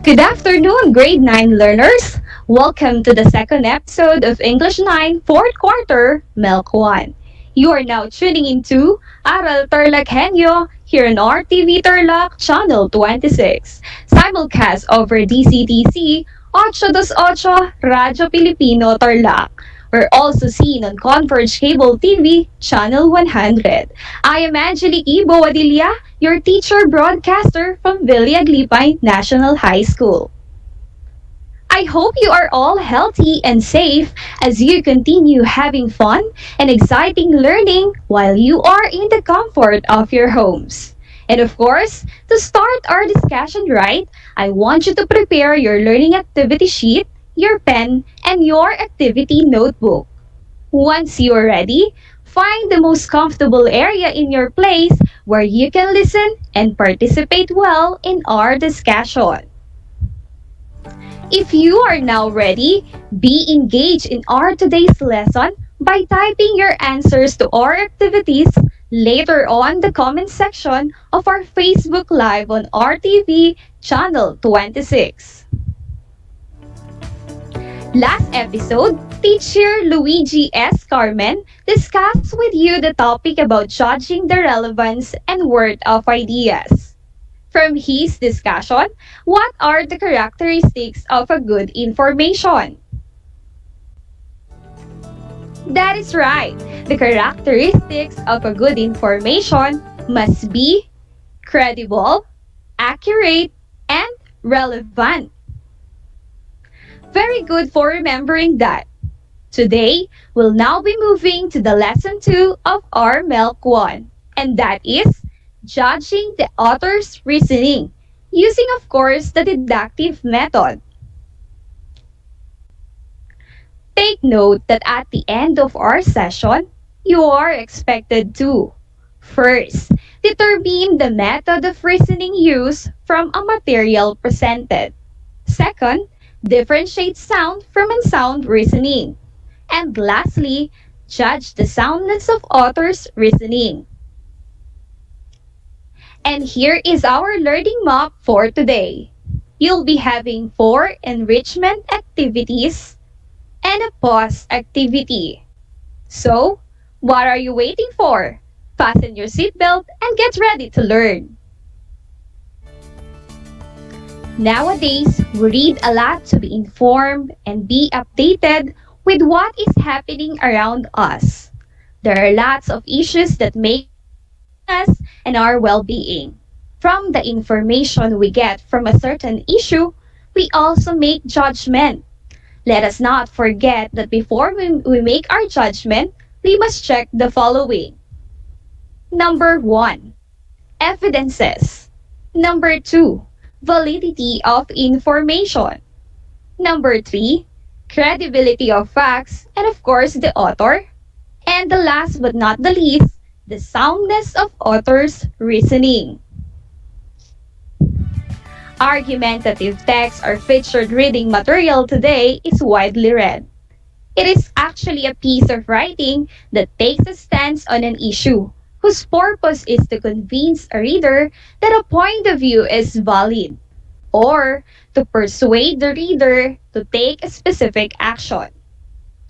Good afternoon, grade 9 learners. Welcome to the second episode of English 9 4th quarter, MELC 1. You are now tuning into Aral TarlakHenyo here on RTV Tarlac, Channel 26. Simulcast over DCTC 828 Radio Filipino Tarlac. We're also seen on Converge Cable TV, Channel 100. I am Angelique Ibo Wadilla, your teacher broadcaster from Villaaglipay National High School. I hope you are all healthy and safe as you continue having fun and exciting learning while you are in the comfort of your homes. And of course, to start our discussion right, I want you to prepare your learning activity sheet, your pen, and your activity notebook. Once you are ready, find the most comfortable area in your place where you can listen and participate well in our discussion. If you are now ready, be engaged in our today's lesson by typing your answers to our activities later on the comment section of our Facebook Live on RTV Channel 26. Last episode, Teacher Luigi S. Carmen discussed with you the topic about judging the relevance and worth of ideas. From his discussion, what are the characteristics of a good information? That is right. The characteristics of a good information must be credible, accurate, and relevant. Very good for remembering that. Today, we'll now be moving to the lesson 2 of our MELC 1, and that is judging the author's reasoning, using of course the deductive method. Take note that at the end of our session, you are expected to first, determine the method of reasoning used from a material presented. Second, differentiate sound from unsound reasoning. And lastly, judge the soundness of author's reasoning. And here is our learning map for today. You'll be having 4 enrichment activities and a pause activity. So, what are you waiting for? Fasten your seatbelt and get ready to learn. Nowadays, we read a lot to be informed and be updated with what is happening around us. There are lots of issues that make us and our well-being. From the information we get from a certain issue, we also make judgment. Let us not forget that before we make our judgment, we must check the following. Number 1, evidences. Number 2, validity of information. Number 3, credibility of facts, and of course the author. And the last but not the least, the soundness of author's reasoning. Argumentative texts or featured reading material today is widely read. It is actually a piece of writing that takes a stance on an issue, whose purpose is to convince a reader that a point of view is valid, or to persuade the reader to take a specific action.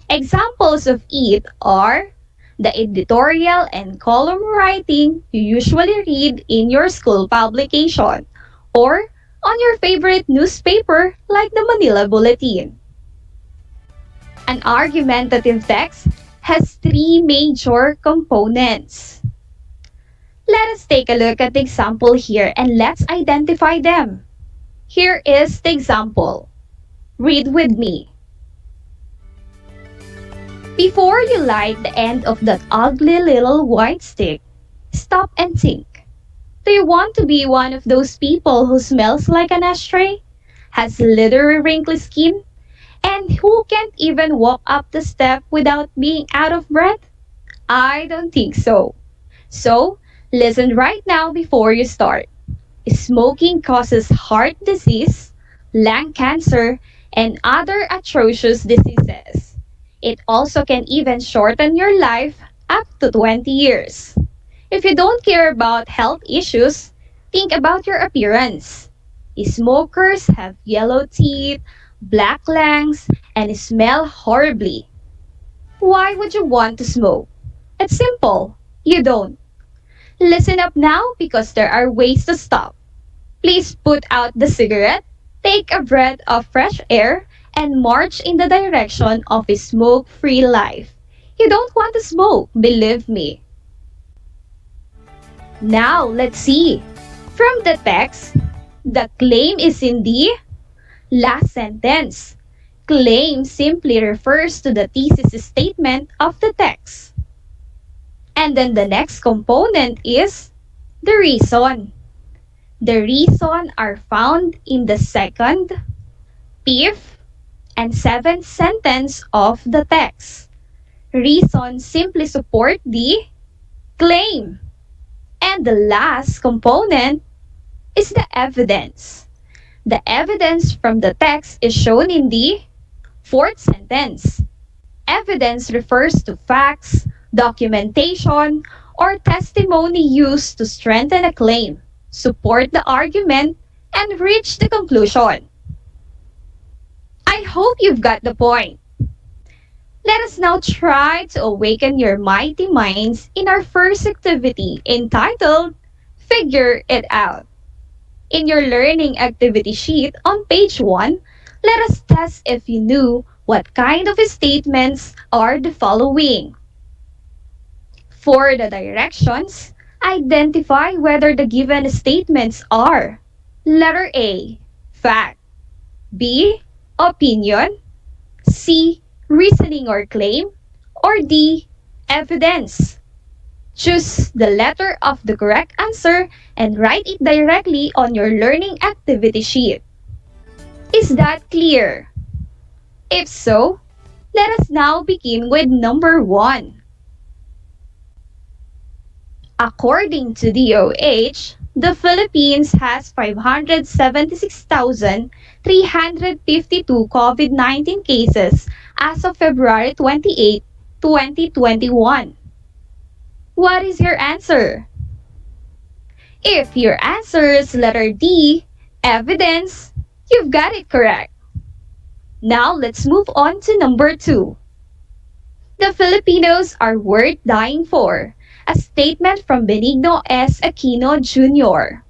Examples of it are the editorial and column writing you usually read in your school publication, or on your favorite newspaper like the Manila Bulletin. An argumentative text has three major components. Let us take a look at the example here and let's identify them. Here is the example. Read with me. Before you light the end of that ugly little white stick, stop and think. Do you want to be one of those people who smells like an ashtray, has leathery wrinkly skin, and who can't even walk up the step without being out of breath? I don't think so. So, listen right now before you start. Smoking causes heart disease, lung cancer, and other atrocious diseases. It also can even shorten your life up to 20 years. If you don't care about health issues, think about your appearance. Smokers have yellow teeth, black lungs, and smell horribly. Why would you want to smoke? It's simple. You don't. Listen up now because there are ways to stop. Please put out the cigarette, take a breath of fresh air, and march in the direction of a smoke-free life. You don't want to smoke, believe me. Now, let's see. From the text, the claim is in the last sentence. Claim simply refers to the thesis statement of the text. And then the next component is the reason. The reason are found in the second, fifth, and seventh sentence of the text. Reason simply support the claim. And the last component is the evidence. The evidence from the text is shown in the fourth sentence. Evidence refers to facts, documentation, or testimony used to strengthen a claim, support the argument, and reach the conclusion. I hope you've got the point. Let us now try to awaken your mighty minds in our first activity entitled Figure It Out. In your learning activity sheet on page 1, let us test if you knew what kind of statements are the following. For the directions, identify whether the given statements are letter A, fact, B, opinion, C, reasoning or claim, or D, evidence. Choose the letter of the correct answer and write it directly on your learning activity sheet. Is that clear? If so, let us now begin with number 1. According to DOH, the Philippines has 576,352 COVID-19 cases as of February 28, 2021. What is your answer? If your answer is letter D, evidence, you've got it correct. Now let's move on to number 2. The Filipinos are worth dying for. A statement from Benigno S. Aquino Jr.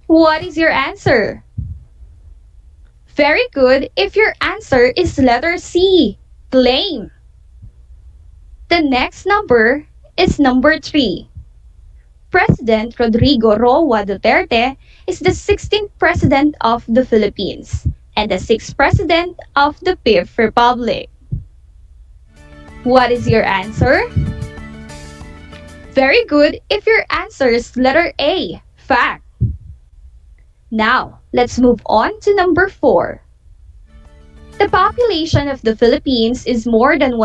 What is your answer? Very good if your answer is letter C, claim. The next number is number 3. President Rodrigo Roa Duterte is the 16th President of the Philippines and the 6th President of the Fifth Republic. What is your answer? Very good if your answer is letter A, fact. Now, let's move on to number 4. The population of the Philippines is more than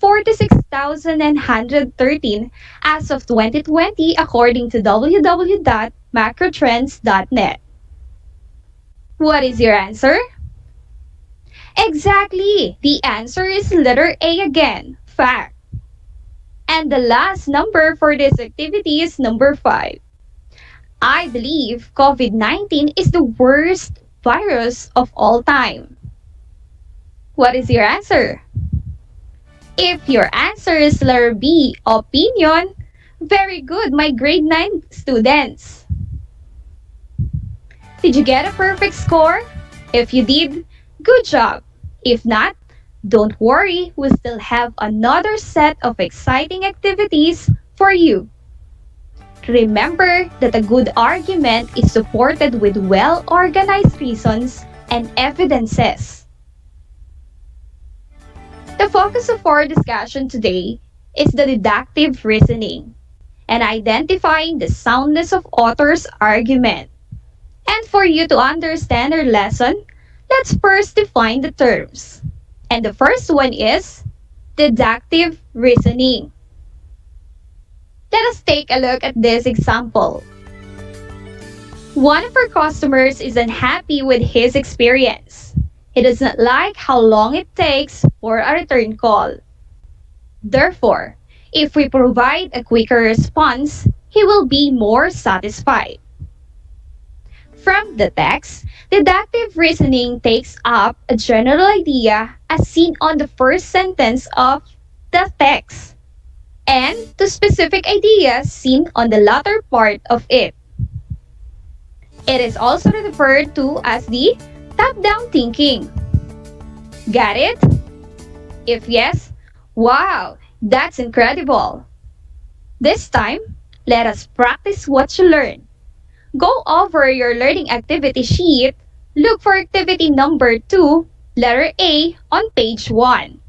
46,113 as of 2020 according to www.macrotrends.net. What is your answer? Exactly! The answer is letter A again, fact. And the last number for this activity is number 5. I believe COVID-19 is the worst virus of all time. What is your answer? If your answer is letter B, opinion, very good, my grade 9 students. Did you get a perfect score? If you did, good job. If not, don't worry, we still have another set of exciting activities for you. Remember that a good argument is supported with well-organized reasons and evidences. The focus of our discussion today is the deductive reasoning and identifying the soundness of author's argument. And for you to understand our lesson, let's first define the terms. And the first one is deductive reasoning. Let us take a look at this example. One of our customers is unhappy with his experience. He does not like how long it takes for a return call. Therefore, if we provide a quicker response, he will be more satisfied. From the text, deductive reasoning takes up a general idea as seen on the first sentence of the text, and to specific ideas seen on the latter part of it. It is also referred to as the top-down thinking. Got it? If yes, wow, that's incredible. This time, let us practice what you learned. Go over your learning activity sheet, look for activity number 2, letter A on page 1.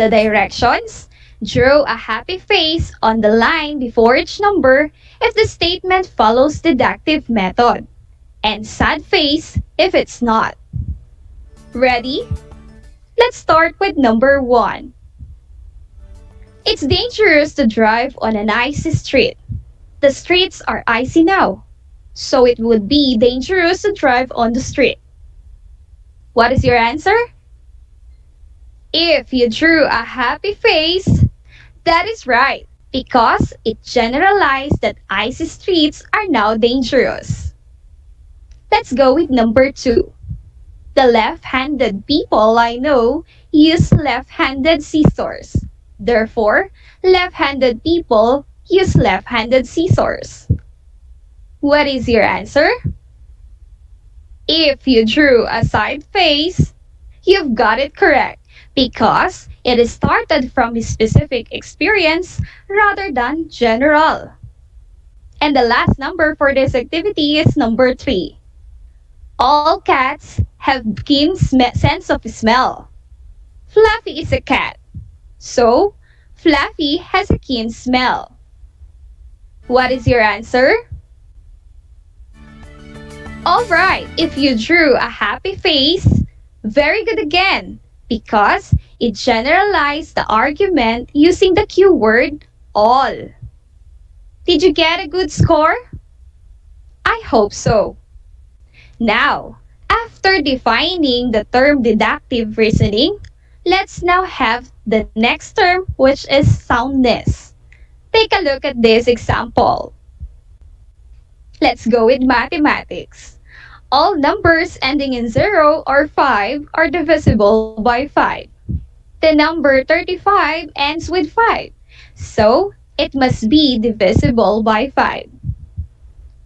The directions: draw a happy face on the line before each number if the statement follows deductive method, and sad face if it's not. Ready? Let's start with number 1. It's dangerous to drive on an icy street. The streets are icy now, so it would be dangerous to drive on the street. What is your answer? If you drew a happy face, that is right, because it generalized that icy streets are now dangerous. Let's go with number 2. The left-handed people I know use left-handed scissors. Therefore, left-handed people use left-handed scissors. What is your answer? If you drew a side face, you've got it correct, because it is started from a specific experience rather than general. And the last number for this activity is number 3. All cats have keen sense of smell. Fluffy is a cat, so Fluffy has a keen smell. What is your answer? Alright, if you drew a happy face, very good again, because it generalized the argument using the cue word all. Did you get a good score? I hope so. Now, after defining the term deductive reasoning, let's now have the next term, which is soundness. Take a look at this example. Let's go with mathematics. All numbers ending in 0 or 5 are divisible by 5. The number 35 ends with 5, so it must be divisible by 5.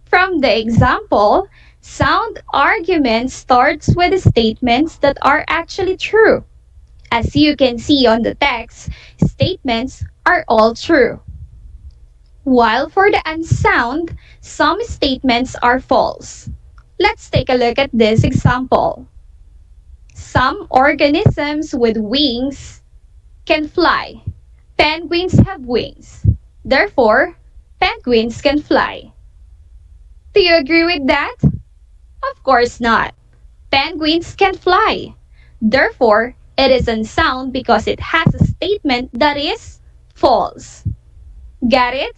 From the example, sound argument starts with statements that are actually true. As you can see on the text, statements are all true. While for the unsound, some statements are false. Let's take a look at this example. Some organisms with wings can fly. Penguins have wings. Therefore, penguins can fly. Do you agree with that? Of course not. Penguins can fly. Therefore, It is unsound because it has a statement that is false. Got it?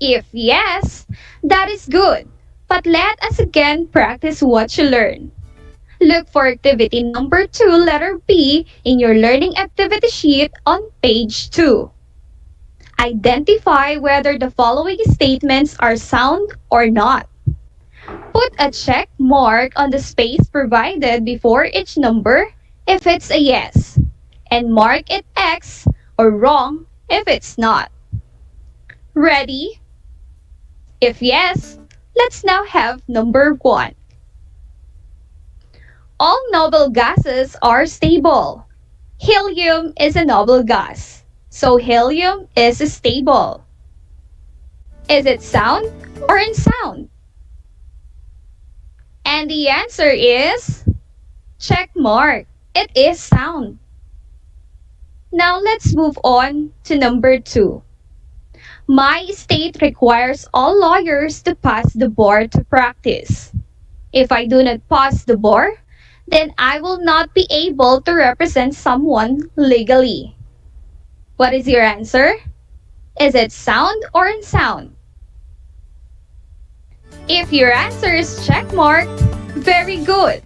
If yes, that is good. But let us again practice what you learn. Look for activity number 2, letter B, in your learning activity sheet on page 2. Identify whether the following statements are sound or not. Put a check mark on the space provided before each number if it's a yes, and mark it X or wrong if it's not. Ready? If yes, let's now have number 1. All noble gases are stable. Helium is a noble gas, so helium is stable. Is it sound or unsound? And the answer is check mark. It is sound. Now let's move on to number 2. My state requires all lawyers to pass the bar to practice. If I do not pass the bar, then I will not be able to represent someone legally. What is your answer? Is it sound or unsound? If your answer is check mark, very good.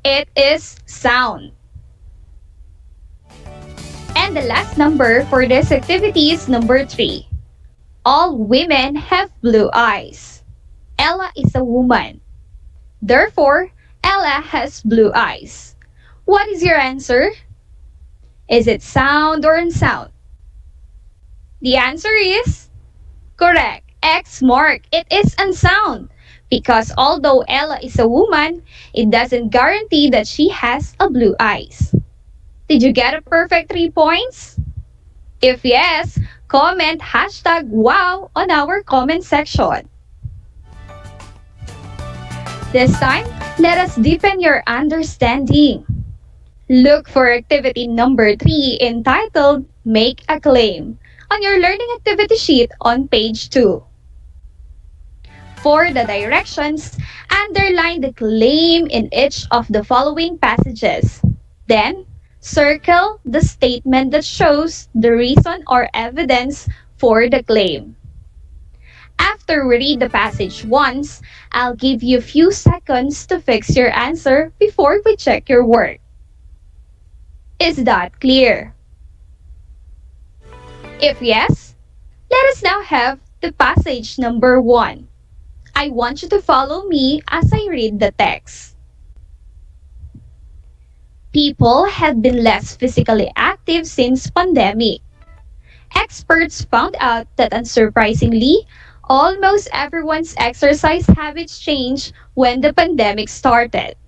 It is sound. And the last number for this activity is number 3. All women have blue eyes. Ella is a woman. Therefore, Ella has blue eyes. What is your answer? Is it sound or unsound? The answer is correct. X mark. It is unsound. Because although Ella is a woman, it doesn't guarantee that she has a blue eyes. Did you get a perfect 3 points? If yes, comment #wow on our comment section. This time, let us deepen your understanding. Look for activity number 3 entitled Make a Claim on your learning activity sheet on page 2. For the directions, underline the claim in each of the following passages. Then, circle the statement that shows the reason or evidence for the claim. After we read the passage once, I'll give you a few seconds to fix your answer before we check your work. Is that clear? If yes, let us now have the passage number 1. I want you to follow me as I read the text. People have been less physically active since pandemic. Experts found out that unsurprisingly, almost everyone's exercise habits changed when the pandemic started.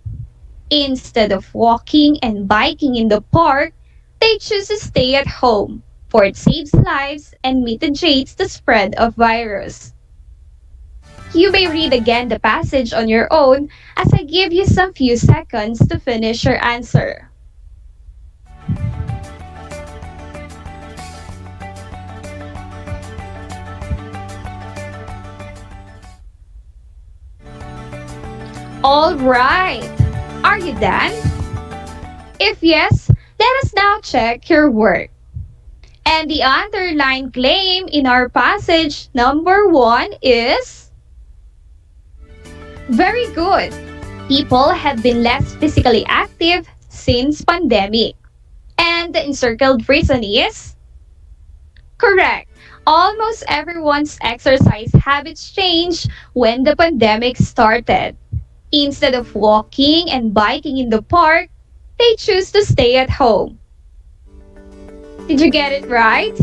Instead of walking and biking in the park, they choose to stay at home, for it saves lives and mitigates the spread of virus. You may read again the passage on your own as I give you some few seconds to finish your answer. All right, are you done? If yes, let us now check your work. And the underlined claim in our passage number 1 is very good. People have been less physically active since pandemic. And the encircled reason is correct. Almost everyone's exercise habits changed when the pandemic started. Instead of walking and biking in the park, they choose to stay at home. Did you get it right?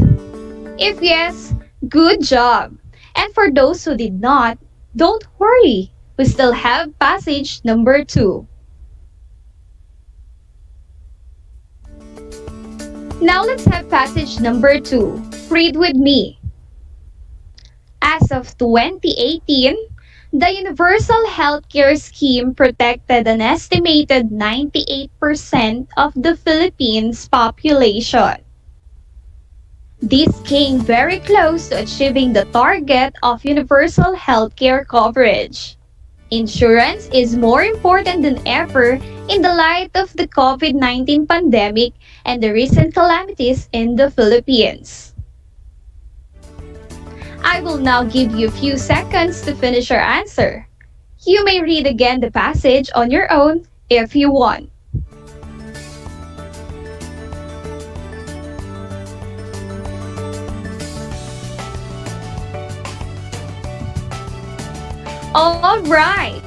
If yes, good job. And for those who did not, don't worry. We still have passage number 2. Now let's have passage number 2. Read with me. As of 2018, the Universal Healthcare Scheme protected an estimated 98% of the Philippines' population. This came very close to achieving the target of universal healthcare coverage. Insurance is more important than ever in the light of the COVID-19 pandemic and the recent calamities in the Philippines. I will now give you a few seconds to finish your answer. You may read again the passage on your own if you want. All right.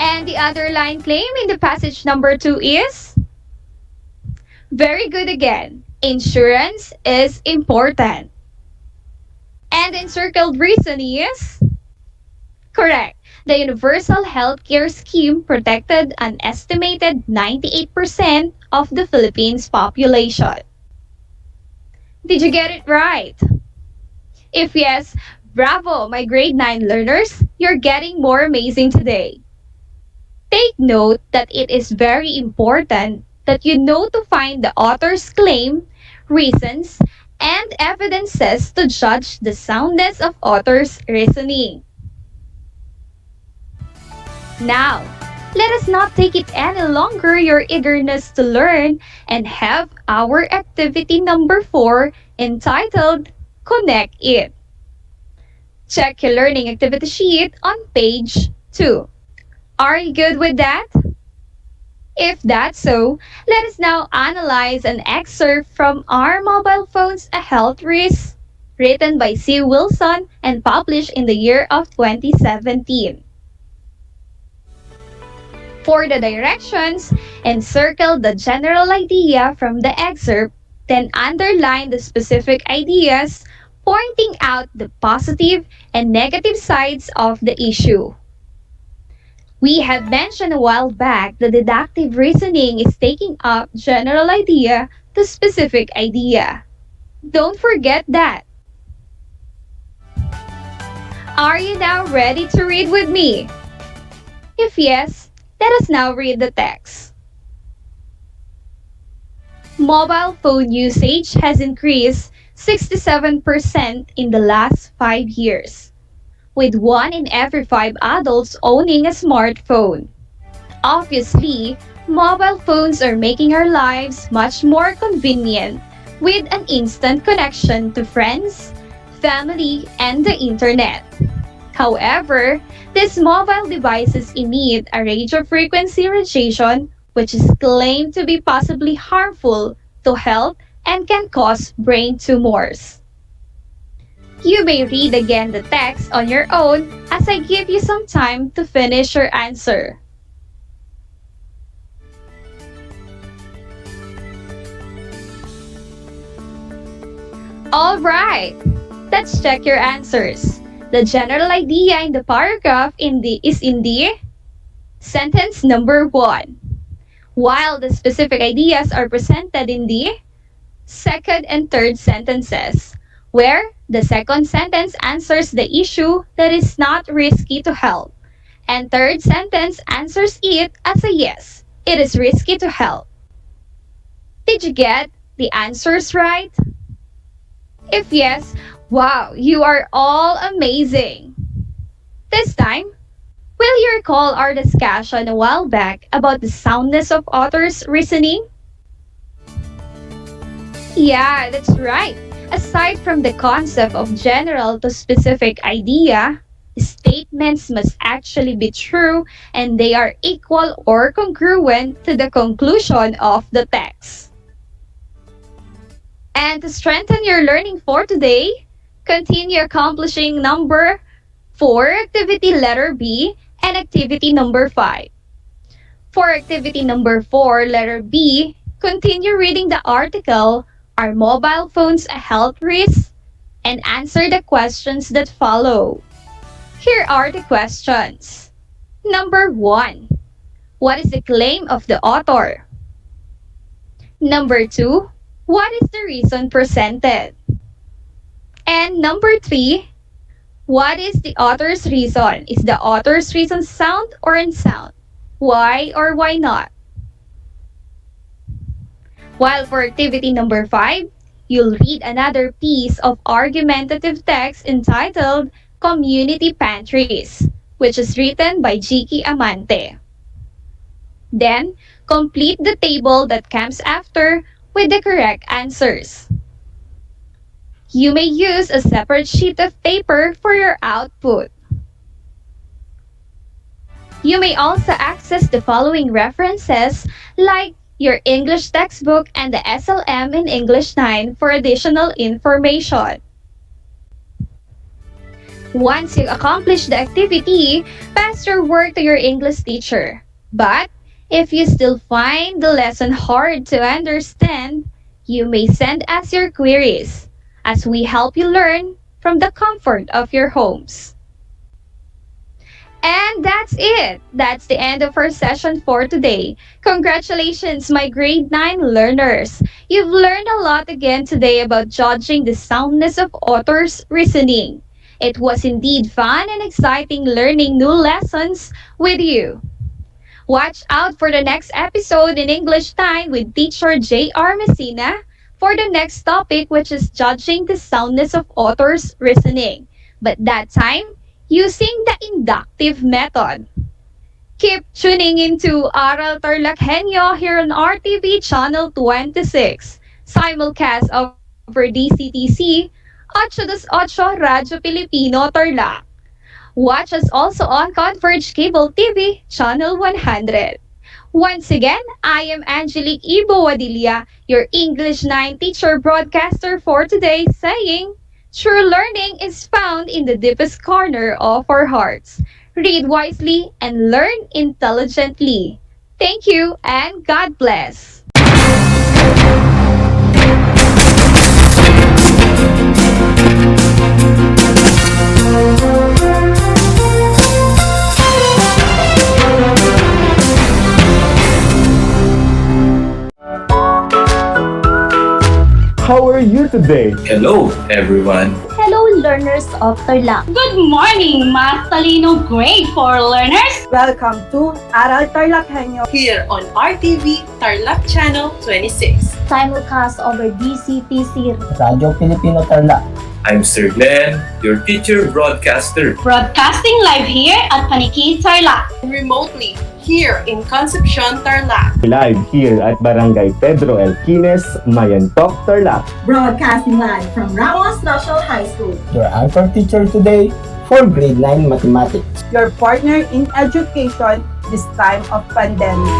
And the underlying claim in the passage number 2 is? Very good again. Insurance is important. And the encircled reason is? Correct. The Universal Healthcare Scheme protected an estimated 98% of the Philippines population. Did you get it right? If yes, bravo, my grade 9 learners! You're getting more amazing today. Take note that it is very important that you know to find the author's claim, reasons, and evidences to judge the soundness of author's reasoning. Now, let us not take it any longer your eagerness to learn and have our activity number 4 entitled Connect It. Check your learning activity sheet on page 2. Are you good with that? If that's so, let us now analyze an excerpt from Are Mobile Phones a Health Risk? Written by C. Wilson and published in the year of 2017. For the directions, encircle the general idea from the excerpt, then underline the specific ideas, pointing out the positive and negative sides of the issue. We have mentioned a while back that deductive reasoning is taking up general idea to specific idea. Don't forget that. Are you now ready to read with me? If yes, let us now read the text. Mobile phone usage has increased 67% in the last 5 years, with 1 in every 5 adults owning a smartphone. Obviously, mobile phones are making our lives much more convenient with an instant connection to friends, family, and the internet. However, these mobile devices emit a radio frequency radiation which is claimed to be possibly harmful to health and can cause brain tumors. You may read again the text on your own as I give you some time to finish your answer. Alright, let's check your answers. The general idea in the paragraph is in the sentence number 1, while the specific ideas are presented in the second and third sentences, where the second sentence answers the issue that is not risky to health, and third sentence answers it as a yes, it is risky to health. Did you get the answers right? If yes, wow, you are all amazing! This time, will you recall our discussion a while back about the soundness of author's reasoning? Yeah, that's right. Aside from the concept of general to specific idea, statements must actually be true and they are equal or congruent to the conclusion of the text. And to strengthen your learning for today, continue accomplishing number 4 activity letter B and activity number 5. For activity number 4 letter B, continue reading the article Are Mobile Phones a Health Risk? And answer the questions that follow. Here are the questions. Number 1. What is the claim of the author? Number 2. What is the reason presented? And number 3. What is the author's reason? Is the author's reason sound or unsound? Why or why not? While for activity number 5, you'll read another piece of argumentative text entitled Community Pantries, which is written by Jiki Amante. Then, complete the table that comes after with the correct answers. You may use a separate sheet of paper for your output. You may also access the following references like your English textbook and the SLM in English 9 for additional information. Once you accomplish the activity, pass your work to your English teacher. But if you still find the lesson hard to understand, you may send us your queries as we help you learn from the comfort of your homes. And that's it. That's the end of our session for today. Congratulations, my grade 9 learners. You've learned a lot again today about judging the soundness of authors' reasoning. It was indeed fun and exciting learning new lessons with you. Watch out for the next episode in English 9 with teacher J.R. Messina for the next topic, which is judging the soundness of authors' reasoning. But that time, using the inductive method. Keep tuning into Aral TarlakHenyo here on RTV Channel 26, simulcast over DCTC, 828 Radyo Pilipino Tarlac. Watch us also on Converge Cable TV, Channel 100. Once again, I am Angelique Ibo Wadilla, your English 9 teacher broadcaster for today, saying, true learning is found in the deepest corner of our hearts. Read wisely and learn intelligently. Thank you and God bless. How are you today? Hello, everyone. Hello, learners of Tarlac. Good morning, Mas Talino Grade 4 learners. Welcome to Aral TarlakHenyo Here on RTV Tarlac Channel 26. Simulcast over DCTC, Radyo Pilipino Tarlac. I'm Sir Glenn, your teacher broadcaster. broadcasting live here at Paniki Tarlac. Remotely here in Concepcion, Tarlac. Live here at Barangay Pedro Elquines, Mayantok, Tarlac. Broadcasting live from Ramos National High School. Your anchor teacher today for grade 9 mathematics. your partner in education this time of pandemic.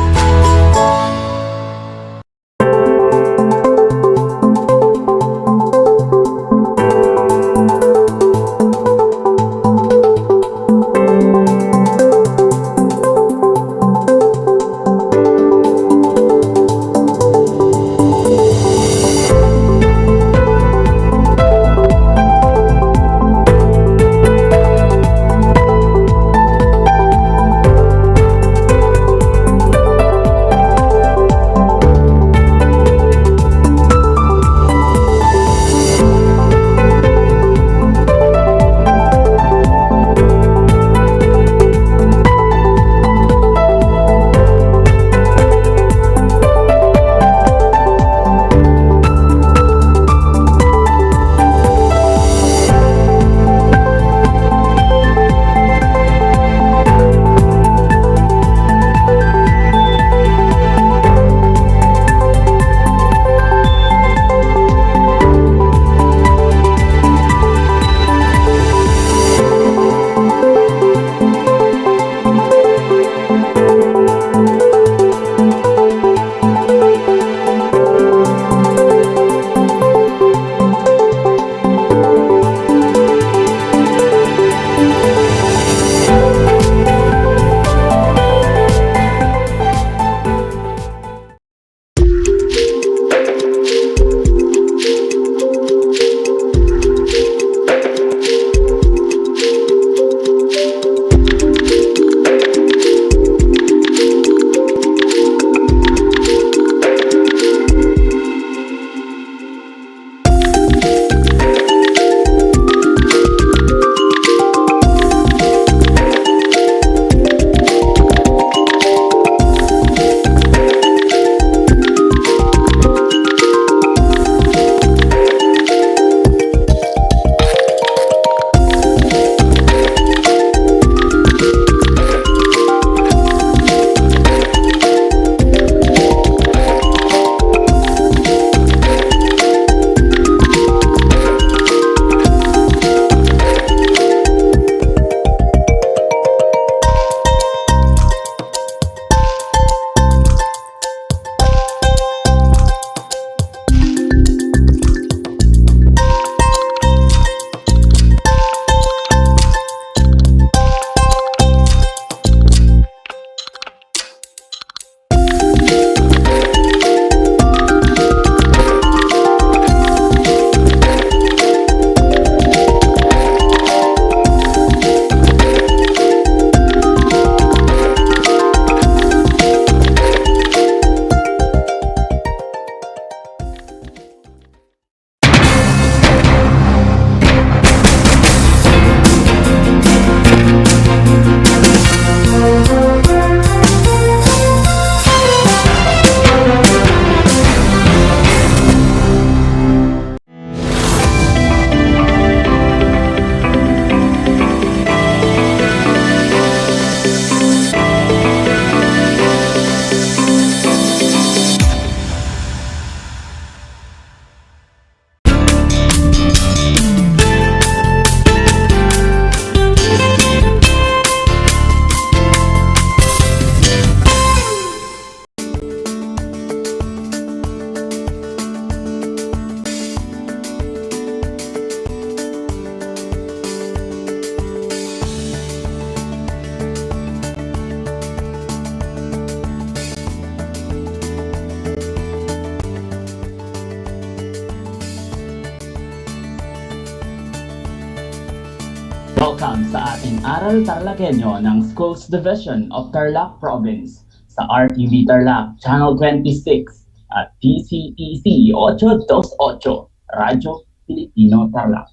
sa ating Aral TarlakHenyo ng Schools Division of Tarlac Province sa RTV Tarlac Channel 26 at TCTC 828 Radyo Pilipino Tarlac.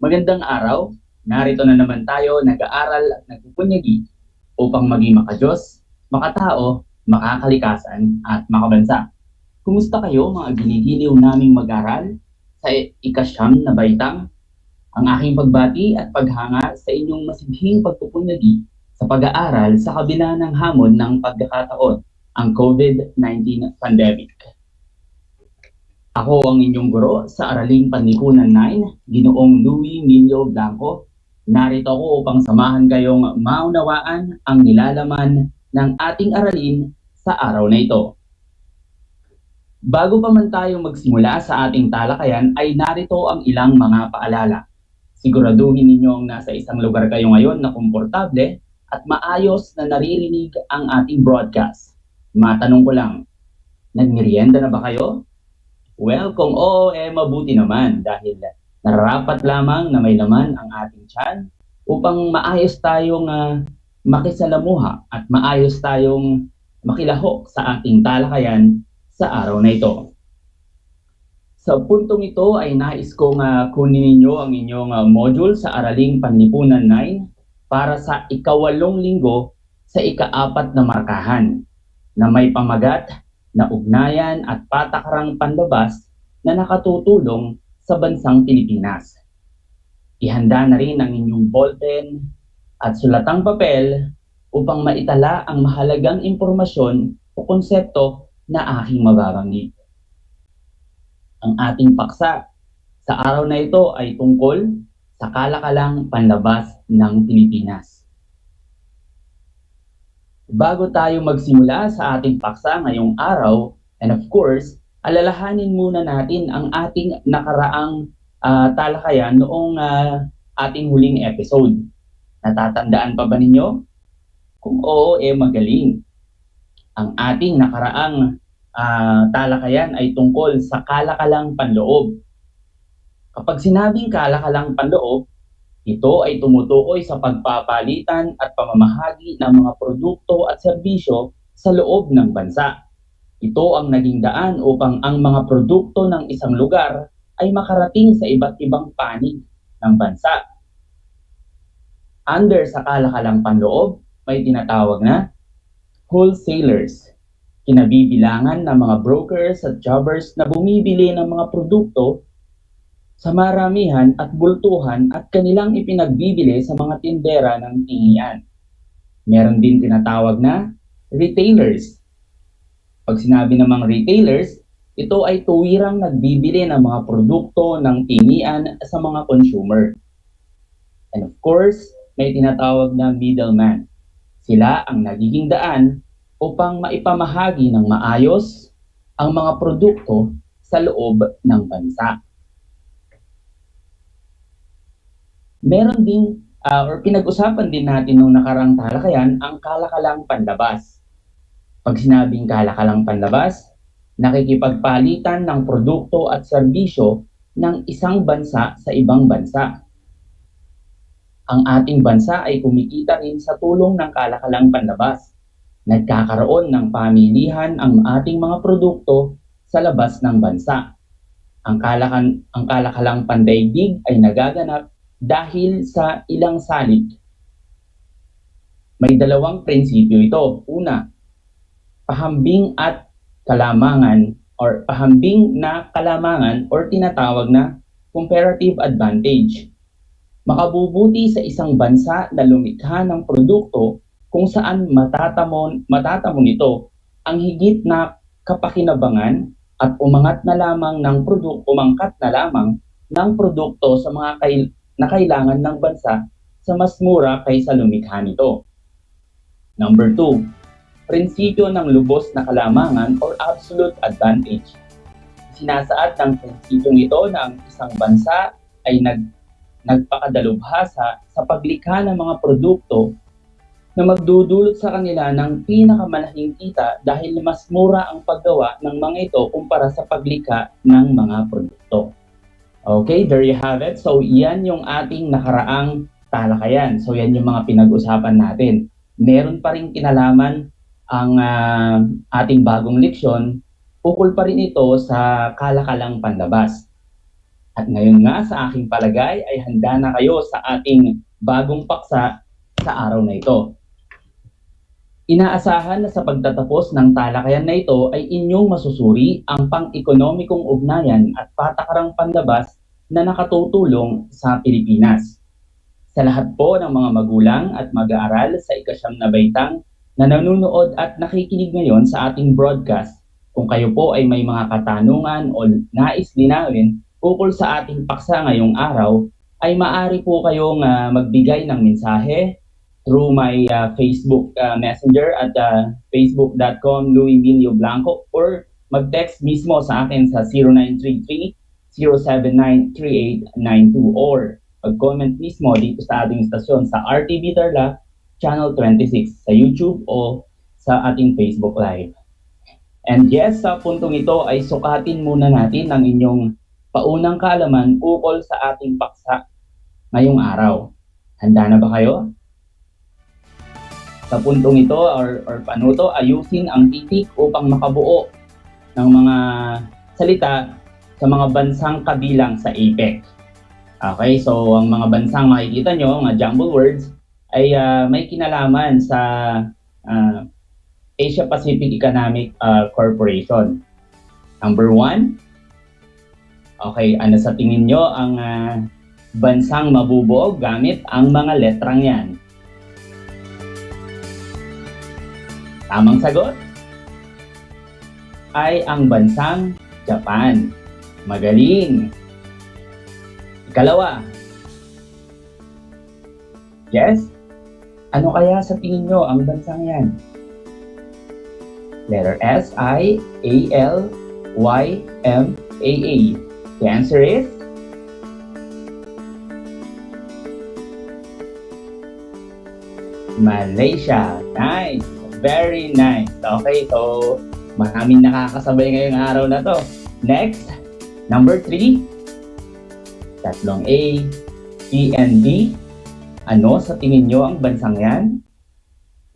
Magandang araw, narito na naman tayo nag-aaral at nagpupunyagi upang maging makadiyos, makatao, makakalikasan at makabansa. Kumusta kayo mga ginigiliw naming mag-aral sa ikasyam na baitang? Ang aking pagbati at paghanga sa inyong masidhing pagpupunyagi sa pag-aaral sa kabila ng hamon ng pagkakataon, ang COVID-19 pandemic. Ako ang inyong guro sa Araling Panlipunan 9, Ginoong Louie Milio Blanco. Narito ako upang samahan kayong maunawaan ang nilalaman ng ating aralin sa araw na ito. Bago pa man tayo magsimula sa ating talakayan ay narito ang ilang mga paalala. Siguraduhin ninyong nasa isang lugar kayo ngayon na komportable at maayos na naririnig ang ating broadcast. Matanong ko lang, nagmerienda na ba kayo? Well, kung oo, mabuti naman dahil nararapat lamang na may laman ang ating tiyan upang maayos tayong makisalamuha at maayos tayong makilahok sa ating talakayan sa araw na ito. Sa puntong ito ay nais kong kunin ninyo ang inyong module sa Araling Panlipunan 9 para sa ikawalong linggo sa ika-4 na markahan na may pamagat na ugnayan at patakarang panlabas na nakatutulong sa bansang Pilipinas. Ihanda na rin ang inyong ballpen at sulatang papel upang maitala ang mahalagang impormasyon o konsepto na aking mababanggit. Ang ating paksa sa araw na ito ay tungkol sa kalakalang panlabas ng Pilipinas. Bago tayo magsimula sa ating paksa ngayong araw, and of course, alalahanin muna natin ang ating nakaraang talakayan noong ating huling episode. Natatandaan pa ba ninyo? Kung oo, magaling. Ang ating nakaraang talakayan ay tungkol sa kalakalang panloob. Kapag sinabing kalakalang panloob, ito ay tumutukoy sa pagpapalitan at pamamahagi ng mga produkto at serbisyo sa loob ng bansa. Ito ang naging daan upang ang mga produkto ng isang lugar ay makarating sa iba't ibang panig ng bansa. Under sa kalakalang panloob, may tinatawag na wholesalers, kinabibilangan ng mga brokers at jobbers na bumibili ng mga produkto sa maramihan at bultuhan at kanilang ipinagbibili sa mga tindera ng tingian. Meron din tinatawag na retailers. Pag sinabi namang retailers, ito ay tuwirang nagbibili ng mga produkto ng tingian sa mga consumer. And of course, may tinatawag na middleman. Sila ang nagiging daan upang maipamahagi ng maayos ang mga produkto sa loob ng bansa. Meron din, or pinag-usapan din natin nung nakarang talakayan, ang kalakalang panlabas. Pag sinabing kalakalang panlabas, nakikipagpalitan ng produkto at serbisyo ng isang bansa sa ibang bansa. Ang ating bansa ay kumikita rin sa tulong ng kalakalang panlabas. Nagkakaroon ng pamilihan ang ating mga produkto sa labas ng bansa. Ang kalakalang pandaigdig ay nagaganap dahil sa ilang salik. May dalawang prinsipyo ito. Una, pahambing at kalamangan or pahambing na kalamangan or tinatawag na comparative advantage. Makabubuti sa isang bansa na lumikha ng produkto kung saan matatamon ito ang higit na kapakinabangan at umangkat na lamang ng produkto sa mga kailangan ng bansa sa mas mura kaysa lumikha nito. Number 2, prinsipyo ng lubos na kalamangan or absolute advantage. Sinasaad ng prinsipyong ito na ang isang bansa ay nagpakadalubhasa sa paglikha ng mga produkto na magdudulot sa kanila ng pinakamalahing kita dahil mas mura ang paggawa ng mga ito kumpara sa paglikha ng mga produkto. Okay, there you have it. So yan yung ating nakaraang talakayan. So yan yung mga pinag-usapan natin. Meron pa rin kinalaman ang ating bagong leksyon. Ukol pa rin ito sa kalakalang panlabas. At ngayon nga sa aking palagay ay handa na kayo sa ating bagong paksa sa araw na ito. Inaasahan na sa pagtatapos ng talakayan na ito ay inyong masusuri ang pang-ekonomikong ugnayan at patakarang panlabas na nakatutulong sa Pilipinas. Sa lahat po ng mga magulang at mag-aaral sa ikasyam na baitang na nanonood at nakikinig ngayon sa ating broadcast, kung kayo po ay may mga katanungan o nais linawin ukol sa ating paksa ngayong araw, ay maaari po kayong magbigay ng mensahe through my Facebook Messenger at facebook.com Louis Emilio Blanco, or mag-text mismo sa akin sa 0933-079-3892, or mag-comment mismo dito sa ating istasyon sa RTV Tarlac Channel 26 sa YouTube o sa ating Facebook Live. And yes, sa puntong ito ay sukatin muna natin ang inyong paunang kaalaman ukol sa ating paksa ngayong araw. Handa na ba kayo? Sa puntong ito or paano to, ayusin ang titik upang makabuo ng mga salita sa mga bansang kabilang sa APEC. Okay, so ang mga bansang makikita nyo, mga jumble words, ay may kinalaman sa Asia Pacific Economic Corporation. Number 1, okay, ano sa tingin nyo ang bansang mabubuo gamit ang mga letrang yan? Tamang sagot ay ang bansang Japan. Magaling! Ikalawa. Yes? Ano kaya sa tingin nyo ang bansang yan? Letter S, I, A, L, Y, M, A, A. The answer is Malaysia. Nice! Very nice. Okay, so maraming nakakasabay ngayong araw na to. Next, number 3. Tatlong A, C, and D. Ano sa tingin nyo ang bansang yan?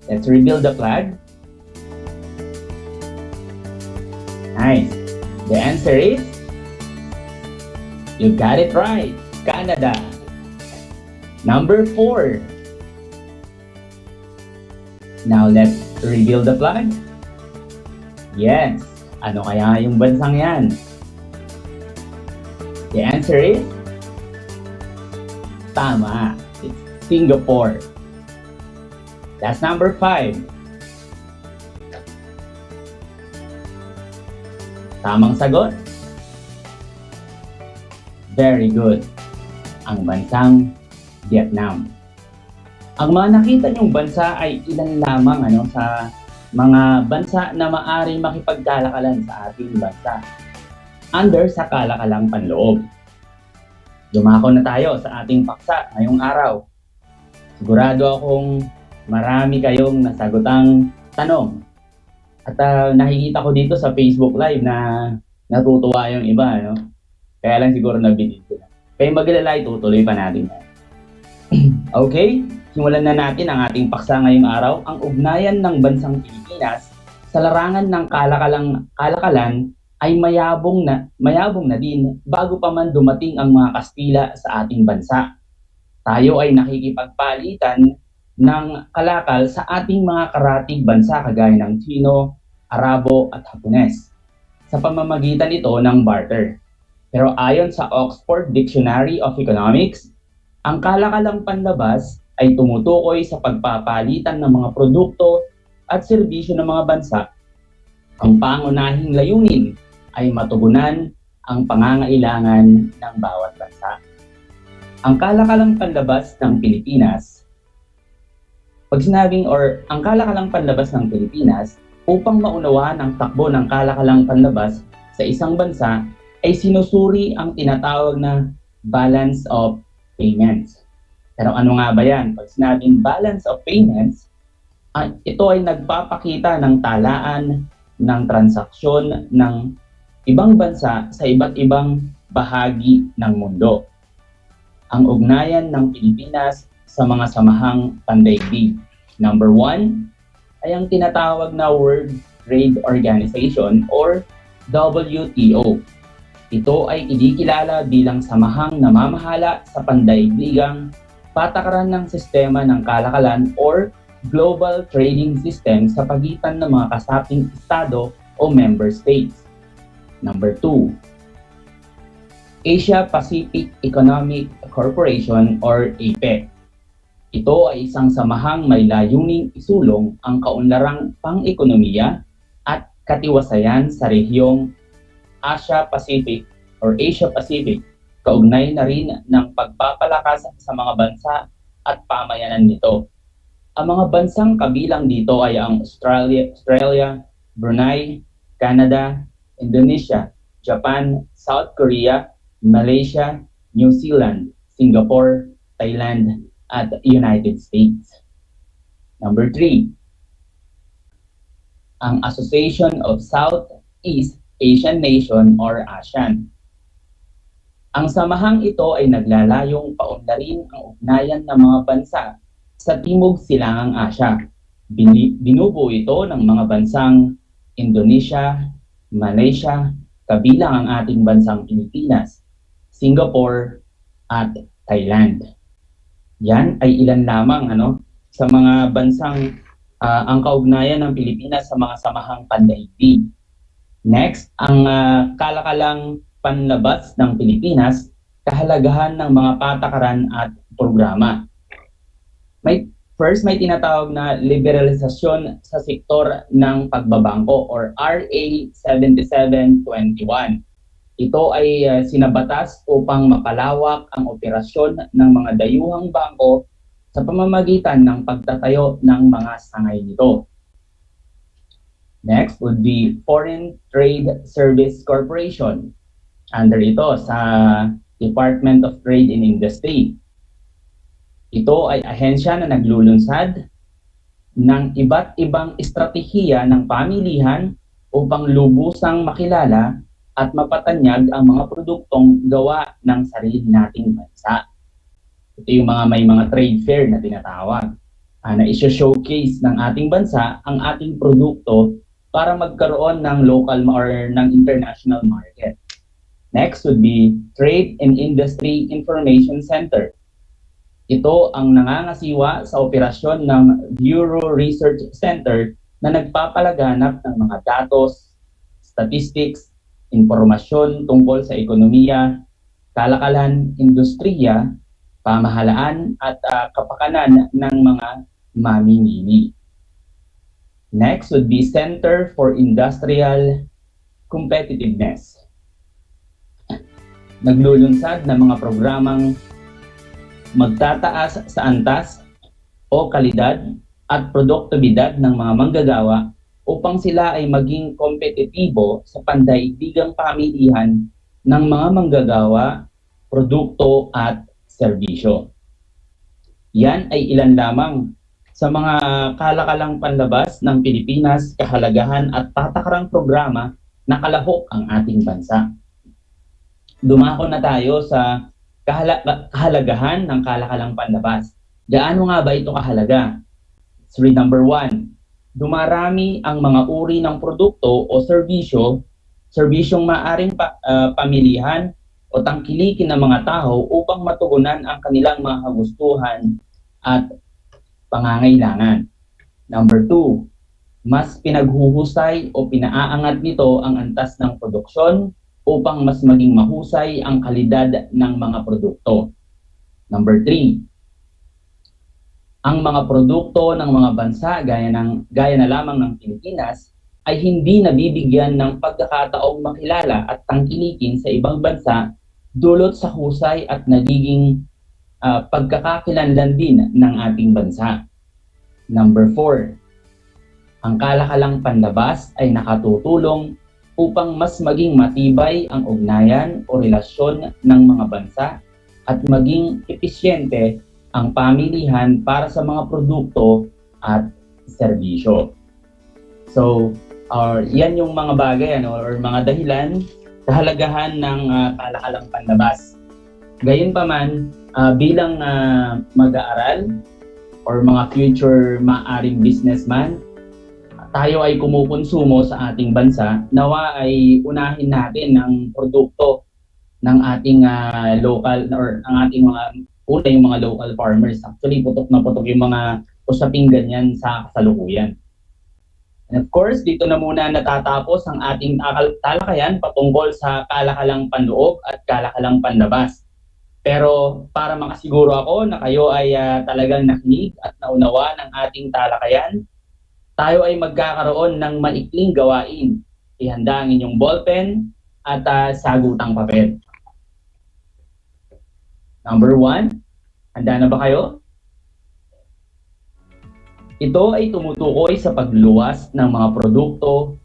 Let's reveal the flag. Nice. The answer is, you got it right, Canada. Number 4. Now let's reveal the flag. Yes. Ano kaya yung bansang yan? The answer is, tama. It's Singapore. That's number 5. Tamang sagot? Very good. Ang bansang Vietnam. Ang mga nakita niyong bansa ay ilan lamang sa mga bansa na maaaring makipagkalakalan sa ating bansa under sa kalakalang panloob. Dumako na tayo sa ating paksa ngayong araw. Sigurado akong marami kayong nasagutang tanong. At nakikita ko dito sa Facebook Live na natutuwa yung iba. Kaya lang siguro nabidid ko na. Kaya mag-alala, itutuloy pa natin. Okay? Simulan na natin ang ating paksa ngayong araw, ang ugnayan ng bansang Pilipinas sa larangan ng kalakalan ay mayabong na din bago pa man dumating ang mga Kastila sa ating bansa. Tayo ay nakikipagpalitan ng kalakal sa ating mga karatig bansa kagaya ng Chino, Arabo at Hapones sa pamamagitan ito ng barter. Pero ayon sa Oxford Dictionary of Economics, ang kalakalang panlabas ay tumutukoy sa pagpapalitan ng mga produkto at serbisyo ng mga bansa. Ang pangunahing layunin ay matugunan ang pangangailangan ng bawat bansa. Ang kalakalang panlabas ng Pilipinas, ang kalakalang panlabas ng Pilipinas, upang maunawaan ang takbo ng kalakalang panlabas sa isang bansa, ay sinusuri ang tinatawag na balance of payments. Pero ano nga ba yan? Pag sinabing balance of payments, ito ay nagpapakita ng talaan ng transaksyon ng ibang bansa sa iba't ibang bahagi ng mundo. Ang ugnayan ng Pilipinas sa mga samahang pandaigdig. Number 1 ay ang tinatawag na World Trade Organization or WTO. Ito ay kinikilala bilang samahang namamahala sa pandaigdigang patakaran ng sistema ng kalakalan or global trading system sa pagitan ng mga kasaping estado o member states. Number 2, Asia Pacific Economic Corporation or APEC. Ito ay isang samahang may layuning isulong ang kaunlarang pang-ekonomiya at katiwasayan sa rehiyong Asia Pacific or Asia Pacific, kaugnay na rin ng pagpapalakas sa mga bansa at pamayanan nito. Ang mga bansang kabilang dito ay ang Australia, Brunei, Canada, Indonesia, Japan, South Korea, Malaysia, New Zealand, Singapore, Thailand, at United States. Number 3, ang Association of Southeast Asian Nation or ASEAN. Ang samahang ito ay naglalayong paunlarin ang ugnayan ng mga bansa sa Timog Silangang Asya. Binubuo ito ng mga bansang Indonesia, Malaysia, kabilang ang ating bansang Pilipinas, Singapore, at Thailand. Yan ay ilan lamang sa mga bansang ang kaugnayan ng Pilipinas sa mga samahang pandaigdig. Next, ang kalakalang panlabas ng Pilipinas, kahalagahan ng mga patakaran at programa. May tinatawag na liberalisasyon sa sektor ng pagbabangko or RA 7721. Ito ay sinabatas upang mapalawak ang operasyon ng mga dayuhang bangko sa pamamagitan ng pagtatayo ng mga sangay nito. Next would be Foreign Trade Service Corporation. Under ito sa Department of Trade and Industry. Ito ay ahensya na naglulunsad ng iba't ibang estratehiya ng pamilihan upang lubusang makilala at mapatanyag ang mga produktong gawa ng sarili nating bansa. Ito yung may mga trade fair na tinatawag na i-showcase ng ating bansa ang ating produkto para magkaroon ng local or ng international market. Next would be Trade and Industry Information Center. Ito ang nangangasiwa sa operasyon ng Bureau Research Center na nagpapalaganap ng mga datos, statistics, impormasyon tungkol sa ekonomiya, kalakalan, industriya, pamahalaan at kapakanan ng mga mamimili. Next would be Center for Industrial Competitiveness. Naglulunsad ng mga programang magtataas sa antas o kalidad at produktibidad ng mga manggagawa upang sila ay maging kompetitibo sa pandaigdigang pamilihan ng mga manggagawa, produkto at serbisyo. Yan ay ilan lamang sa mga kalakalang panlabas ng Pilipinas, kahalagahan at tatakarang programa na kalahok ang ating bansa. Dumako na tayo sa kahalagahan ng kalakalang panlabas. Gaano nga ba ito kahalaga? Number 1, dumarami ang mga uri ng produkto o serbisyong maaring pamilihan o tangkilikin ng mga tao upang matugunan ang kanilang mga kagustuhan at pangangailangan. Number 2, mas pinaghuhusay o pinaaangat nito ang antas ng produksyon upang mas maging mahusay ang kalidad ng mga produkto. Number 3, ang mga produkto ng mga bansa gaya na lamang ng Pilipinas ay hindi nabibigyan ng pagkakataong makilala at tangkilikin sa ibang bansa dulot sa husay at nagiging pagkakakilanlan din ng ating bansa. Number 4, ang kalakalang panlabas ay nakatutulong upang mas maging matibay ang ugnayan o relasyon ng mga bansa at maging episyente ang pamilihan para sa mga produkto at serbisyo. So, yan yung mga bagay or mga dahilan kahalagahan ng kalakalang panlabas. Gayunpaman, bilang mag-aaral or mga future maaring businessman, tayo ay kumukonsumo sa ating bansa, nawa ay unahin natin ang produkto ng ating local or ang ating yung mga local farmers. Actually, putok na putok yung mga usaping ganyan sa kasalukuyan. And of course, dito na muna natatapos ang ating talakayan patungkol sa kalakalang panloob at kalakalang panlabas. Pero para makasiguro ako na kayo ay talagang nakinig at naunawa ng ating talakayan, tayo ay magkakaroon ng maikling gawain. Ihanda ang inyong ballpen at sagutang papel. Number 1, handa na ba kayo? Ito ay tumutukoy sa pagluluwas ng mga produkto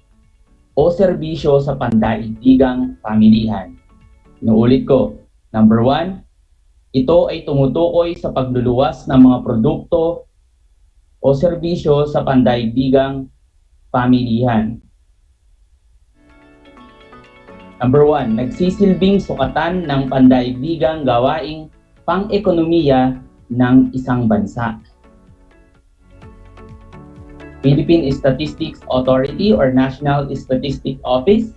o serbisyo sa pandaigdigang pamilihan. Inuulit ko. Number 1, ito ay tumutukoy sa pagluluwas ng mga produkto o serbisyo sa pandaigdigang pamilihan. Number 1, nagsisilbing sukatan ng pandaigdigang gawaing pang-ekonomiya ng isang bansa. Philippine Statistics Authority or National Statistics Office.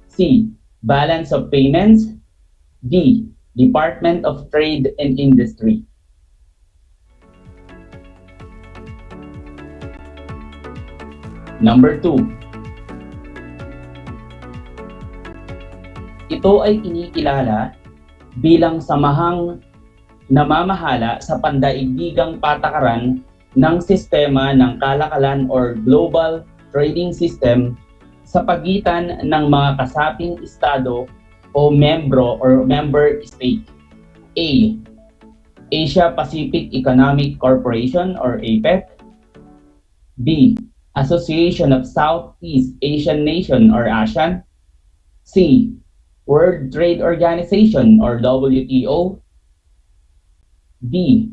C, Balance of Payments. D, Department of Trade and Industry. Number 2. Ito ay kinikilala bilang samahang namamahala sa pandaigdigang patakaran ng sistema ng kalakalan or global trading system sa pagitan ng mga kasaping estado o membro or member state. A, Asia Pacific Economic Corporation or APEC. B, Association of Southeast Asian Nation or ASEAN. C, World Trade Organization or WTO. D,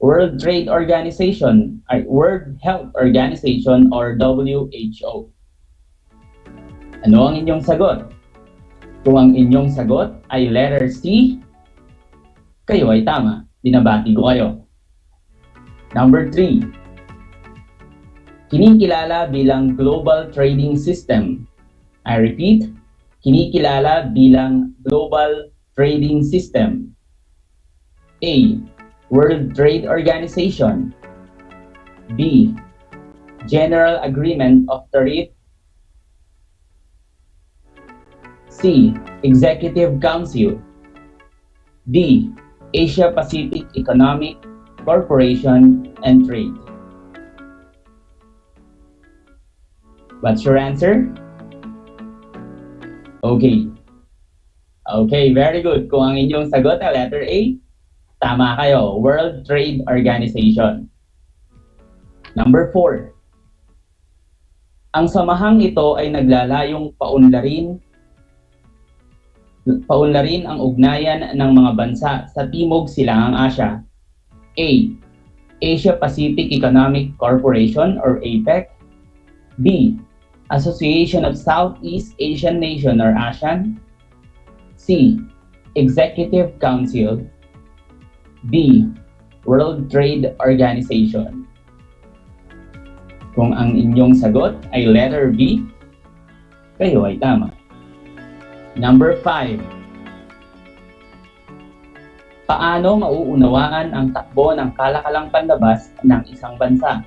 World Trade Organization ay World Health Organization or WHO. Ano ang inyong sagot? Kung ang inyong sagot ay letter C, kayo ay tama. Binabati ko kayo. Number 3. Kinikilala bilang Global Trading System. I repeat, kinikilala bilang Global Trading System. A, World Trade Organization. B, General Agreement of Tariff. C, Executive Council. D, Asia Pacific Economic Corporation and Trade. What's your answer? Okay. Okay, very good. Kung ang inyong sagot ay letter A, tama kayo. World Trade Organization. Number 4. Ang samahang ito ay naglalayong paunlarin ang ugnayan ng mga bansa sa Timog Silangang Asya. A, Asia Pacific Economic Corporation or APEC. B, Association of Southeast Asian Nation or ASEAN. C, Executive Council. D, World Trade Organization. Kung ang inyong sagot ay letter B, kayo ay tama. Number 5. Paano mauunawaan ang takbo ng kalakalang panlabas ng isang bansa?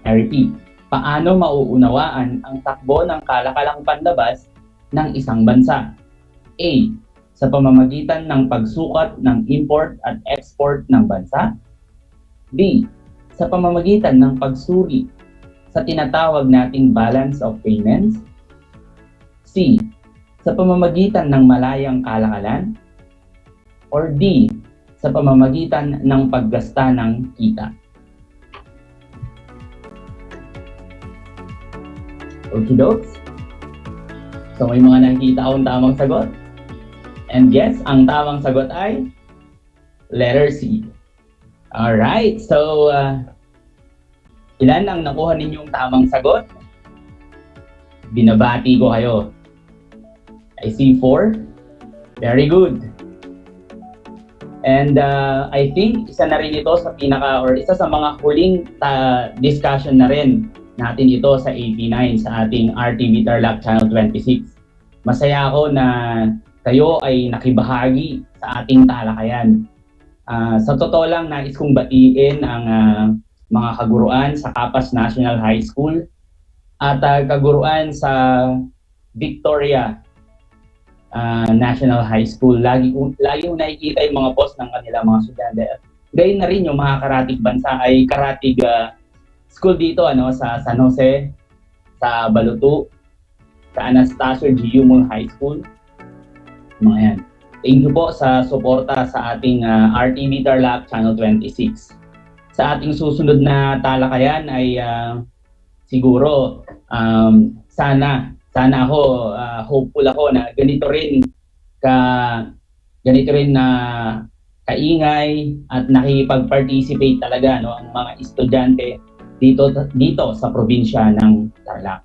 I repeat, paano mauunawaan ang takbo ng kalakalang panlabas ng isang bansa? A, sa pamamagitan ng pagsukat ng import at export ng bansa. B, sa pamamagitan ng pagsuri sa tinatawag nating balance of payments. C, sa pamamagitan ng malayang kalakalan. Or D, sa pamamagitan ng paggasta ng kita. Okey-dokes? So may mga nakikita akong tamang sagot. And yes, ang tamang sagot ay letter C. Alright, so ilan ang nakuha ninyong tamang sagot? Binabati ko kayo. I see 4. Very good. And I think isa na rin ito sa isa sa mga huling discussion na rin natin ito sa 89 sa ating RTV Tarlac Channel 26. Masaya ako na kayo ay nakibahagi sa ating talakayan. Sa totoo lang, nais kong batiin ang mga kaguruan sa Capas National High School at kaguruan sa Victoria National High School. Lagi ko nakikita yung mga post ng kanila mga estudyante. Gayun na rin yung mga karatig bansa ay karatig school dito sa San Jose, sa Balutu, sa Anastasio G. Yumul High School. Mga yan. Thank you po sa suporta sa ating RTV Tarlac Channel 26. Sa ating susunod na talakayan ay siguro sana ako, hopeful ako na ganito rin na kaingay at nakikipag-participate talaga ang mga estudyante dito sa probinsya ng Tarlac.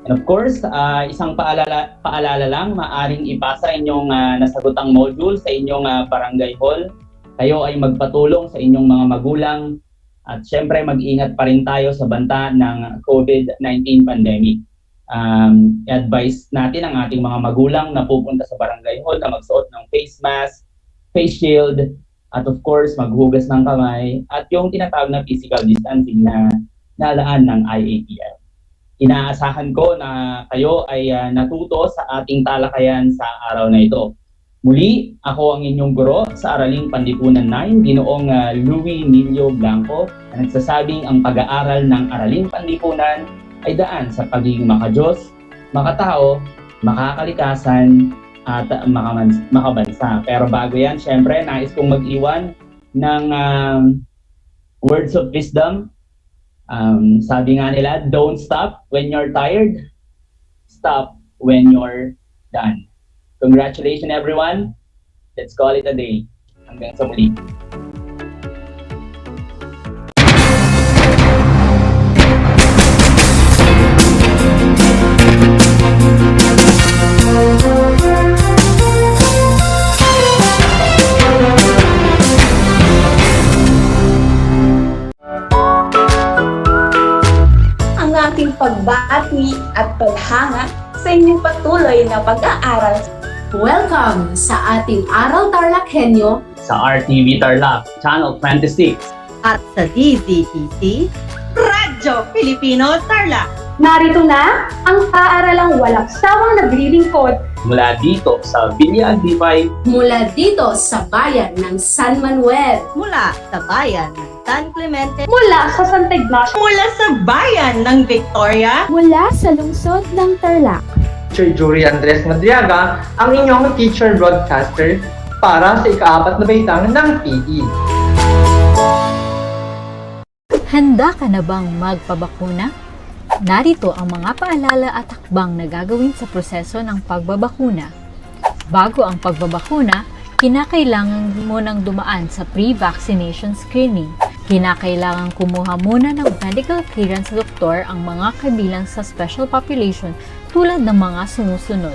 And of course, isang paalala lang, maaring ipasa inyong nasagutang module sa inyong barangay hall. Kayo ay magpatulong sa inyong mga magulang at syempre mag-ingat pa rin tayo sa banta ng COVID-19 pandemic. I-advise natin ang ating mga magulang na pupunta sa barangay hall na magsuot ng face mask, face shield, at of course maghugas ng kamay at yung tinatawag na physical distancing na nalaan ng IATF. Inaasahan ko na kayo ay natuto sa ating talakayan sa araw na ito. Muli, ako ang inyong guro sa Araling Panlipunan 9, Ginoong Louie Milio Blanco, na nagsasabing ang pag-aaral ng Araling Panlipunan ay daan sa pagiging makadiyos, makatao, makakalikasan, at makabansa. Pero bago yan, syempre, nais kong mag-iwan ng words of wisdom. Sabi nga nila, don't stop when you're tired, stop when you're done. Congratulations everyone. Let's call it a day. Hanggang sa muli. Ang aking pagbati at paghanga sa inyong patuloy na pag-aaral. Welcome sa ating Aral TarlakHenyo Sa RTV Tarlac Channel 26 at sa DZTC Radyo Pilipino Tarlac. Narito na ang paaralang walang sawang naglilingkod mula dito sa Villa Agdipay, mula dito sa bayan ng San Manuel, mula sa bayan ng San Clemente, mula sa Santa Ignacio, Mula sa bayan ng Victoria, mula sa lungsod ng Tarlac. Teacher Jury Andres Madriaga, ang inyong teacher broadcaster para sa ika-4 na baitang ng PE. Handa ka na bang magpabakuna? Narito ang mga paalala at hakbang na gagawin sa proseso ng pagbabakuna. Bago ang pagbabakuna, kinakailangan mo nang dumaan sa pre-vaccination screening. Kinakailangan kumuha muna ng medical clearance sa doktor ang mga kabilang sa special population tulad ng mga sumusunod.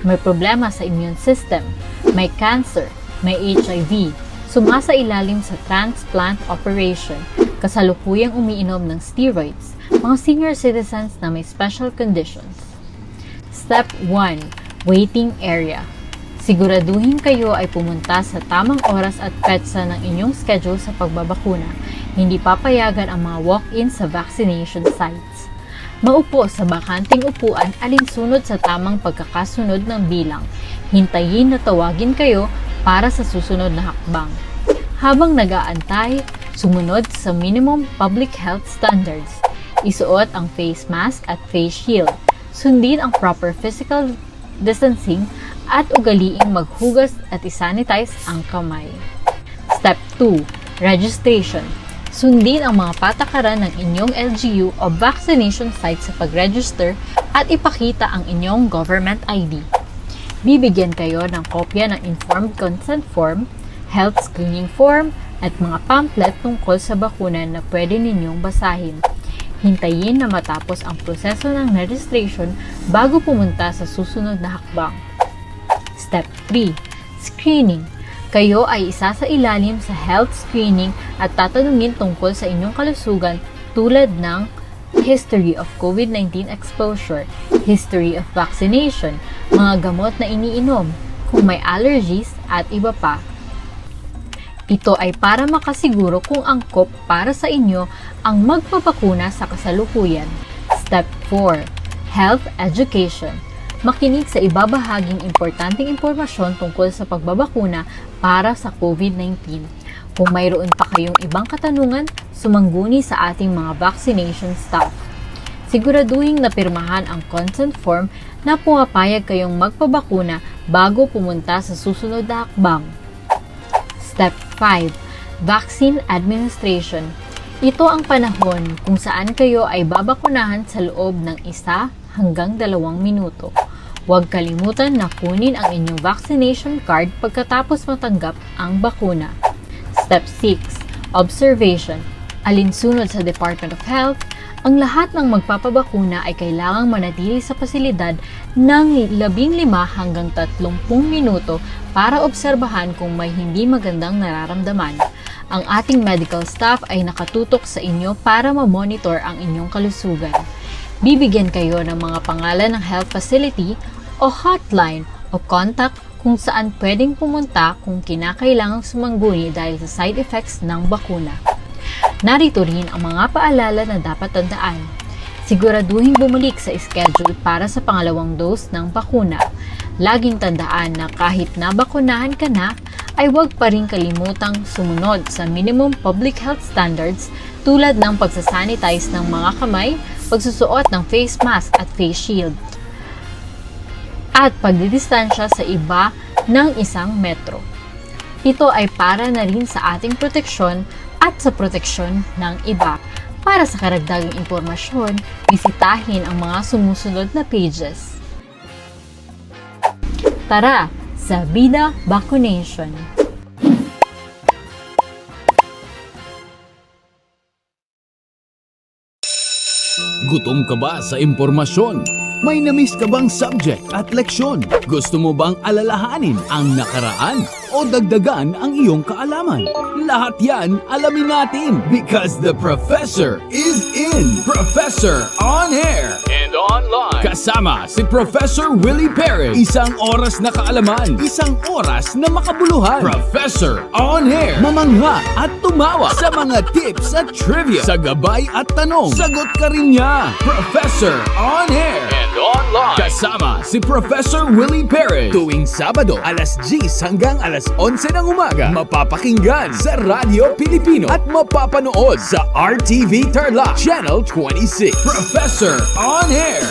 May problema sa immune system, may cancer, may HIV, sumasailalim sa transplant operation, kasalukuyang umiinom ng steroids, mga senior citizens na may special conditions. Step 1. Waiting area. Siguraduhin kayo ay pumunta sa tamang oras at petsa ng inyong schedule sa pagbabakuna. Hindi papayagan ang mga walk-in sa vaccination sites. Maupo sa bakanting upuan alinsunod sa tamang pagkakasunod ng bilang. Hintayin na tawagin kayo para sa susunod na hakbang. Habang nag-aantay, sumunod sa minimum public health standards. Isuot ang face mask at face shield. Sundin ang proper physical distancing at ugaliing maghugas at isanitize ang kamay. Step 2. Registration. Sundin ang mga patakaran ng inyong LGU o vaccination site sa pag-register at ipakita ang inyong government ID. Bibigyan kayo ng kopya ng informed consent form, health screening form, at mga pamphlet tungkol sa bakuna na pwede ninyong basahin. Hintayin na matapos ang proseso ng registration bago pumunta sa susunod na hakbang. Step 3. Screening. Kayo ay isa sa ilalim sa health screening at tatanungin tungkol sa inyong kalusugan tulad ng history of COVID-19 exposure, history of vaccination, mga gamot na iniinom, kung may allergies at iba pa. Ito ay para makasiguro kung angkop para sa inyo ang magpapakuna sa kasalukuyan. Step 4. Health Education. Makinig sa ibabahaging importanteng impormasyon tungkol sa pagbabakuna para sa COVID-19. Kung mayroon pa kayong ibang katanungan, sumangguni sa ating mga vaccination staff. Siguraduhin na pirmahan ang consent form na pumapayag kayong magpabakuna bago pumunta sa susunod na hakbang. Step 5. Vaccine Administration. Ito ang panahon kung saan kayo ay babakunahan sa loob ng 1 hanggang 2 minuto. Huwag kalimutan na kunin ang inyong vaccination card pagkatapos matanggap ang bakuna. Step 6. Observation. Alinsunod sa Department of Health, ang lahat ng magpapabakuna ay kailangang manatili sa pasilidad ng 15 hanggang 30 minuto para obserbahan kung may hindi magandang nararamdaman. Ang ating medical staff ay nakatutok sa inyo para ma-monitor ang inyong kalusugan. Bibigyan kayo ng mga pangalan ng health facility o hotline o contact kung saan pwedeng pumunta kung kinakailangang sumangguni dahil sa side effects ng bakuna. Narito rin ang mga paalala na dapat tandaan. Siguraduhin bumalik sa schedule para sa pangalawang dose ng bakuna. Laging tandaan na kahit nabakunahan ka na, ay huwag pa rin kalimutang sumunod sa minimum public health standards tulad ng pagsasanitize ng mga kamay, pagsusuot ng face mask at face shield, at pagdidistansya sa iba ng 1 metro. Ito ay para na rin sa ating proteksyon at sa proteksyon ng iba. Para sa karagdagang impormasyon, bisitahin ang mga sumusunod na pages. Tara sa Bida Vaccination! Gutom ka ba sa impormasyon? May namiss ka bang subject at leksyon? Gusto mo bang alalahanin ang nakaraan o dagdagan ang iyong kaalaman? Lahat yan alamin natin because the professor is in. Professor on air and online. Kasama si Professor Willie Perez. Isang oras na kaalaman, isang oras na makabuluhan. Professor on air. Mamangha at tumawa sa mga tips at trivia. Sa gabay at tanong, sagot ka rin niya. Professor on air and online. Kasama si Professor Willie Perez. Tuwing Sabado, alas 10 hanggang alas 11 ng umaga. Mapapakinggan sa Radyo Pilipino at mapapanood sa RTV Tarlac Channel 26. Professor on air.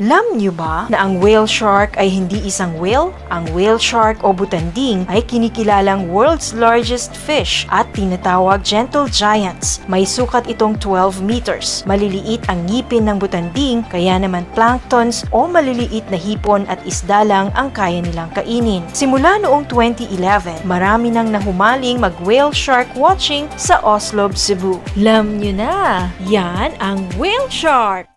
Alam niyo ba na ang whale shark ay hindi isang whale? Ang whale shark o butanding ay kinikilalang world's largest fish at tinatawag gentle giants. May sukat itong 12 meters. Maliliit ang ngipin ng butanding, kaya naman planktons o maliliit na hipon at isda lang ang kaya nilang kainin. Simula noong 2011, marami nang nahumaling mag-whale shark watching sa Oslo, Cebu. Alam niyo na, yan ang whale shark!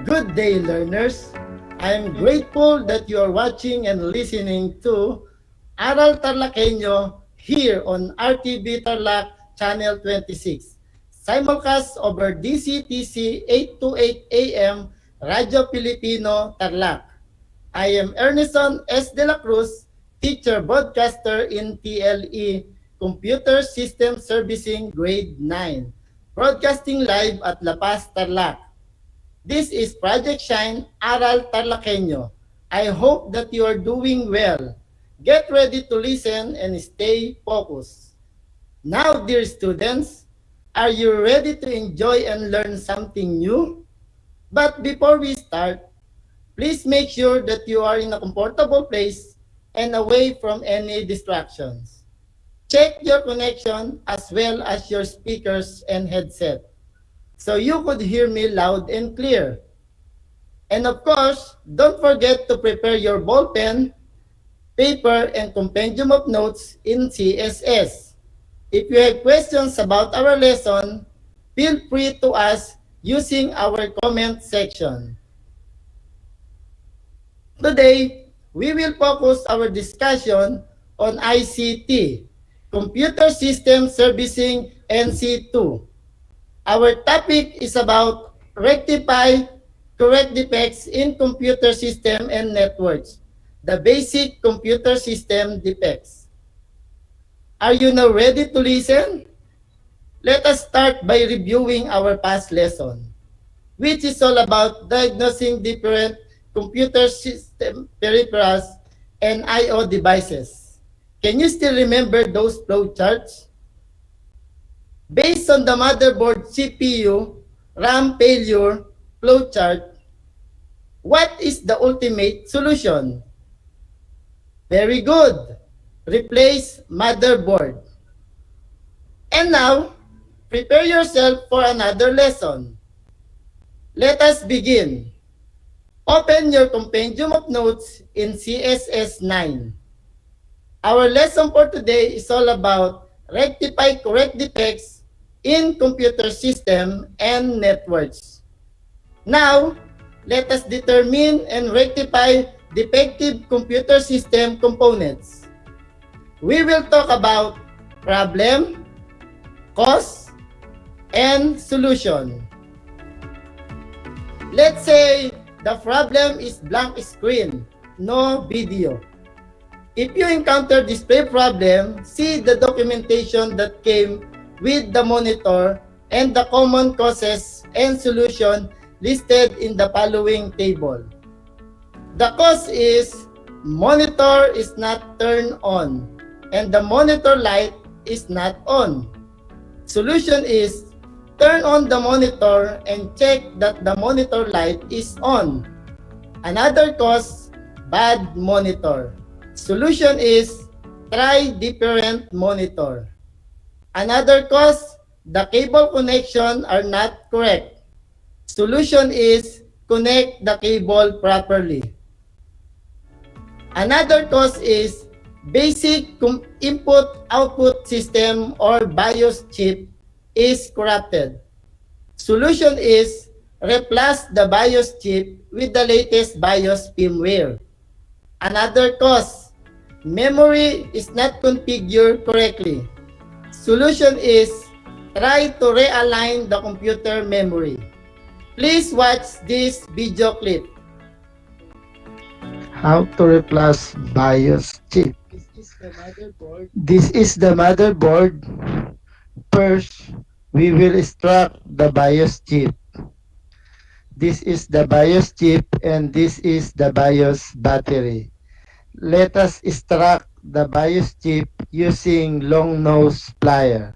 Good day, learners. I am grateful that you are watching and listening to Aral TarlakHenyo here on RTV Tarlac Channel 26. Simulcast over DCTC 828 AM, Radyo Pilipino, Tarlac. I am Ernison S. De La Cruz, teacher broadcaster in TLE Computer System Servicing Grade 9, broadcasting live at La Paz, Tarlac. This is Project Shine Aral TarlakHenyo. I hope that you are doing well. Get ready to listen and stay focused. Now, dear students, are you ready to enjoy and learn something new? But before we start, please make sure that you are in a comfortable place and away from any distractions. Check your connection as well as your speakers and headset so you could hear me loud and clear. And of course, don't forget to prepare your ball pen, paper, and compendium of notes in CSS. If you have questions about our lesson, feel free to ask using our comment section. Today, we will focus our discussion on ICT, Computer System Servicing NC2. Our topic is about rectify correct defects in computer system and networks, the basic computer system defects. Are you now ready to listen? Let us start by reviewing our past lesson, which is all about diagnosing different computer system peripherals and I/O devices. Can you still remember those flow charts? Based on the motherboard CPU, RAM failure flowchart, what is the ultimate solution? Very good. Replace motherboard. And now, prepare yourself for another lesson. Let us begin. Open your compendium of notes in CSS 9. Our lesson for today is all about rectify correct defects in computer system and networks. Now, let us determine and rectify defective computer system components. We will talk about problem, cause, and solution. Let's say the problem is blank screen, no video. If you encounter display problem, see the documentation that came with the monitor and the common causes and solution listed in the following table. The cause is monitor is not turned on and the monitor light is not on. Solution is turn on the monitor and check that the monitor light is on. Another cause, bad monitor. Solution is try different monitor. Another cause, the cable connection are not correct. Solution is connect the cable properly. Another cause is basic input-output system or BIOS chip is corrupted. Solution is replace the BIOS chip with the latest BIOS firmware. Another cause, memory is not configured correctly. Solution is try to realign the computer memory. Please watch this video clip. How to replace BIOS chip. This is the motherboard. First, we will extract the BIOS chip. This is the BIOS chip and this is the BIOS battery. Let us extract the BIOS chip using long nose plier.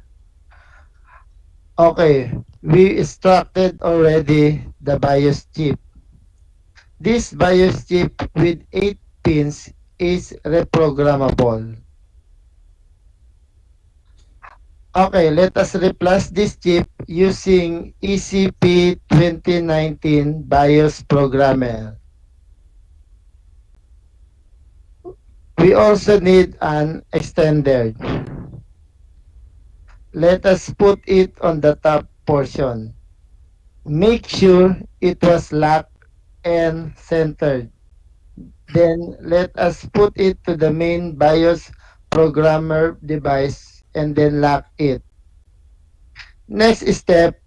Okay, we extracted already the BIOS chip. This BIOS chip with 8 pins is reprogrammable. Okay, let us replace this chip using ECP 2019 BIOS programmer. We also need an extender. Let us put it on the top portion. Make sure it was locked and centered. Then let us put it to the main BIOS programmer device and then lock it. Next step,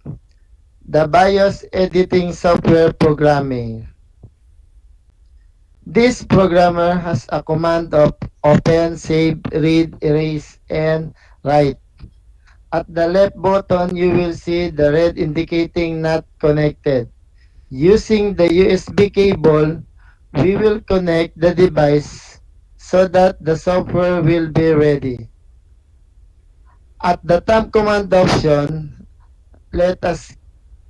the BIOS editing software programming. This programmer has a command of open, save, read, erase, and write. At the left button, you will see the red indicating not connected. Using the USB cable, we will connect the device so that the software will be ready. At the top command option, let us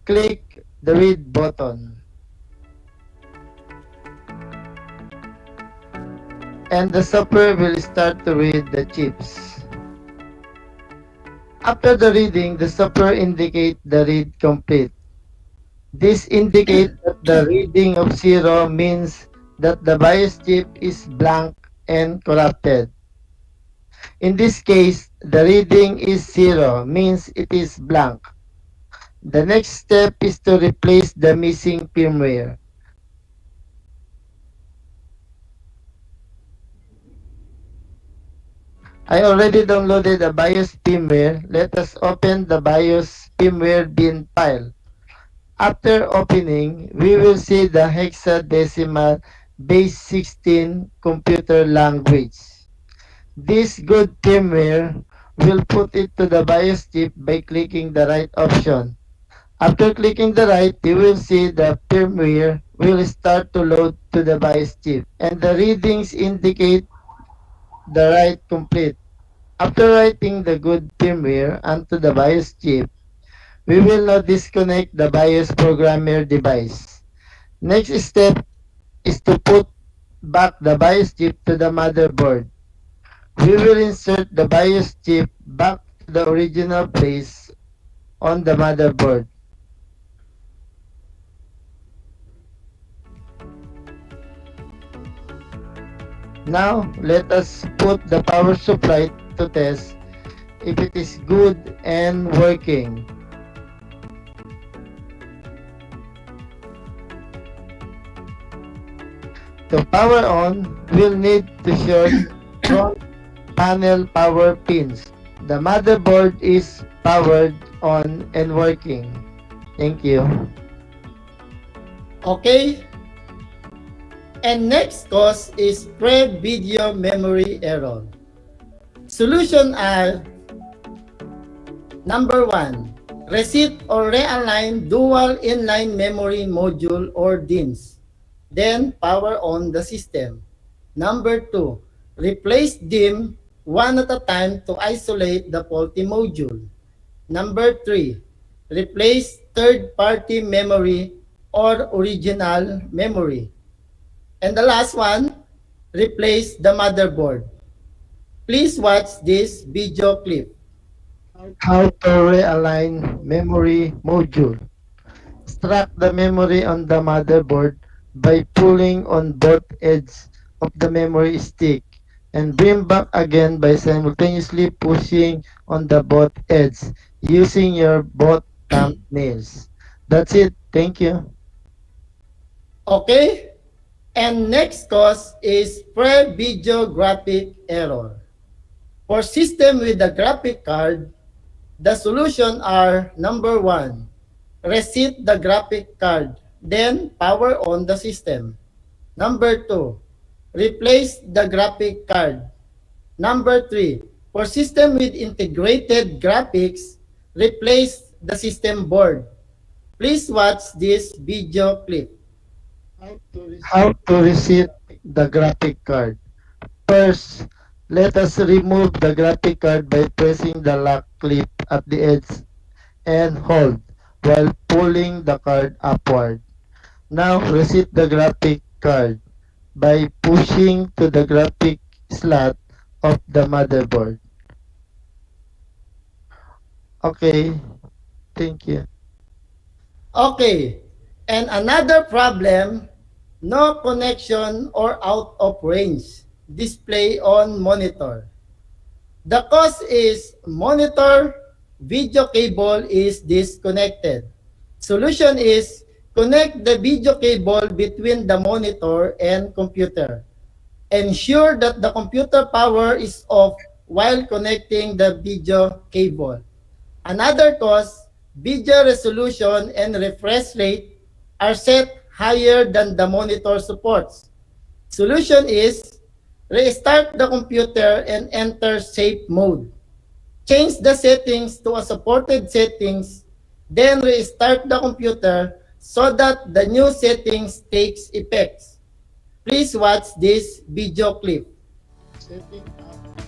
click the read button. And the software will start to read the chips. After the reading, the software indicates the read complete. This indicates that the reading of 0 means that the BIOS chip is blank and corrupted. In this case, the reading is 0, means it is blank. The next step is to replace the missing firmware. I already downloaded the BIOS firmware. Let us open the BIOS firmware bin file. After opening, we will see the hexadecimal base 16 computer language. This good firmware will put it to the BIOS chip by clicking the right option. After clicking the right, you will see the firmware will start to load to the BIOS chip and the readings indicate the write complete. After writing the good firmware onto the BIOS chip, we will now disconnect the BIOS programmer device. Next step is to put back the BIOS chip to the motherboard. We will insert the BIOS chip back to the original place on the motherboard. Now, let us put the power supply to test if it is good and working. To power on, we'll need to short front panel power pins. The motherboard is powered on and working. Thank you. Okay. And next cause is pre-video memory error. Solution are: number 1, reset or realign dual inline memory module or DIMMs. Then power on the system. Number 2, replace DIMM one at a time to isolate the faulty module. Number 3, replace third-party memory or original memory. And the last one, replace the motherboard. Please watch this video clip. How to realign memory module. Extract the memory on the motherboard by pulling on both edges of the memory stick and bring back again by simultaneously pushing on the both edges using your both thumbnails. That's it. Thank you. Okay. And next cause is pre-video graphic error. For system with a graphic card, the solution are: number 1, reset the graphic card, then power on the system. Number 2, replace the graphic card. Number 3, for system with integrated graphics, replace the system board. Please watch this video clip. How to reset the graphic card. First, let us remove the graphic card by pressing the lock clip at the edge and hold while pulling the card upward. Now, reset the graphic card by pushing to the graphic slot of the motherboard. Okay, thank you. Okay, and another problem, no connection or out of range display on monitor. The cause is monitor video cable is disconnected. Solution is connect the video cable between the monitor and computer. Ensure that the computer power is off while connecting the video cable. Another cause, video resolution and refresh rate are set higher than the monitor supports. Solution is restart the computer and enter safe mode. Change the settings to a supported settings, then restart the computer so that the new settings takes effect. Please watch this video clip.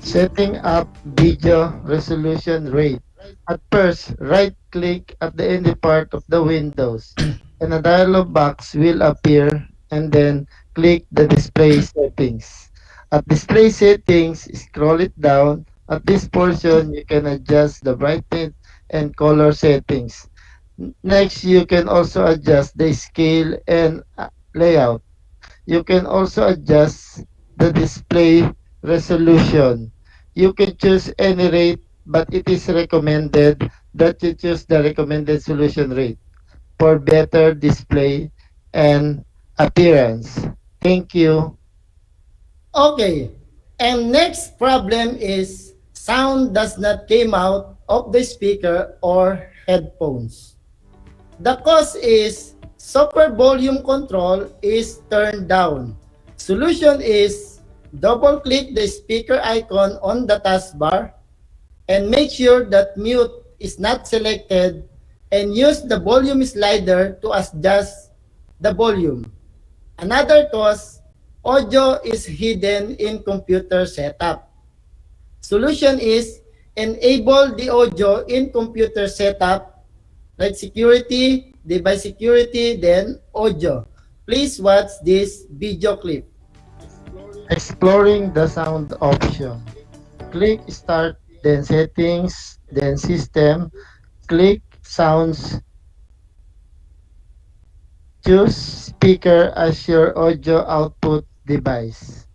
Setting up video resolution rate. At first, right-click at the any part of the windows and a dialog box will appear and then click the display settings. At display settings, scroll it down. At this portion, you can adjust the brightness and color settings. Next, you can also adjust the scale and layout. You can also adjust the display resolution. You can choose any rate, but it is recommended that you choose the recommended solution rate for better display and appearance. Thank you. Okay, and next problem is sound does not came out of the speaker or headphones. The cause is super volume control is turned down. Solution is double click the speaker icon on the taskbar and make sure that mute is not selected and use the volume slider to adjust the volume. Another cause, audio is hidden in computer setup. Solution is enable the audio in computer setup like security, device security, then audio. Please watch this video clip. Exploring the sound option. Click start, then settings, then system. Click sounds. Choose speaker as your audio output device.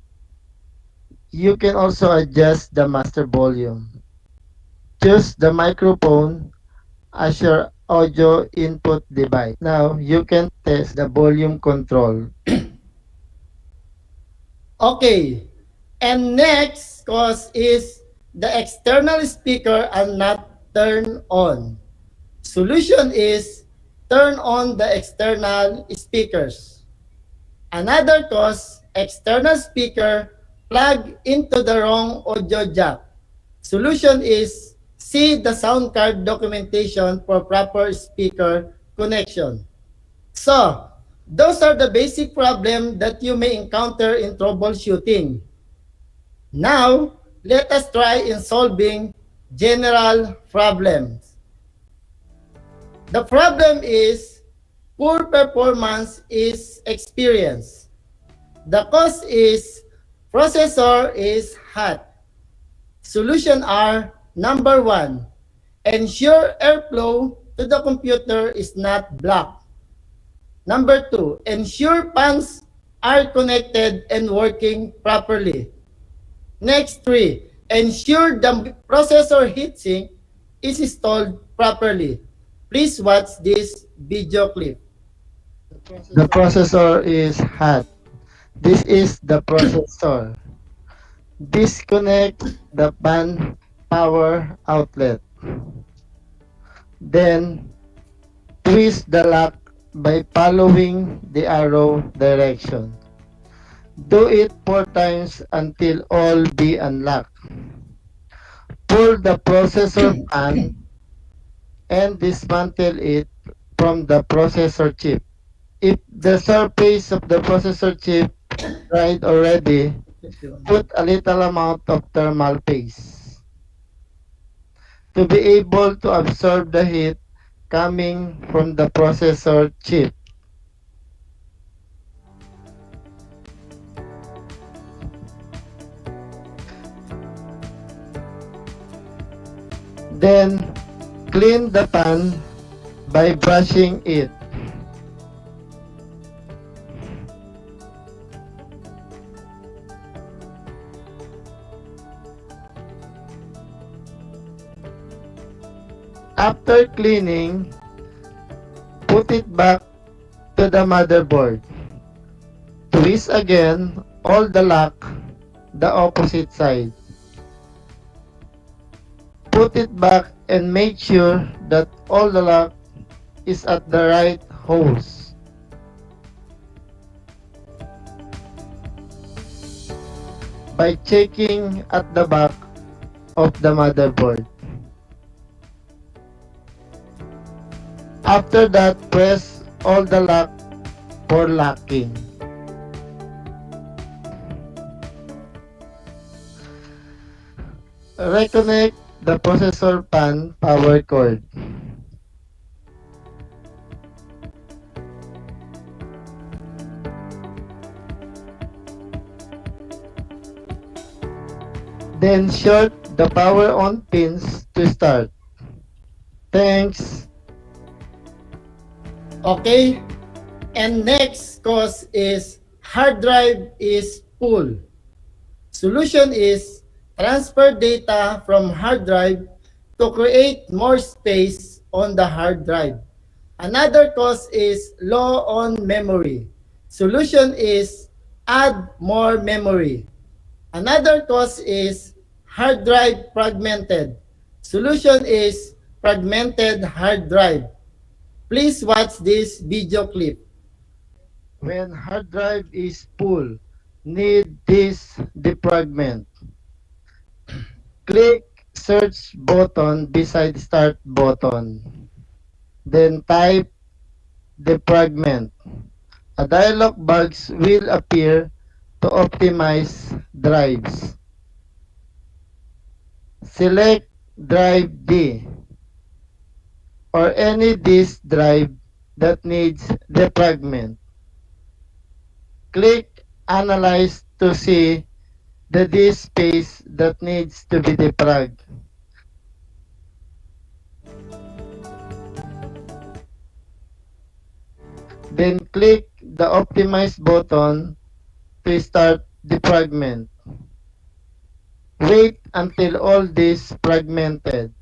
You can also adjust the master volume. Choose the microphone as your audio input device. Now, you can test the volume control. Okay, and next cause is the external speaker are not turned on. Solution is turn on the external speakers. Another cause, external speaker plug into the wrong audio jack. Solution is see the sound card documentation for proper speaker connection. So, those are the basic problems that you may encounter in troubleshooting. Now, let us try in solving general problems. The problem is poor performance is experienced. The cause is processor is hot. Solution are number 1, ensure airflow to the computer is not blocked. Number 2, ensure fans are connected and working properly. Next 3, ensure the processor heatsink is installed properly. Please watch this video clip. The processor is hot. This is the processor. Disconnect the fan power outlet. Then, twist the lock by following the arrow direction. Do it 4 times until all be unlocked. Pull the processor fan and dismantle it from the processor chip. If the surface of the processor chip dried already, put a little amount of thermal paste to be able to absorb the heat coming from the processor chip. Then, clean the pan by brushing it. After cleaning, put it back to the motherboard. Twist again all the lock the opposite side. Put it back and make sure that all the lock is at the right holes. by checking at the back of the motherboard. After that, press all the lock for locking. Reconnect the processor pan power cord. Then short the power on pins to start. Thanks. Okay, and next cause is hard drive is full. Solution is transfer data from hard drive to create more space on the hard drive. Another cause is low on memory. Solution is add more memory. Another cause is hard drive fragmented. Solution is fragmented hard drive. Please watch this video clip. When hard drive is full, need this defragment. Click search button beside start button. Then type defragment. A dialog box will appear to optimize drives. Select drive D or any disk drive that needs defragment. Click Analyze to see the disk space that needs to be defragged. Then click the Optimize button to start defragment. Wait until all this fragmented.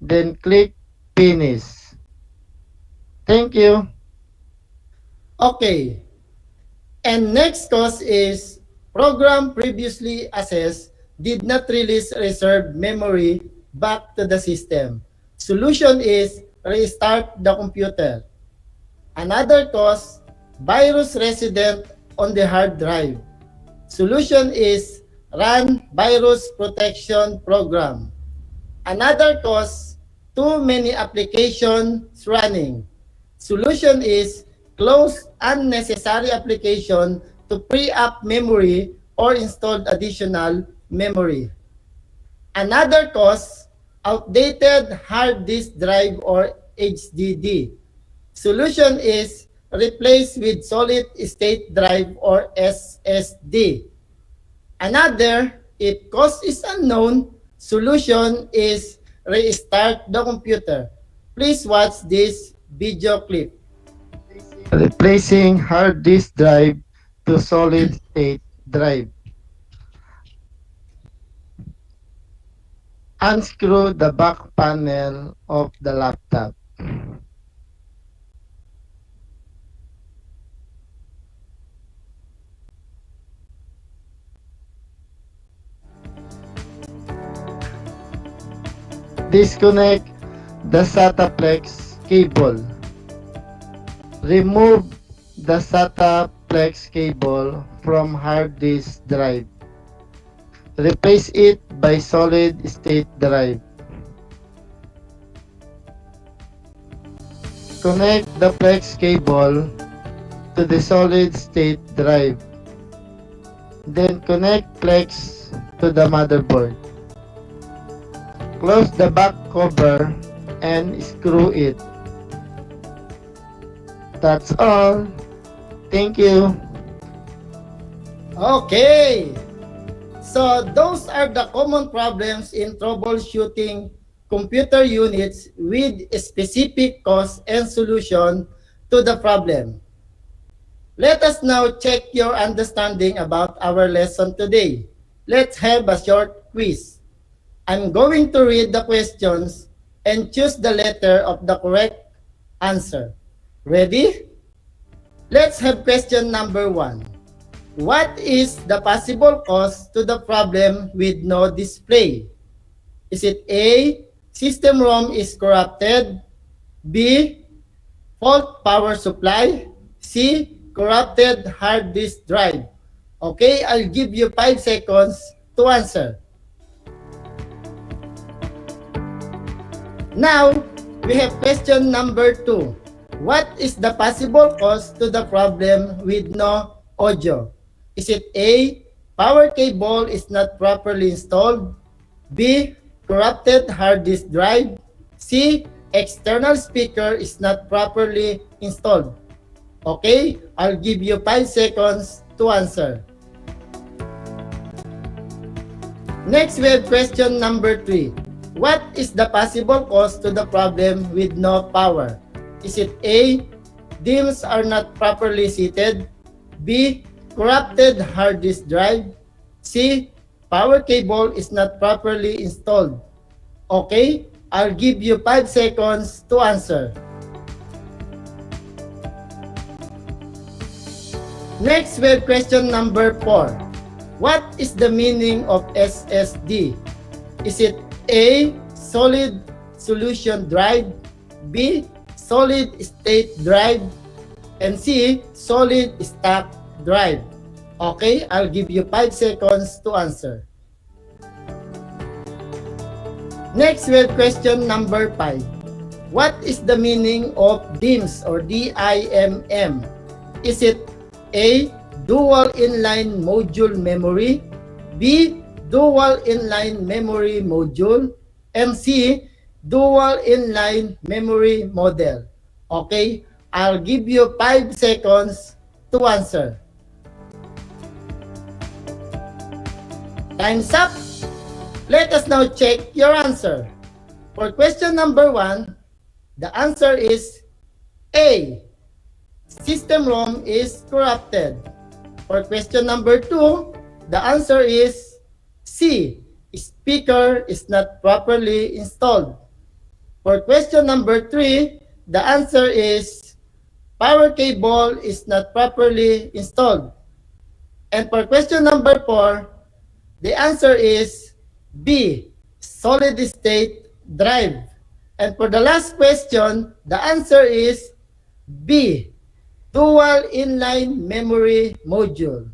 Then click Finish. Thank you. Okay. And next cause is program previously assessed did not release reserved memory back to the system. Solution is restart the computer. Another cause, virus resident on the hard drive. Solution is run virus protection program. Another cause, too many applications running. Solution is close unnecessary application to free up memory or installed additional memory. Another cause, outdated hard disk drive or HDD. Solution is replace with solid state drive or SSD. Another, if cause is unknown, solution is restart the computer. Please watch this video clip. Replacing hard disk drive to solid state drive. Unscrew the back panel of the laptop. Disconnect the SATA flex cable. Remove the SATA flex cable from hard disk drive. Replace it by solid state drive. Connect the flex cable to the solid state drive. Then connect flex to the motherboard. Close the back cover and screw it. That's all. Thank you. Okay. So those are the common problems in troubleshooting computer units with a specific cause and solution to the problem. Let us now check your understanding about our lesson today. Let's have a short quiz. I'm going to read the questions and choose the letter of the correct answer. Ready? Let's have question number 1. What is the possible cause to the problem with no display? Is it A, system ROM is corrupted, B, fault power supply, C, corrupted hard disk drive, Okay, I'll give you 5 seconds to answer. Now, we have question number 2. What is the possible cause to the problem with no audio? Is it A, power cable is not properly installed? B, corrupted hard disk drive? C, external speaker is not properly installed? Okay, I'll give you 5 seconds to answer. Next, we have question number 3. What is the possible cause to the problem with no power? Is it A, DIMMs are not properly seated? B, corrupted hard disk drive? C, power cable is not properly installed? Okay, I'll give you 5 seconds to answer. Next, we have question number 4. What is the meaning of SSD? Is it A, solid solution drive? B, solid state drive? And C, solid state drive? Okay, I'll give you 5 seconds to answer. Next, we have question number 5. What is the meaning of DIMMs or DIMM? Is it A, dual inline module memory? B, dual inline memory module? And C, dual inline memory model? Okay, I'll give you 5 seconds to answer. Time's up. Let us now check your answer. For question number 1, the answer is A, system ROM is corrupted. For question number 2, the answer is C, speaker is not properly installed. For question number 3, the answer is power cable is not properly installed. And for question number 4, the answer is B, solid state drive. And for the last question, the answer is B, dual inline memory module.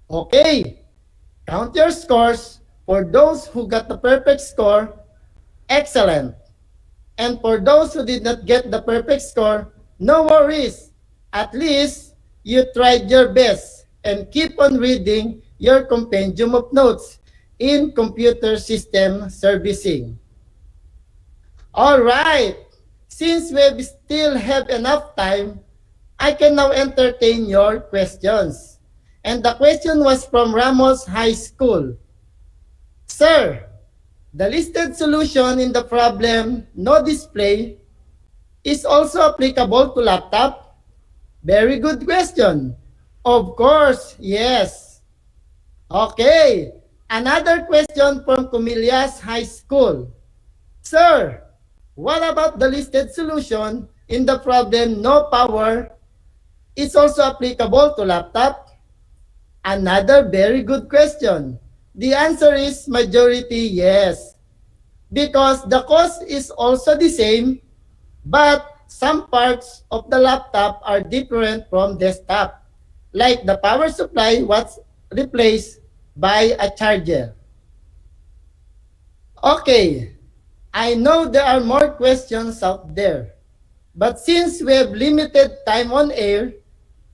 Okay, count your scores. For those who got the perfect score, excellent. And for those who did not get the perfect score, no worries. At least you tried your best and keep on reading your compendium of notes in computer system servicing. All right, since we still have enough time, I can now entertain your questions. And the question was from Ramos High School. Sir, the listed solution in the problem no display is also applicable to laptop? Very good question. Of course, yes. Okay, another question from Comillas High School. Sir, what about the listed solution in the problem no power is also applicable to laptop? Another very good question. The answer is majority yes. Because the cost is also the same, but some parts of the laptop are different from desktop. Like the power supply was replaced by a charger. Okay, I know there are more questions out there. But since we have limited time on air,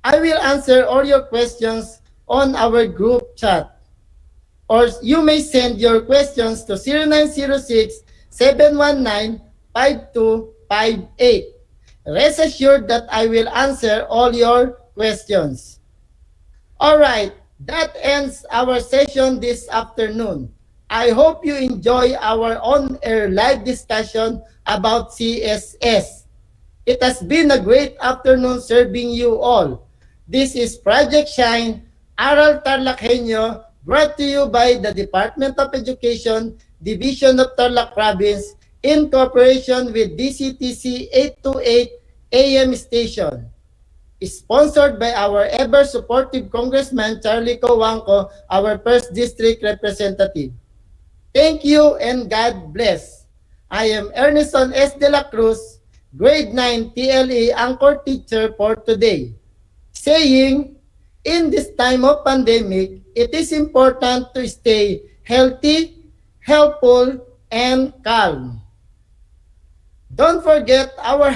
I will answer all your questions on our group chat. Or you may send your questions to 0906-719-5258. Rest assured that I will answer all your questions. All right, that ends our session this afternoon. I hope you enjoy our on-air live discussion about CSS. It has been a great afternoon serving you all. This is Project Shine, Aral TarlakHenyo, brought to you by the Department of Education, Division of Tarlac Province, in cooperation with DCTC 828 AM station. Sponsored by our ever-supportive Congressman Charlie Cojuangco, our 1st District Representative. Thank you and God bless. I am Ernesto S. De La Cruz, Grade 9 TLE Anchor Teacher for today, saying, In this time of pandemic, it is important to stay healthy, helpful, and calm. Don't forget our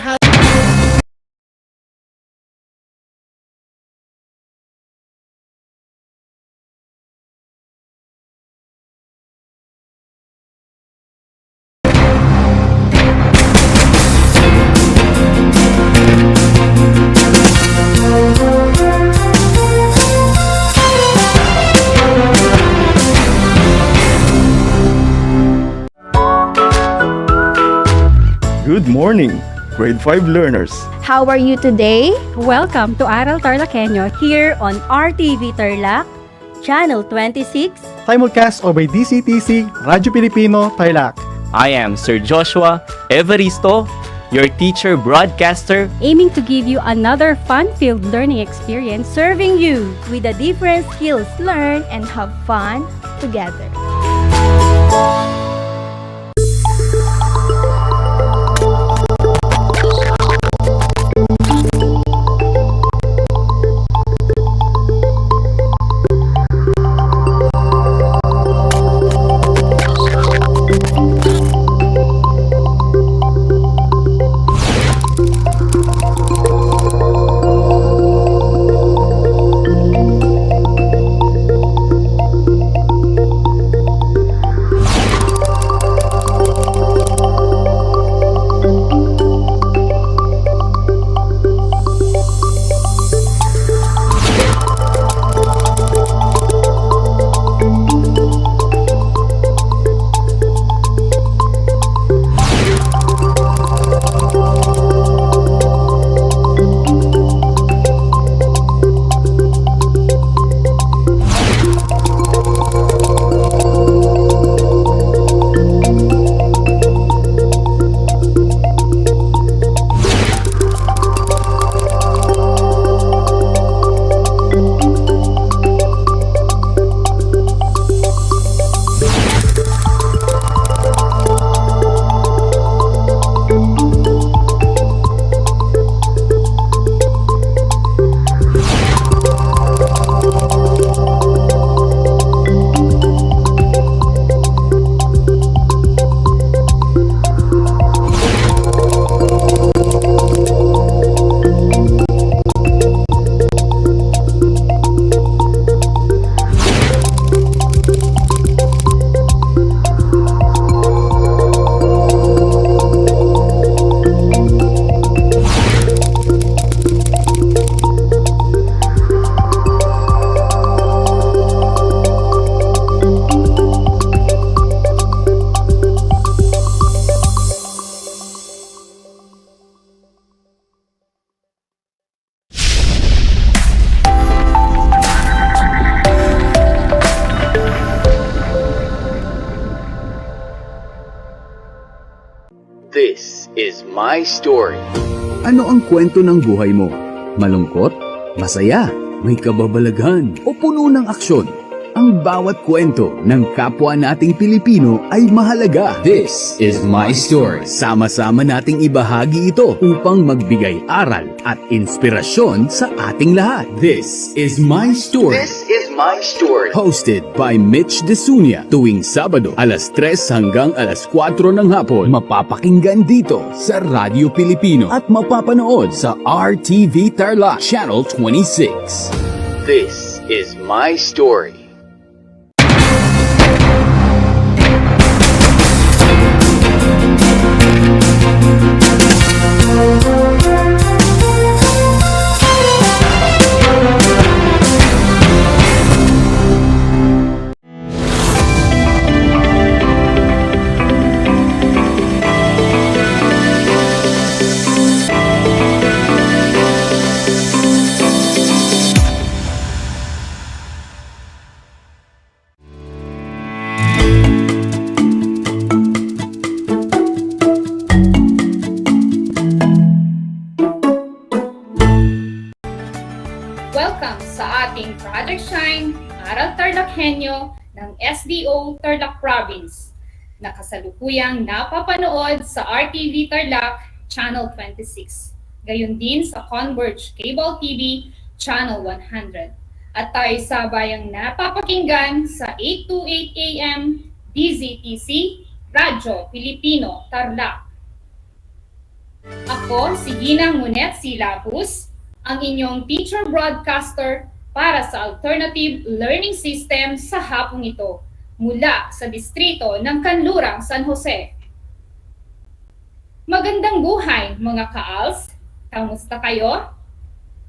Good morning, grade 5 learners. How are you today? Welcome to Aral TarlakHenyo here on RTV Tarlac, Channel 26. Simulcast over DCTC, Radyo Pilipino, Tarlac. I am Sir Joshua Evaristo, your teacher broadcaster, Aiming to give you another fun-filled learning experience, serving you with the different skills learn and have fun together. This is my story. Ano ang kwento ng buhay mo? Malungkot? Masaya? May kababalaghan? O puno ng aksyon? Ang bawat kwento ng kapwa nating Pilipino ay mahalaga. This is my story. Sama-sama nating ibahagi ito upang magbigay aral at inspirasyon sa ating lahat. This is my story. This is my story. Hosted by Mitch Desunia. Tuwing Sabado, alas 3 hanggang alas 4 ng hapon. Mapapakinggan dito sa Radyo Pilipino at mapapanood sa RTV Tarlac Channel 26. This is my story. Welcome sa ating Project Shine, Aral TarlakHenyo ng SDO Tarlac Province, na kasalukuyang napapanood sa RTV Tarlac Channel 26, gayon din sa Converge Cable TV Channel 100. at tayo sabayang napapakinggan sa 828 AM DZTC Radyo Pilipino Tarlac. Ako si Ginang Monet Silapus, ang inyong teacher broadcaster para sa Alternative Learning System sa hapong ito mula sa distrito ng Kanlurang, San Jose. Magandang buhay mga ka-ALS! Kamusta kayo?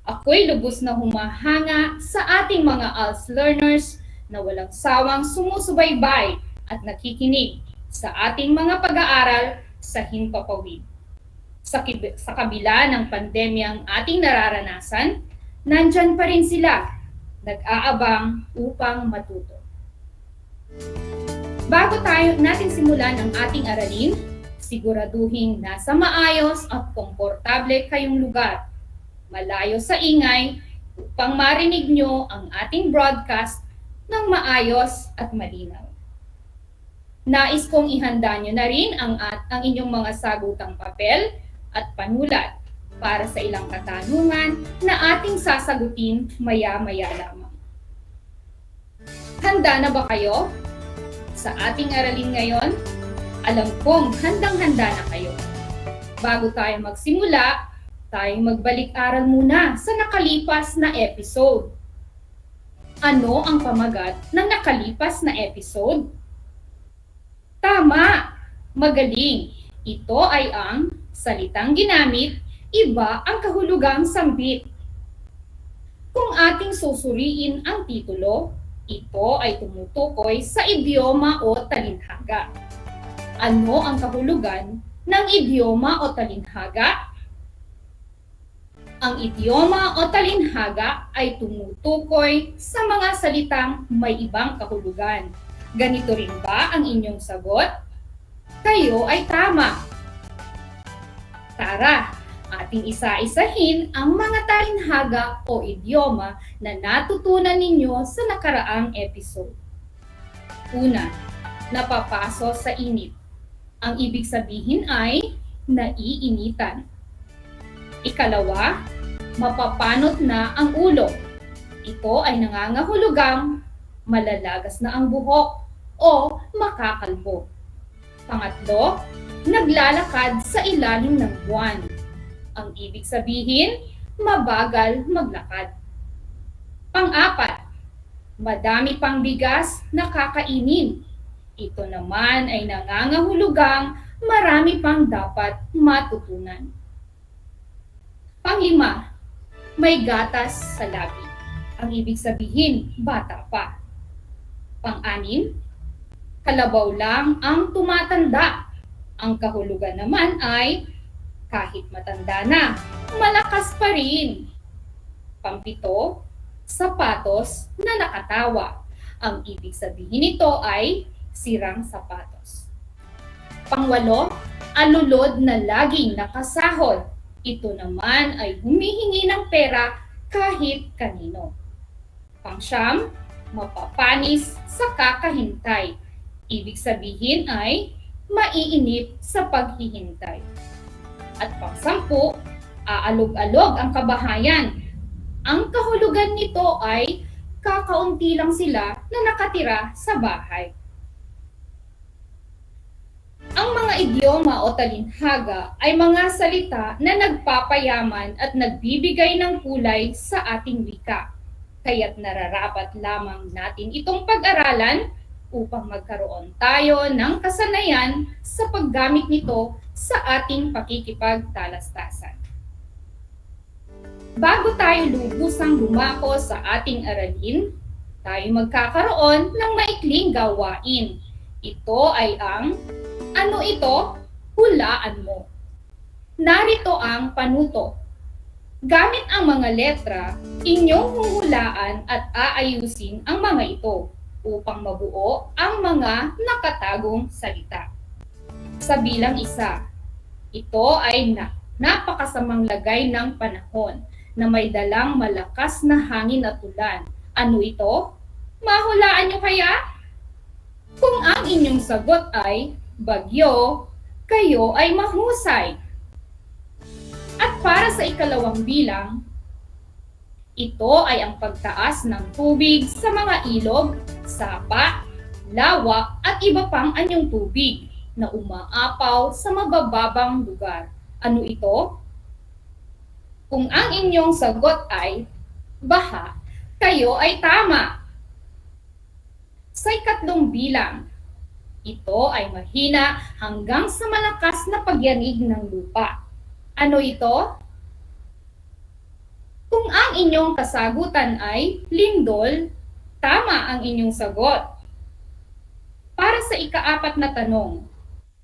Ako'y lubos na humahanga sa ating mga ALS learners na walang sawang sumusubaybay at nakikinig sa ating mga pag-aaral sa himpapawid. Sa kabila ng pandemyang ating nararanasan, nandyan pa rin sila, nag-aabang upang matuto. Bago natin simulan ang ating aralin, siguraduhin nasa maayos at komportable kayong lugar, malayo sa ingay, upang marinig nyo ang ating broadcast ng maayos at malinaw. Nais kong ihanda nyo na rin ang inyong mga sagutang papel at panulat para sa ilang katanungan na ating sasagutin maya-maya lamang. Handa na ba kayo? Sa ating aralin ngayon, alam kong handang-handa na kayo. Bago tayo magsimula, tayo magbalik-aral muna sa nakalipas na episode. Ano ang pamagat ng nakalipas na episode? Tama! Magaling! Ito ay ang salitang ginamit, iba ang kahulugang sambit. Kung ating susuriin ang titulo, ito ay tumutukoy sa idioma o talinhaga. Ano ang kahulugan ng idioma o talinhaga? Ang idioma o talinhaga ay tumutukoy sa mga salitang may ibang kahulugan. Ganito rin ba ang inyong sagot? Kayo ay tama! Tara, ating isa-isahin ang mga talinhaga o idioma na natutunan ninyo sa nakaraang episode. Una, napapaso sa init. Ang ibig sabihin ay naiinitan. Ikalawa, mapapanot na ang ulo. Ito ay nangangahulugang malalagas na ang buhok o makakalbo. Pangatlo, naglalakad sa ilalim ng buwan. Ang ibig sabihin, mabagal maglakad. Pang-apat, madami pang bigas na kakainin. Ito naman ay nangangahulugang marami pang dapat matutunan. Panglima, may gatas sa labi. Ang ibig sabihin, bata pa. Pang-anim, kalabaw lang ang tumatanda. Ang kahulugan naman ay kahit matanda na, malakas pa rin. Pang-pito, sapatos na nakatawa. Ang ibig sabihin nito ay sirang sapatos. Pang-walo, alulod na laging nakasahod. Ito naman ay humihingi ng pera kahit kanino. Pang-siyam, mapapanis sa kakahintay. Ibig sabihin ay maiinip sa paghihintay. At pang-sampu, aalog-alog ang kabahayan. Ang kahulugan nito ay kakaunti lang sila na nakatira sa bahay. Ang mga idioma o talinhaga ay mga salita na nagpapayaman at nagbibigay ng kulay sa ating wika. Kaya't nararapat lamang natin itong pag-aralan upang magkaroon tayo ng kasanayan sa paggamit nito sa ating pakikipagtalastasan. Bago tayo lubusang dumako sa ating aralin, tayo magkakaroon ng maikling gawain. Ito ay ang ano ito? Hulaan mo. Narito ang panuto. Gamit ang mga letra, inyong huhulaan at aayusin ang mga ito upang mabuo ang mga nakatagong salita. Sa bilang isa, ito ay napakasamang lagay ng panahon na may dalang malakas na hangin at ulan. Ano ito? Mahulaan niyo kaya? Kung ang inyong sagot ay bagyo, kayo ay mahusay. At para sa ikalawang bilang, Ito ay ang pagtaas ng tubig sa mga ilog, sapa, lawa at iba pang anyong tubig na umaapaw sa mabababang lugar. Ano ito? Kung ang inyong sagot ay baha, kayo ay tama. Sa ikatlong bilang, ito ay mahina hanggang sa malakas na pagyanig ng lupa. Ano ito? Kung ang inyong kasagutan ay lindol, tama ang inyong sagot. Para sa ikaapat na tanong,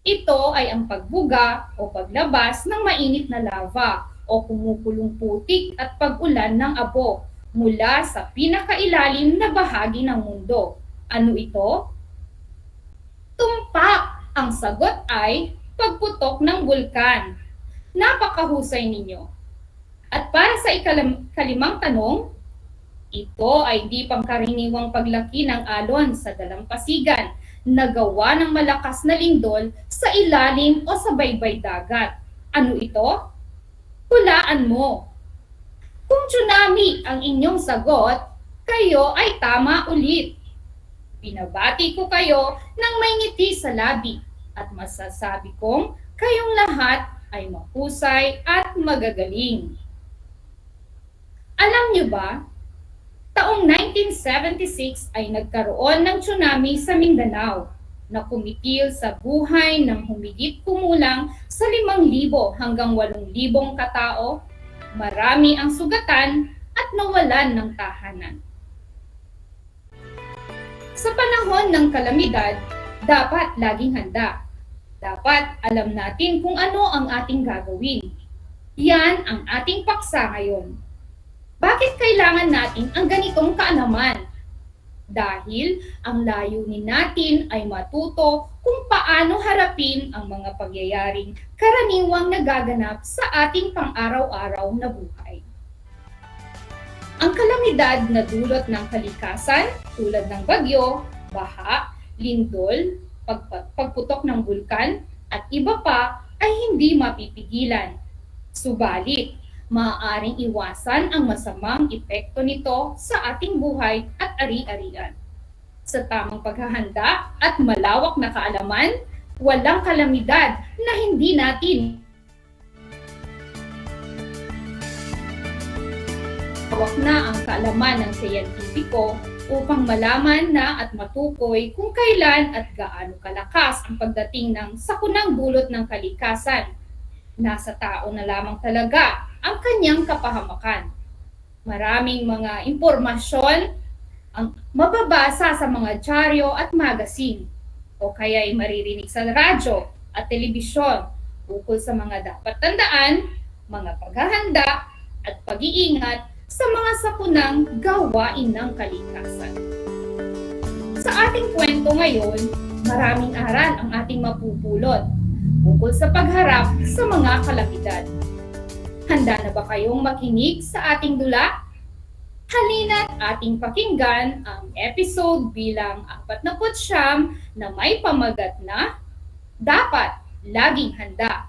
ito ay ang pagbuga o paglabas ng mainit na lava o kumukulong putik at pag-ulan ng abo mula sa pinakailalim na bahagi ng mundo. Ano ito? Tumpak! Ang sagot ay pagputok ng bulkan. Napakahusay ninyo. At para sa ikalimang tanong, ito ay di pangkaraniwang paglaki ng alon sa dalampasigan na gawa ng malakas na lindol sa ilalim o sa baybay dagat. Ano ito? Hulaan mo. Kung tsunami ang inyong sagot, kayo ay tama ulit. Binabati ko kayo ng may ngiti sa labi at masasabi kong kayong lahat ay mahusay at magagaling. Alam niyo ba, taong 1976 ay nagkaroon ng tsunami sa Mindanao na kumitil sa buhay ng humigit kumulang sa 5,000 hanggang 8,000 katao, marami ang sugatan at nawalan ng tahanan. Sa panahon ng kalamidad, dapat laging handa. Dapat alam natin kung ano ang ating gagawin. Yan ang ating paksa ngayon. Bakit kailangan natin ang ganitong kaalaman? Dahil ang layunin natin ay matuto kung paano harapin ang mga pangyayaring karaniwang nagaganap sa ating pang-araw-araw na buhay. Ang kalamidad na dulot ng kalikasan tulad ng bagyo, baha, lindol, pagputok ng bulkan at iba pa ay hindi mapipigilan. Subalit, maaaring iwasan ang masamang epekto nito sa ating buhay at ari-arian. Sa tamang paghahanda at malawak na kaalaman, walang kalamidad na hindi natin hawak na ang kaalaman ng siyentipiko upang malaman na at matukoy kung kailan at gaano kalakas ang pagdating ng sakunang dulot ng kalikasan. Nasa tao na lamang talaga ang kanyang kapahamakan. Maraming mga impormasyon ang mababasa sa mga dyaryo at magazine o kaya ay maririnig sa radyo at telebisyon ukol sa mga dapat tandaan, mga paghahanda at pag-iingat sa mga sakunang gawain ng kalikasan. Sa ating kwento ngayon, maraming aral ang ating mapupulot ukol sa pagharap sa mga kalamidad. Handa na ba kayong makinig sa ating dula? Halina't ating pakinggan ang episode bilang 49 na may pamagat na Dapat Laging Handa.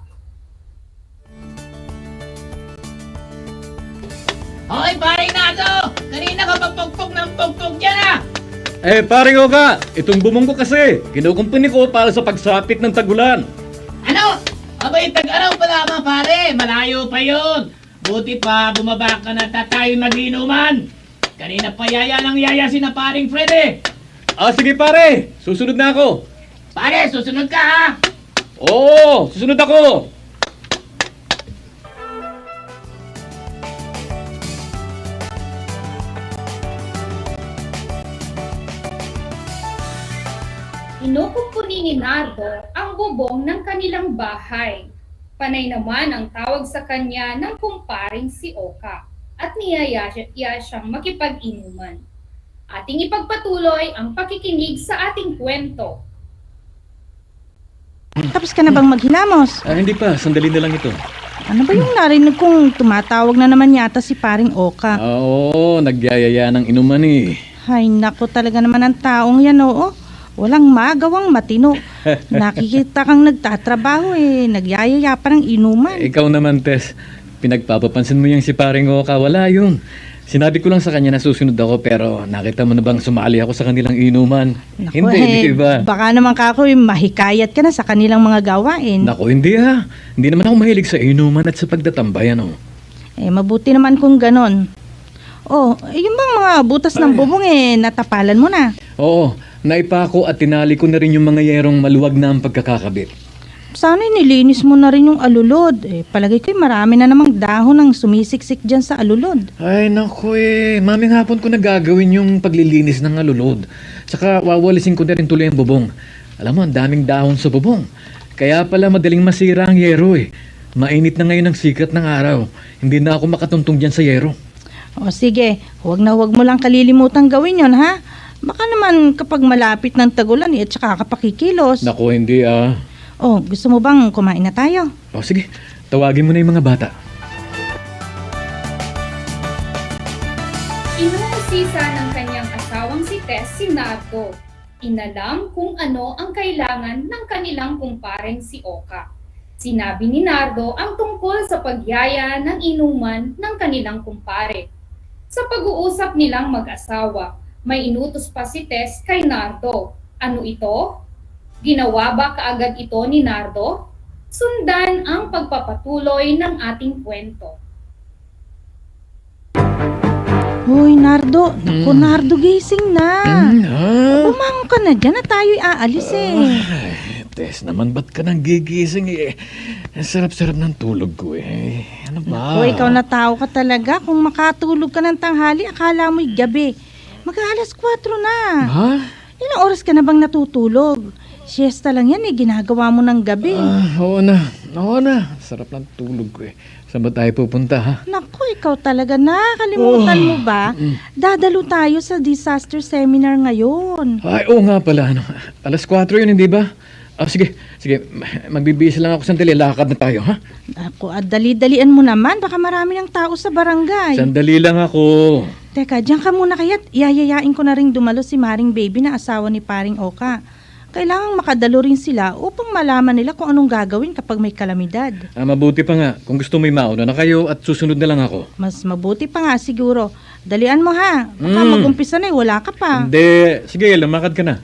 Hoy, paring Nato! Kanina ka pagpugpog ng pugpog dyan ah! Paring Oka, itong bumunggo kasi, kinukumpuni ko para sa pagsapit ng tagulan. Ano? Abay, tag-araw pa lamang pare, malayo pa yun. Buti pa, bumaba ka na tayo mag-inuman. Kanina pa yaya ng yaya si na paring Fred eh. Sige pare, susunod na ako. Pare, susunod ka ha? Oo, susunod ako. Inukumpuni ni Nardo ang bubong ng kanilang bahay. Panay naman ang tawag sa kanya ng kumparing si Oka at niyaya siyang makipag-inuman. Ating ipagpatuloy ang pakikinig sa ating kwento. Tapos ka na bang maghilamos? Hindi pa, sandali na lang ito. Ano ba yung narinig kong tumatawag na naman yata si paring Oka? Oo, nagyayaya ng inuman eh. Ay, naku talaga naman ang taong yan, oo. Walang magawang matino. Nakikita kang nagtatrabaho eh. Nagyayaya pa ng inuman. Ikaw naman, Tess. Pinagpapapansin mo yung si paring Oka. Wala yun. Sinabi ko lang sa kanya na susunod ako pero nakita mo na bang sumali ako sa kanilang inuman? Naku, Hindi, di ba? Baka naman kako mahikayat ka na sa kanilang mga gawain. Naku, hindi ha. Hindi naman ako mahilig sa inuman at sa pagtatambay, ano. Mabuti naman kung ganon. Yung bang mga butas ng bubong natapalan mo na? Oo, naipako at tinali ko na rin yung mga yerong maluwag na ang pagkakakabit. Sana nilinis mo na rin yung alulod. Palagay ko'y marami na namang dahon ang sumisiksik dyan sa alulod. Ay, naku maming hapon ko na gagawin yung paglilinis ng alulod. Saka wawalisin ko na rin tuloy ang bubong. Alam mo, ang daming dahon sa bubong. Kaya pala madaling masira ang yero Mainit na ngayon ang sikat ng araw. Hindi na ako makatuntong dyan sa yero. Sige, huwag mo lang kalilimutang gawin yon ha? Baka naman kapag malapit ng tagulan at saka kapakikilos. Naku, hindi gusto mo bang kumain na tayo? Sige, tawagin mo na yung mga bata. Inuusisa ng kanyang asawang si Tess si Nardo. Inalam kung ano ang kailangan ng kanilang kumpareng si Oka. Sinabi ni Nardo ang tungkol sa pagyaya ng inuman ng kanilang kumpare. Sa pag-uusap nilang mag-asawa, may inutos pa si Tess kay Nardo. Ano ito? Ginawa ba kaagad ito ni Nardo? Sundan ang pagpapatuloy ng ating kwento. Hoy, Nardo. Naku, Nardo, gising na. Bumangon ka na dyan na tayo'y aalis Tess naman, ba't ka nang gigising Sarap-sarap ng tulog ko Ano ba? Naku, ikaw na tao ka talaga. Kung makatulog ka ng tanghali, akala mo'y gabi. Mag-aalas 4 na. Ha? Ilang oras ka na bang natutulog? Siesta lang yan ginagawa mo ng gabi. Oo na. Sarap ng tulog ko Saan ba tayo pupunta ha? Naku, ikaw talaga nakalimutan mo ba? Dadalo tayo sa disaster seminar ngayon. Ay, oo nga pala. Alas 4 yun, hindi ba? Sige. Magbibihis lang ako sandali. Lakad na tayo, ha? Naku, dali-dalian mo naman. Baka marami ng tao sa barangay. Sandali lang ako. Teka, diyan ka muna kaya't iyayayain ko na rin dumalo si Maring Baby na asawa ni Paring Oka. Kailangang makadalo rin sila upang malaman nila kung anong gagawin kapag may kalamidad. Mabuti pa nga. Kung gusto mo'y mauna na kayo at susunod na lang ako. Mas mabuti pa nga siguro. Dalian mo ha. Baka mag-umpisa na wala ka pa. Hindi. Sige, lumakad ka na.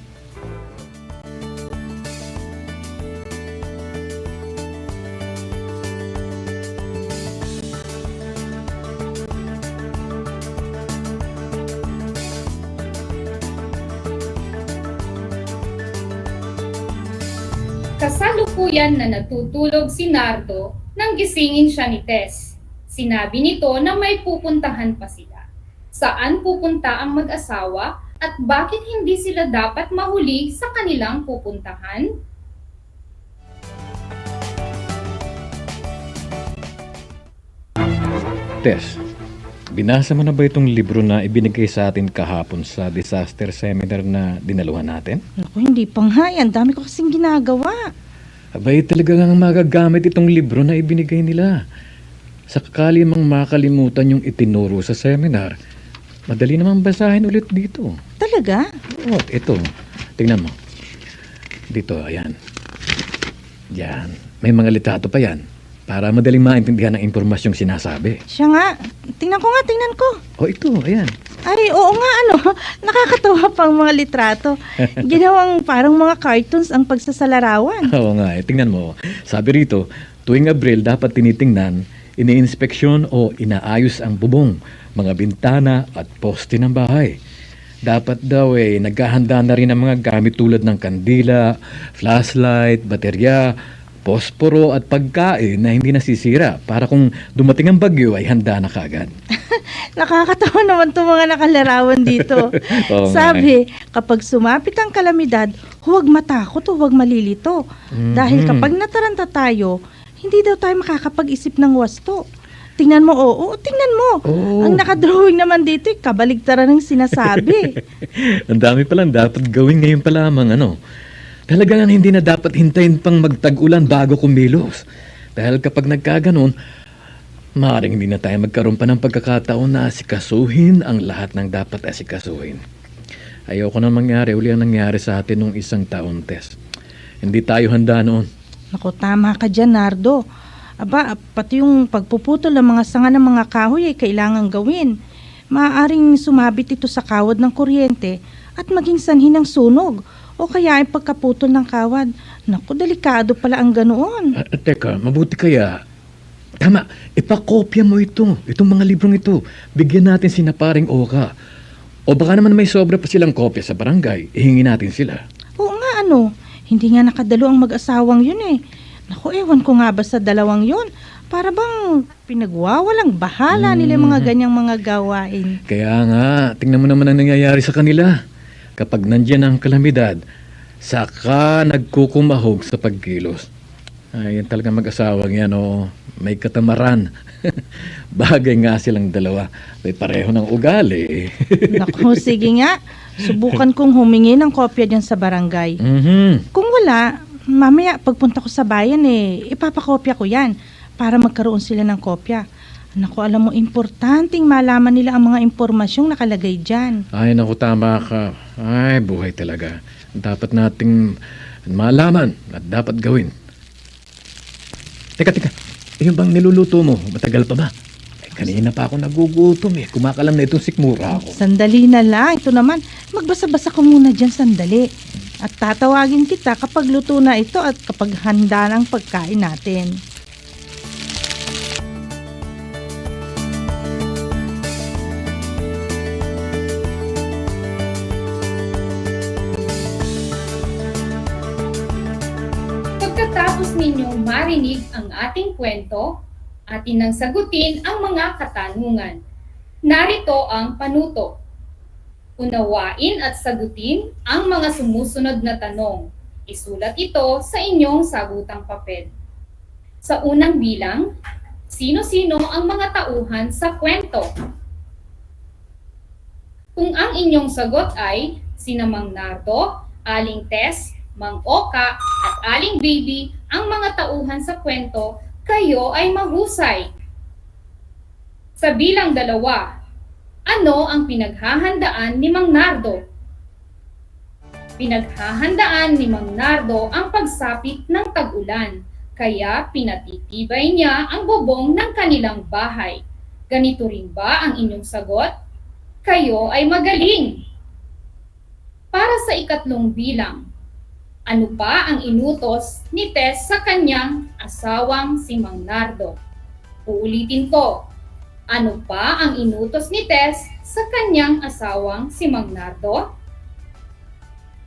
Kasalukuyan na natutulog si Nardo nang gisingin siya ni Tess. Sinabi nito na may pupuntahan pa sila. Saan pupunta ang mag-asawa at bakit hindi sila dapat mahuli sa kanilang pupuntahan? Tess, binasa mo na ba itong libro na ibinigay sa atin kahapon sa disaster seminar na dinaluhan natin? Naku, hindi pa nga yan. Dami ko kasing ginagawa. Abay, talaga nga magagamit itong libro na ibinigay nila. Sakali mang makalimutan yung itinuro sa seminar, madali namang basahin ulit dito. Talaga? Oo, ito. Tingnan mo. Dito, ayan. Yan. May mga litrato pa yan. Para madaling maintindihan ang impormasyong sinasabi. Siya nga. Tingnan ko. Ito, ayan. Ay, oo nga, nakakatawa pang mga litrato. Ginawang parang mga cartoons ang pagsasalarawan. Oo nga, tingnan mo. Sabi rito, tuwing Abril dapat tinitingnan, iniinspeksyon o inaayos ang bubong, mga bintana at poste ng bahay. Dapat daw naghahanda na rin ang mga gamit tulad ng kandila, flashlight, baterya, posporo at pagkain na hindi nasisira para kung dumating ang bagyo ay handa na kagad. Nakakatawa naman itong mga nakalarawan dito. Sabi, kapag sumapit ang kalamidad, huwag matakot o huwag malilito. Dahil kapag nataranta tayo, hindi daw tayo makakapag-isip ng wasto. Tingnan mo, tingnan mo. Ang nakadrawing naman dito, kabaligtaran ng sinasabi. Ang dami palang dapat gawin ngayon pa lamang, Talagang hindi na dapat hintayin pang magtag-ulan bago kumilos. Dahil kapag nagkaganon, maaaring hindi na tayo magkaroon pa ng pagkakataon na asikasuhin ang lahat ng dapat asikasuhin. Ayoko na mangyari uli ang nangyari sa atin nung isang taon, Tess. Hindi tayo handa noon. Naku, tama ka dyan, Nardo. Aba, pati yung pagpuputol ng mga sanga ng mga kahoy ay kailangan gawin. maaaring sumabit ito sa kawad ng kuryente at maging sanhi ng sunog o kaya ay pagkaputol ng kawad. Naku, delikado pala ang ganoon. Teka, mabuti kaya. Tama, ipakopya mo itong mga librong ito. Bigyan natin si Paring Oka. O baka naman may sobra pa silang kopya sa barangay. Ihingi natin sila. Oo nga, hindi nga nakadalo ang mag-asawang yun eh. Naku, ewan ko nga ba sa dalawang yun. Para bang pinagwawalang bahala nila yung mga ganyang mga gawain. Kaya nga, tingnan mo naman ang nangyayari sa kanila. Kapag nandiyan ang kalamidad, saka nagkukumahog sa pagkilos. Ay, yan talaga mag-asawang yan, may katamaran. Bagay nga silang dalawa. May pareho ng ugali. Naku, sige nga. Subukan kong humingi ng kopya dyan sa barangay. Kung wala, mamaya pagpunta ko sa bayan ipapakopya ko yan para magkaroon sila ng kopya. Naku, alam mo, importanteng malaman nila ang mga impormasyong nakalagay dyan. Ay, naku, tama ka. Ay, buhay talaga. Dapat nating malaman at dapat gawin. Teka. Yung bang niluluto mo, matagal pa ba? Kanina pa ako nagugutom Kumakalam na itong sikmura ako. Sandali na lang. Ito naman, magbasa-basa ko muna dyan sandali. At tatawagin kita kapag luto na ito at kapag handa ng pagkain natin. Pagkatapos ninyong marinig ang ating kwento, atin nang sagutin ang mga katanungan. Narito ang panuto. Unawain at sagutin ang mga sumusunod na tanong. Isulat ito sa inyong sagutang papel. Sa unang bilang, sino-sino ang mga tauhan sa kwento? Kung ang inyong sagot ay sina Mang Nardo, Aling Tess, Mang Oka at Aling Baby ang mga tauhan sa kwento, kayo ay mahusay. Sa bilang 2, ano ang pinaghahandaan ni Mang Nardo? Pinaghahandaan ni Mang Nardo ang pagsapit ng tag-ulan, kaya pinatitibay niya ang bubong ng kanilang bahay. Ganito rin ba ang inyong sagot? Kayo ay magaling. Para sa ikatlong bilang, ano pa ang inutos ni Tess sa kanyang asawang si Mang Nardo? Uulitin ko. Ano pa ang inutos ni Tess sa kanyang asawang si Mang Nardo?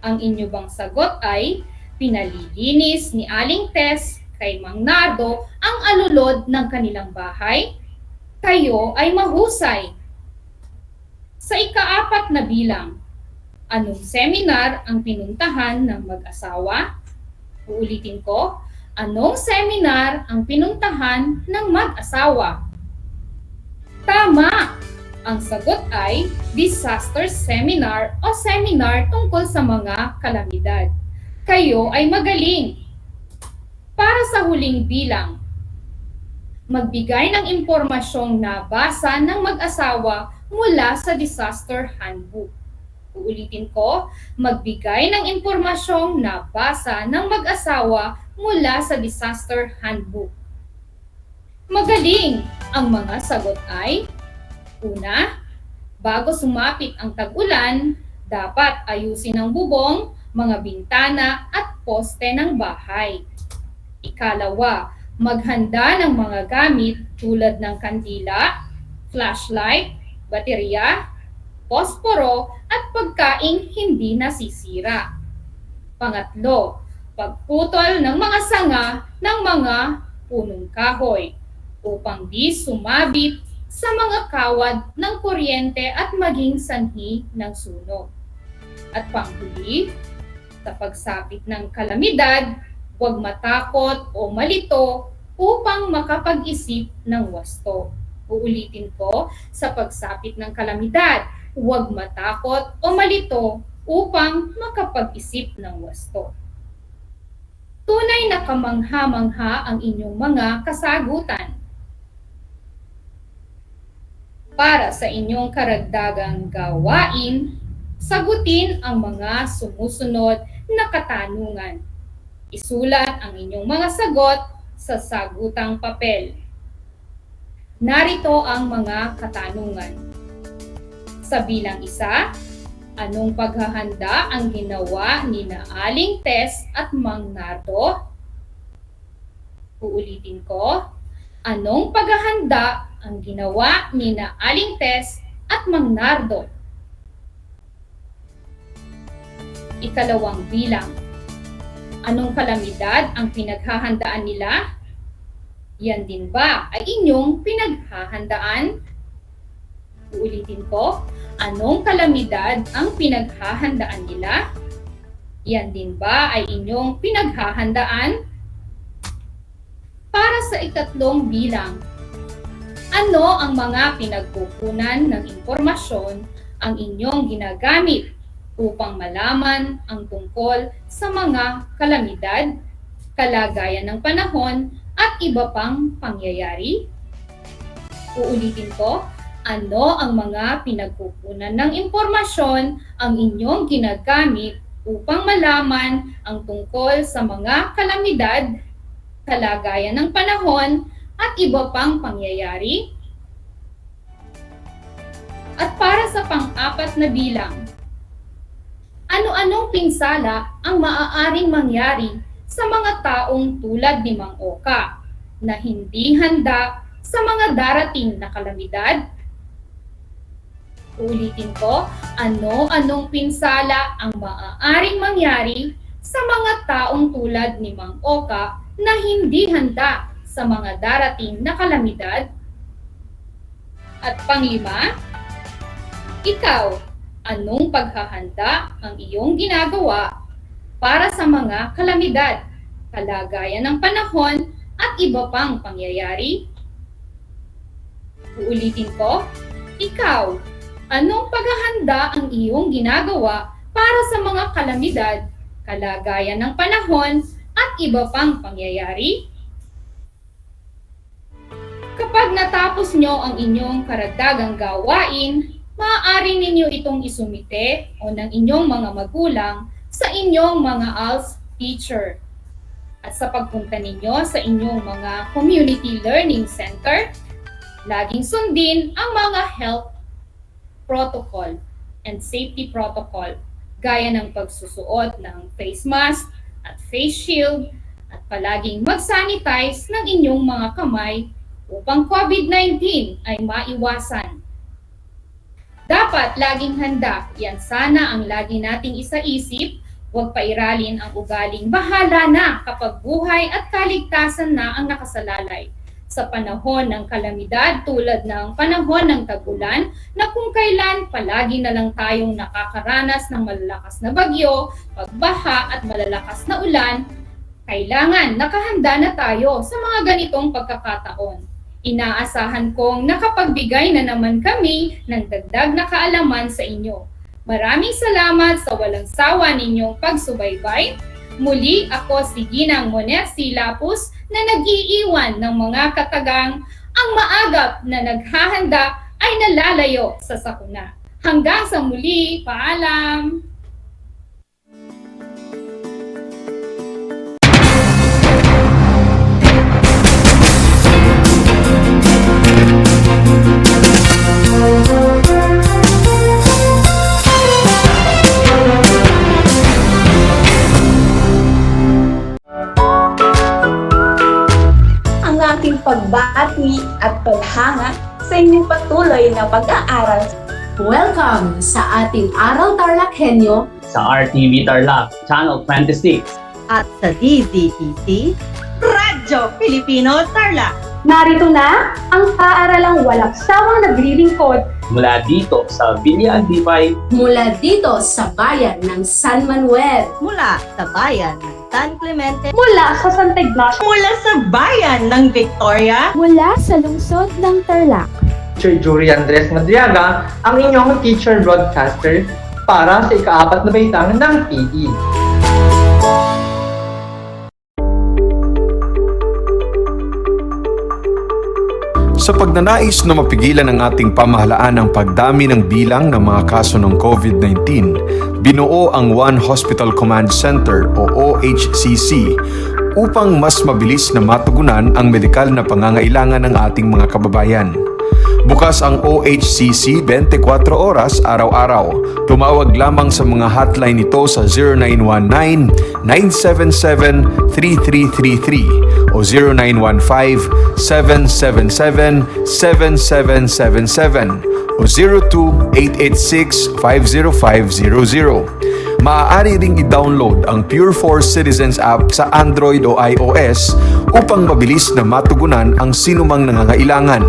Ang inyo bang sagot ay pinalilinis ni Aling Tess kay Mang Nardo ang alulod ng kanilang bahay? Kayo ay mahusay. Sa ika-4 na bilang, anong seminar ang pinuntahan ng mag-asawa? Uulitin ko, anong seminar ang pinuntahan ng mag-asawa? Tama! Ang sagot ay disaster seminar o seminar tungkol sa mga kalamidad. Kayo ay magaling. Para sa huling bilang, magbigay ng impormasyong nabasa ng mag-asawa mula sa disaster handbook. Uulitin ko, magbigay ng impormasyong nabasa ng mag-asawa mula sa disaster handbook. Magaling! Ang mga sagot ay: una, bago sumapit ang tag-ulan, dapat ayusin ang bubong, mga bintana at poste ng bahay. Ikalawa, maghanda ng mga gamit tulad ng kandila, flashlight, baterya, posporo at pagkaing hindi nasisira. Pangatlo, pagputol ng mga sanga ng mga punong kahoy upang di sumabit sa mga kawad ng kuryente at maging sanhi ng sunog. At panghuli, sa pagsapit ng kalamidad, huwag matakot o malito upang makapag-isip ng wasto. Uulitin ko, sa pagsapit ng kalamidad, huwag matakot o malito upang makapag-isip ng wasto. Tunay na kamangha-mangha ang inyong mga kasagutan. Para sa inyong karagdagang gawain, sagutin ang mga sumusunod na katanungan. Isulat ang inyong mga sagot sa sagutang papel. Narito ang mga katanungan. Sa bilang isa, anong paghahanda ang ginawa ni na Aling Tess at Mang Nardo? Uulitin ko, anong paghahanda ang ginawa ni na Aling Tess at Mang Nardo? Ikalawang bilang, anong kalamidad ang pinaghahandaan nila? Yan din ba ay inyong pinaghahandaan? Uulitin ko, anong kalamidad ang pinaghahandaan nila? Yan din ba ay inyong pinaghahandaan? Para sa ikatlong bilang, ano ang mga pinagkukunan ng impormasyon ang inyong ginagamit upang malaman ang tungkol sa mga kalamidad, kalagayan ng panahon, at iba pang pangyayari? Uulitin ko, ano ang mga pinagkukunan ng impormasyon ang inyong ginagamit upang malaman ang tungkol sa mga kalamidad, kalagayan ng panahon, at iba pang pangyayari? At para sa pang-apat na bilang, ano-anong pinsala ang maaaring mangyari sa mga taong tulad ni Mang Oka na hindi handa sa mga darating na kalamidad? Ulitin ko, ano-anong pinsala ang maaaring mangyari sa mga taong tulad ni Mang Oka na hindi handa sa mga darating na kalamidad? At panglima, ikaw, anong paghahanda ang iyong ginagawa para sa mga kalamidad, kalagayan ng panahon, at iba pang pangyayari? Uulitin ko, ikaw, anong paghahanda ang iyong ginagawa para sa mga kalamidad, kalagayan ng panahon, at iba pang pangyayari? Kapag natapos nyo ang inyong karagdagang gawain, maaari ninyo itong isumite o ng inyong mga magulang sa inyong mga ALS teacher. At sa pagpunta ninyo sa inyong mga community learning center, laging sundin ang mga health protocol and safety protocol gaya ng pagsusuot ng face mask at face shield at palaging mag-sanitize ng inyong mga kamay upang COVID-19 ay maiwasan. Dapat laging handa, yan sana ang lagi nating isaisip. Huwag pairalin ang ugaling bahala na kapag buhay at kaligtasan na ang nakasalalay. Sa panahon ng kalamidad tulad ng panahon ng tag-ulan na kung kailan palagi na lang tayong nakakaranas ng malalakas na bagyo, pagbaha at malalakas na ulan, kailangan nakahanda na tayo sa mga ganitong pagkakataon. Inaasahan kong nakapagbigay na naman kami ng dagdag na kaalaman sa inyo. Maraming salamat sa walang sawa ninyong pagsubaybay. Muli ako si Ginang Monersi Lapus na nag-iiwan ng mga katagang ang maagap na naghahanda ay nalalayo sa sakuna. Hanggang sa muli, paalam! pagbati at paghanga sa inyong patuloy na pag-aaral. Welcome sa ating Aral TarlakHenyo sa RTV Tarlac, Channel 26 at sa DEPED Radyo Pilipino Tarlac. Narito na ang paaralang walang sawang naglilingkod mula dito sa Villa Aldipay, mula dito sa bayan ng San Manuel, mula sa bayan ng San Clemente, mula sa Santa Ignacio, mula sa bayan ng Victoria, mula sa lungsod ng Tarlac. Teacher Jury Andres Madriaga, ang inyong teacher broadcaster para sa ika-4 na baitang ng PE. Sa pagnanais na mapigilan ang ating pamahalaan ang pagdami ng bilang ng mga kaso ng COVID-19, binuo ang One Hospital Command Center o OHCC upang mas mabilis na matugunan ang medikal na pangangailangan ng ating mga kababayan. Bukas ang OHCC 24 oras araw-araw. Tumawag lamang sa mga hotline nito sa 0919-977-3333 o 0915-777-7777 o 02-886-50500. Maaari ring i-download ang Pure Force Citizens app sa Android o iOS upang mabilis na matugunan ang sinumang nangangailangan.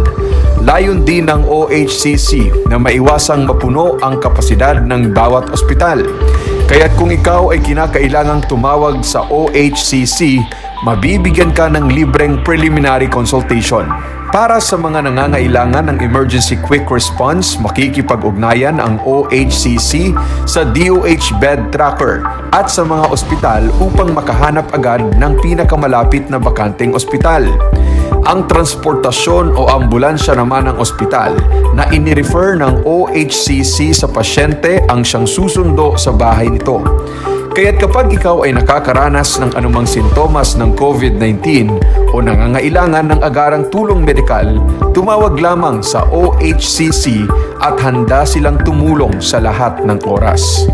Layon din ng OHCC na maiwasang mapuno ang kapasidad ng bawat ospital. Kaya't kung ikaw ay kinakailangang tumawag sa OHCC, mabibigyan ka ng libreng preliminary consultation. Para sa mga nangangailangan ng emergency quick response, makikipag-ugnayan ang OHCC sa DOH Bed Tracker at sa mga ospital upang makahanap agad ng pinakamalapit na bakanteng ospital. Ang transportasyon o ambulansya naman ng ospital na inirefer ng OHCC sa pasyente ang siyang susundo sa bahay nito. Kaya't kapag ikaw ay nakakaranas ng anumang sintomas ng COVID-19 o nangangailangan ng agarang tulong medikal, tumawag lamang sa OHCC at handa silang tumulong sa lahat ng oras.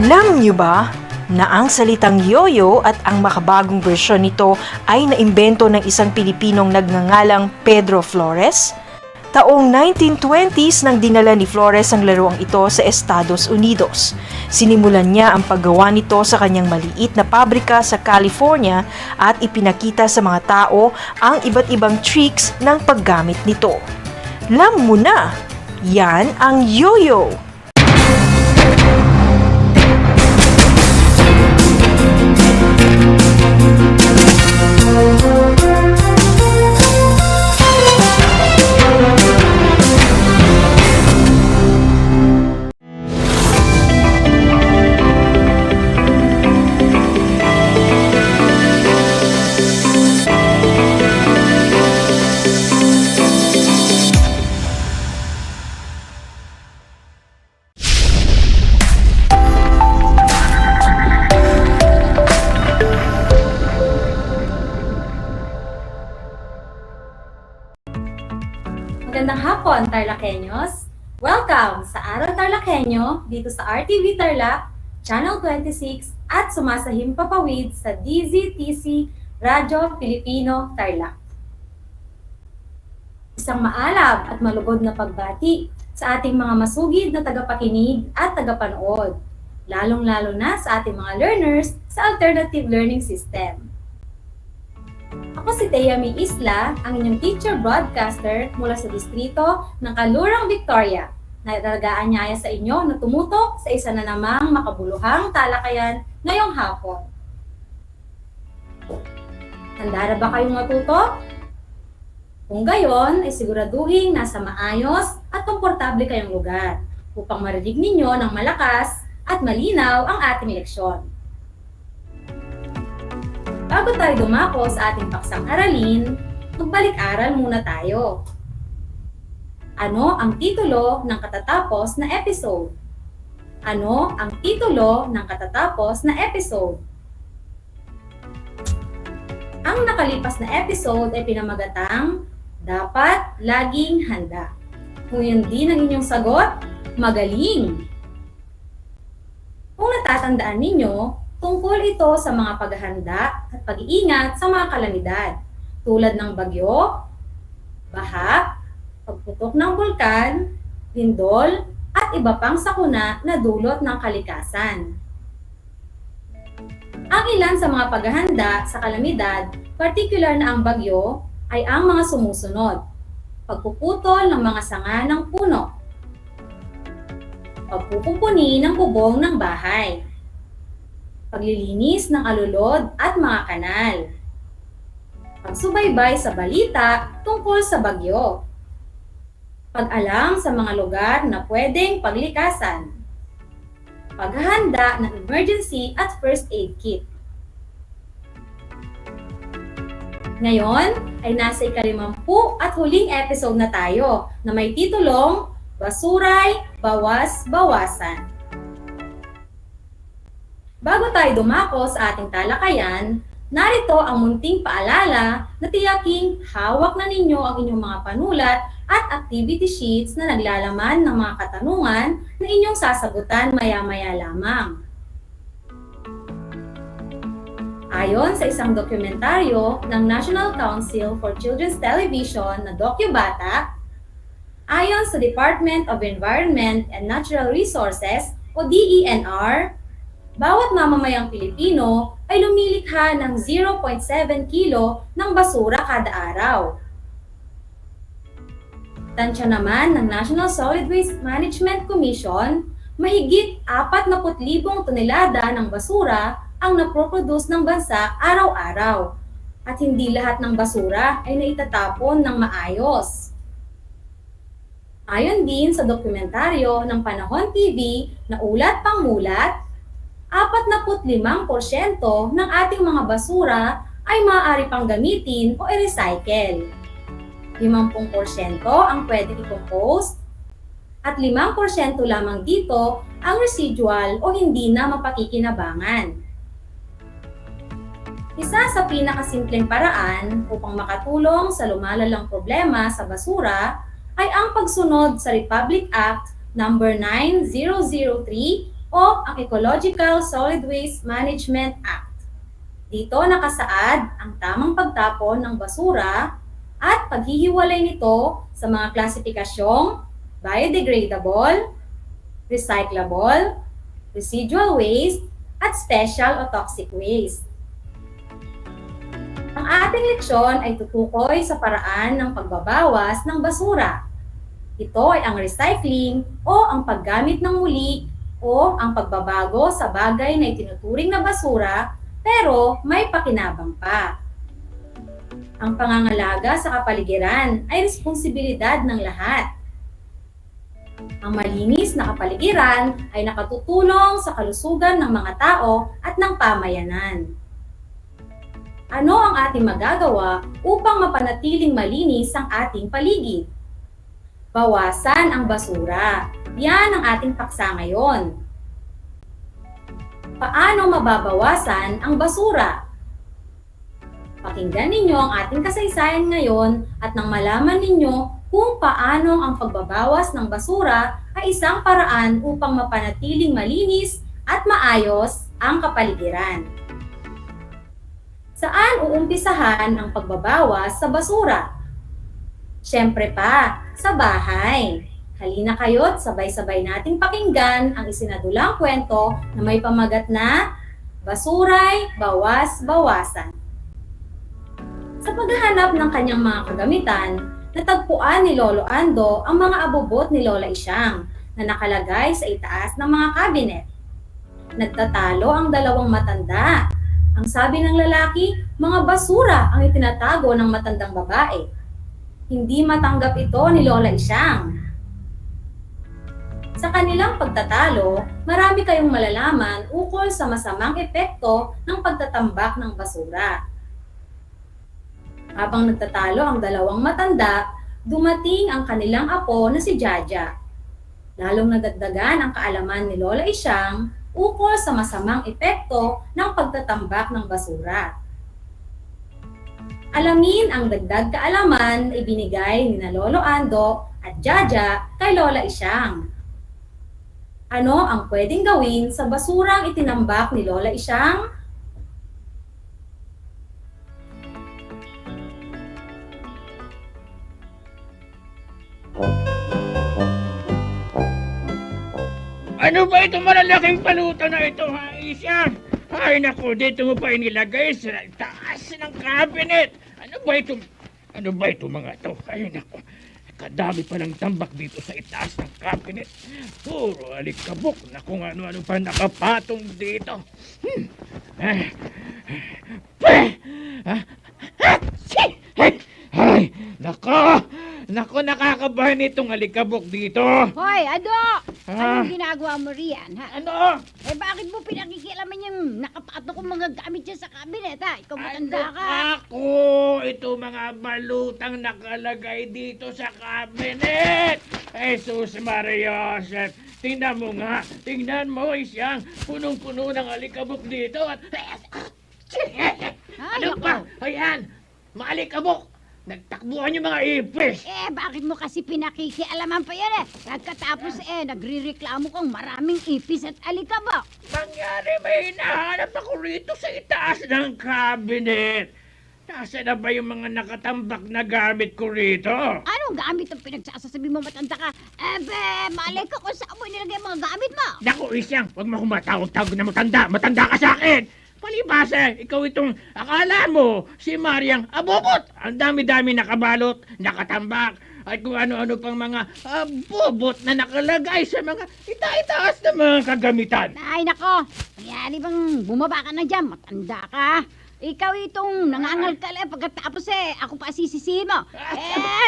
Alam niyo ba na ang salitang yoyo at ang makabagong bersyon nito ay naimbento ng isang Pilipinong nagngangalang Pedro Flores? Taong 1920s nang dinala ni Flores ang laruang ito sa Estados Unidos. Sinimulan niya ang paggawa nito sa kanyang maliit na pabrika sa California at ipinakita sa mga tao ang iba't ibang tricks ng paggamit nito. Alam mo na, yan ang yoyo! TarlakHenyos! Welcome sa Aral TarlakHenyo dito sa RTV Tarlac, Channel 26 at sumasahim papawid sa DZTC Radyo Pilipino Tarlac. Isang maalab at malugod na pagbati sa ating mga masugid na tagapakinig at tagapanood, lalong-lalo na sa ating mga learners sa Alternative Learning System. Ako si Teyami Isla, ang inyong teacher broadcaster mula sa distrito ng Kalurang, Victoria, na talaga-anyaya sa inyo na tumutok sa isa na namang makabuluhang talakayan ngayong hapon. Handa na ba kayong matuto? Kung gayon, ay siguraduhin nasa maayos at komportable kayong lugar upang marinig ninyo ng malakas at malinaw ang ating leksyon. Bago tayo dumako sa ating paksang aralin, magbalik-aral muna tayo. Ano ang titulo ng katatapos na episode? Ano ang titulo ng katatapos na episode? Ang nakalipas na episode ay pinamagatang Dapat Laging Handa. Kung yun din ang inyong sagot, magaling! Kung natatandaan ninyo, tungkol ito sa mga paghahanda at pag-iingat sa mga kalamidad tulad ng bagyo, baha, pagputok ng bulkan, lindol, at iba pang sakuna na dulot ng kalikasan. Ang ilan sa mga paghahanda sa kalamidad, partikular na ang bagyo, ay ang mga sumusunod: pagpuputol ng mga sanga ng puno, pagpupupuni ng bubong ng bahay, paglilinis ng alulod at mga kanal, pagsubaybay sa balita tungkol sa bagyo, pag-alam sa mga lugar na pwedeng paglikasan, paghahanda ng emergency at first aid kit. Ngayon ay nasa ika-50 at huling episode na tayo na may titulong Basuray, Bawas-Bawasan. Bago tayo dumako sa ating talakayan, narito ang munting paalala na tiyaking hawak na ninyo ang inyong mga panulat at activity sheets na naglalaman ng mga katanungan na inyong sasagutan maya-maya lamang. Ayon sa isang dokumentaryo ng National Council for Children's Television na DocuBata, ayon sa Department of Environment and Natural Resources o DENR, bawat mamamayang Pilipino ay lumilikha ng 0.7 kilo ng basura kada araw. Tansya naman ng National Solid Waste Management Commission, mahigit 40,000 tonelada ng basura ang naproproduce ng bansa araw-araw. At hindi lahat ng basura ay naitatapon ng maayos. Ayon din sa dokumentaryo ng Panahon TV na Ulat Pang Mulat, 45% ng ating mga basura ay maaari pang gamitin o i-recycle. 50% ang pwedeng i-compost at 5% lamang dito ang residual o hindi na mapakikinabangan. Isa sa pinakasimpleng paraan upang makatulong sa lumalalang problema sa basura ay ang pagsunod sa Republic Act No. 9003 o ang Ecological Solid Waste Management Act. Dito nakasaad ang tamang pagtapon ng basura at paghihiwalay nito sa mga klasipikasyong biodegradable, recyclable, residual waste, at special o toxic waste. Ang ating leksyon ay tutukoy sa paraan ng pagbabawas ng basura. Ito ay ang recycling o ang paggamit ng muli o ang pagbabago sa bagay na itinuturing na basura pero may pakinabang pa. Ang pangangalaga sa kapaligiran ay responsibilidad ng lahat. Ang malinis na kapaligiran ay nakatutulong sa kalusugan ng mga tao at ng pamayanan. Ano ang ating magagawa upang mapanatiling malinis ang ating paligid? Bawasan ang basura. Yan ang ating paksa ngayon. Paano mababawasan ang basura? Pakinggan ninyo ang ating kasaysayan ngayon at nang malaman ninyo kung paano ang pagbabawas ng basura ay isang paraan upang mapanatiling malinis at maayos ang kapaligiran. Saan uumpisahan ang pagbabawas sa basura? Siyempre pa, sa bahay. Halina kayo't sabay-sabay nating pakinggan ang isinadulang kwento na may pamagat na Basura'y Bawas-Bawasan. Sa paghahanap ng kanyang mga kagamitan, natagpuan ni Lolo Ando ang mga abubot ni Lola Isyang na nakalagay sa itaas ng mga kabinet. Nagtatalo ang dalawang matanda. Ang sabi ng lalaki, mga basura ang itinatago ng matandang babae. Hindi matanggap ito ni Lola Isyang. Sa kanilang pagtatalo, marami kayong malalaman ukol sa masamang epekto ng pagtatambak ng basura. Habang nagtatalo ang dalawang matanda, dumating ang kanilang apo na si Jaja. Lalong nadagdagan ang kaalaman ni Lola Isyang ukol sa masamang epekto ng pagtatambak ng basura. Alamin ang dagdag kaalaman na ibinigay ni na Lolo Ando at Jaja kay Lola Isyang. Ano ang pwedeng gawin sa basurang itinambak ni Lola Isyang? Ano ba itong malalaking paluto na ito, ha, Isya? Ay, naku, dito mo pa inilagay sa taas ng cabinet. Ano ba ito mga ito? Ay, naku, kadami palang tambak dito sa itaas ng cabinet. Puro alikabok na kung ano-ano pa nakapatong dito. Ay, Nako, nakakabahan itong alikabok dito. Hoy, Ado! Ah. Anong ginagawa mo riyan, ha? Ano? Eh, bakit mo pinakikialaman yung nakapato kong mga gamit dyan sa cabinet, ha? Ikaw matanda ka. Ako, ito mga balutang nakalagay dito sa cabinet. Jesus Maria Joseph. Tingnan mo, Isyang. Punong-puno ng alikabok dito at... Ano pa? Ayan, maalikabok. Nagtakbuhan yung mga ipis. Eh, bakit mo kasi pinakikialaman pa yan, eh? Nagkatapos, nagrireklamo kang maraming ipis at alikabok. Mangyari, may hinahanap ako rito sa itaas ng cabinet. Nasaan na ba yung mga nakatambak na gamit ko rito? Anong gamit ang pinagsasasabi mo, matanda ka? Malay ka kung saan mo nilagay ang mga gamit mo. Naku, Isyang, huwag mo akong matawag-tawag na matanda. Matanda ka sa akin. Palibasa, ikaw itong akala mo, si Mariang abobot. Ang dami-dami nakabalot, nakatambak, at kung ano-ano pang mga abobot na nakalagay sa mga itaas na mga kagamitan. Ay, nako. Nangyari bang bumaba ka na dyan? Matanda ka. Ikaw itong nangangalkal pagkatapos ako pa sisisihin mo.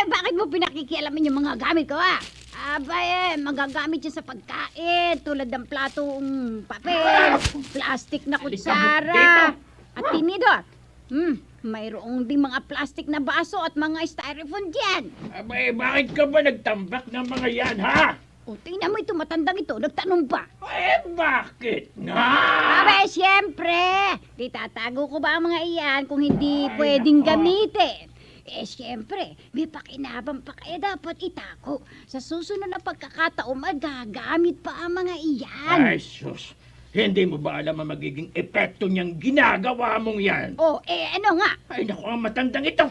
Bakit mo pinakikialaman yung mga gamit ko, ha? Abay, magagamit yan sa pagkain, tulad ng platong papel, plastic na kutsara, at tinidor. Mayroong ding mga plastic na baso at mga styrofoam dyan. Abay, bakit ka ba nagtambak ng mga yan, ha? O, tingnan mo ito, matandang ito, nagtanong pa. Bakit nga? Abay, siyempre, titatago ko ba ang mga iyan kung hindi pwedeng gamitin? Siyempre, may pakinabang pa kaya dapat itako. Sa susunod na pagkakataon, magagamit pa ang mga iyan. Ay, sus. Hindi mo ba alam ang magiging epekto niyang ginagawa mong yan? Ano nga? Ay, naku, ang matandang ito.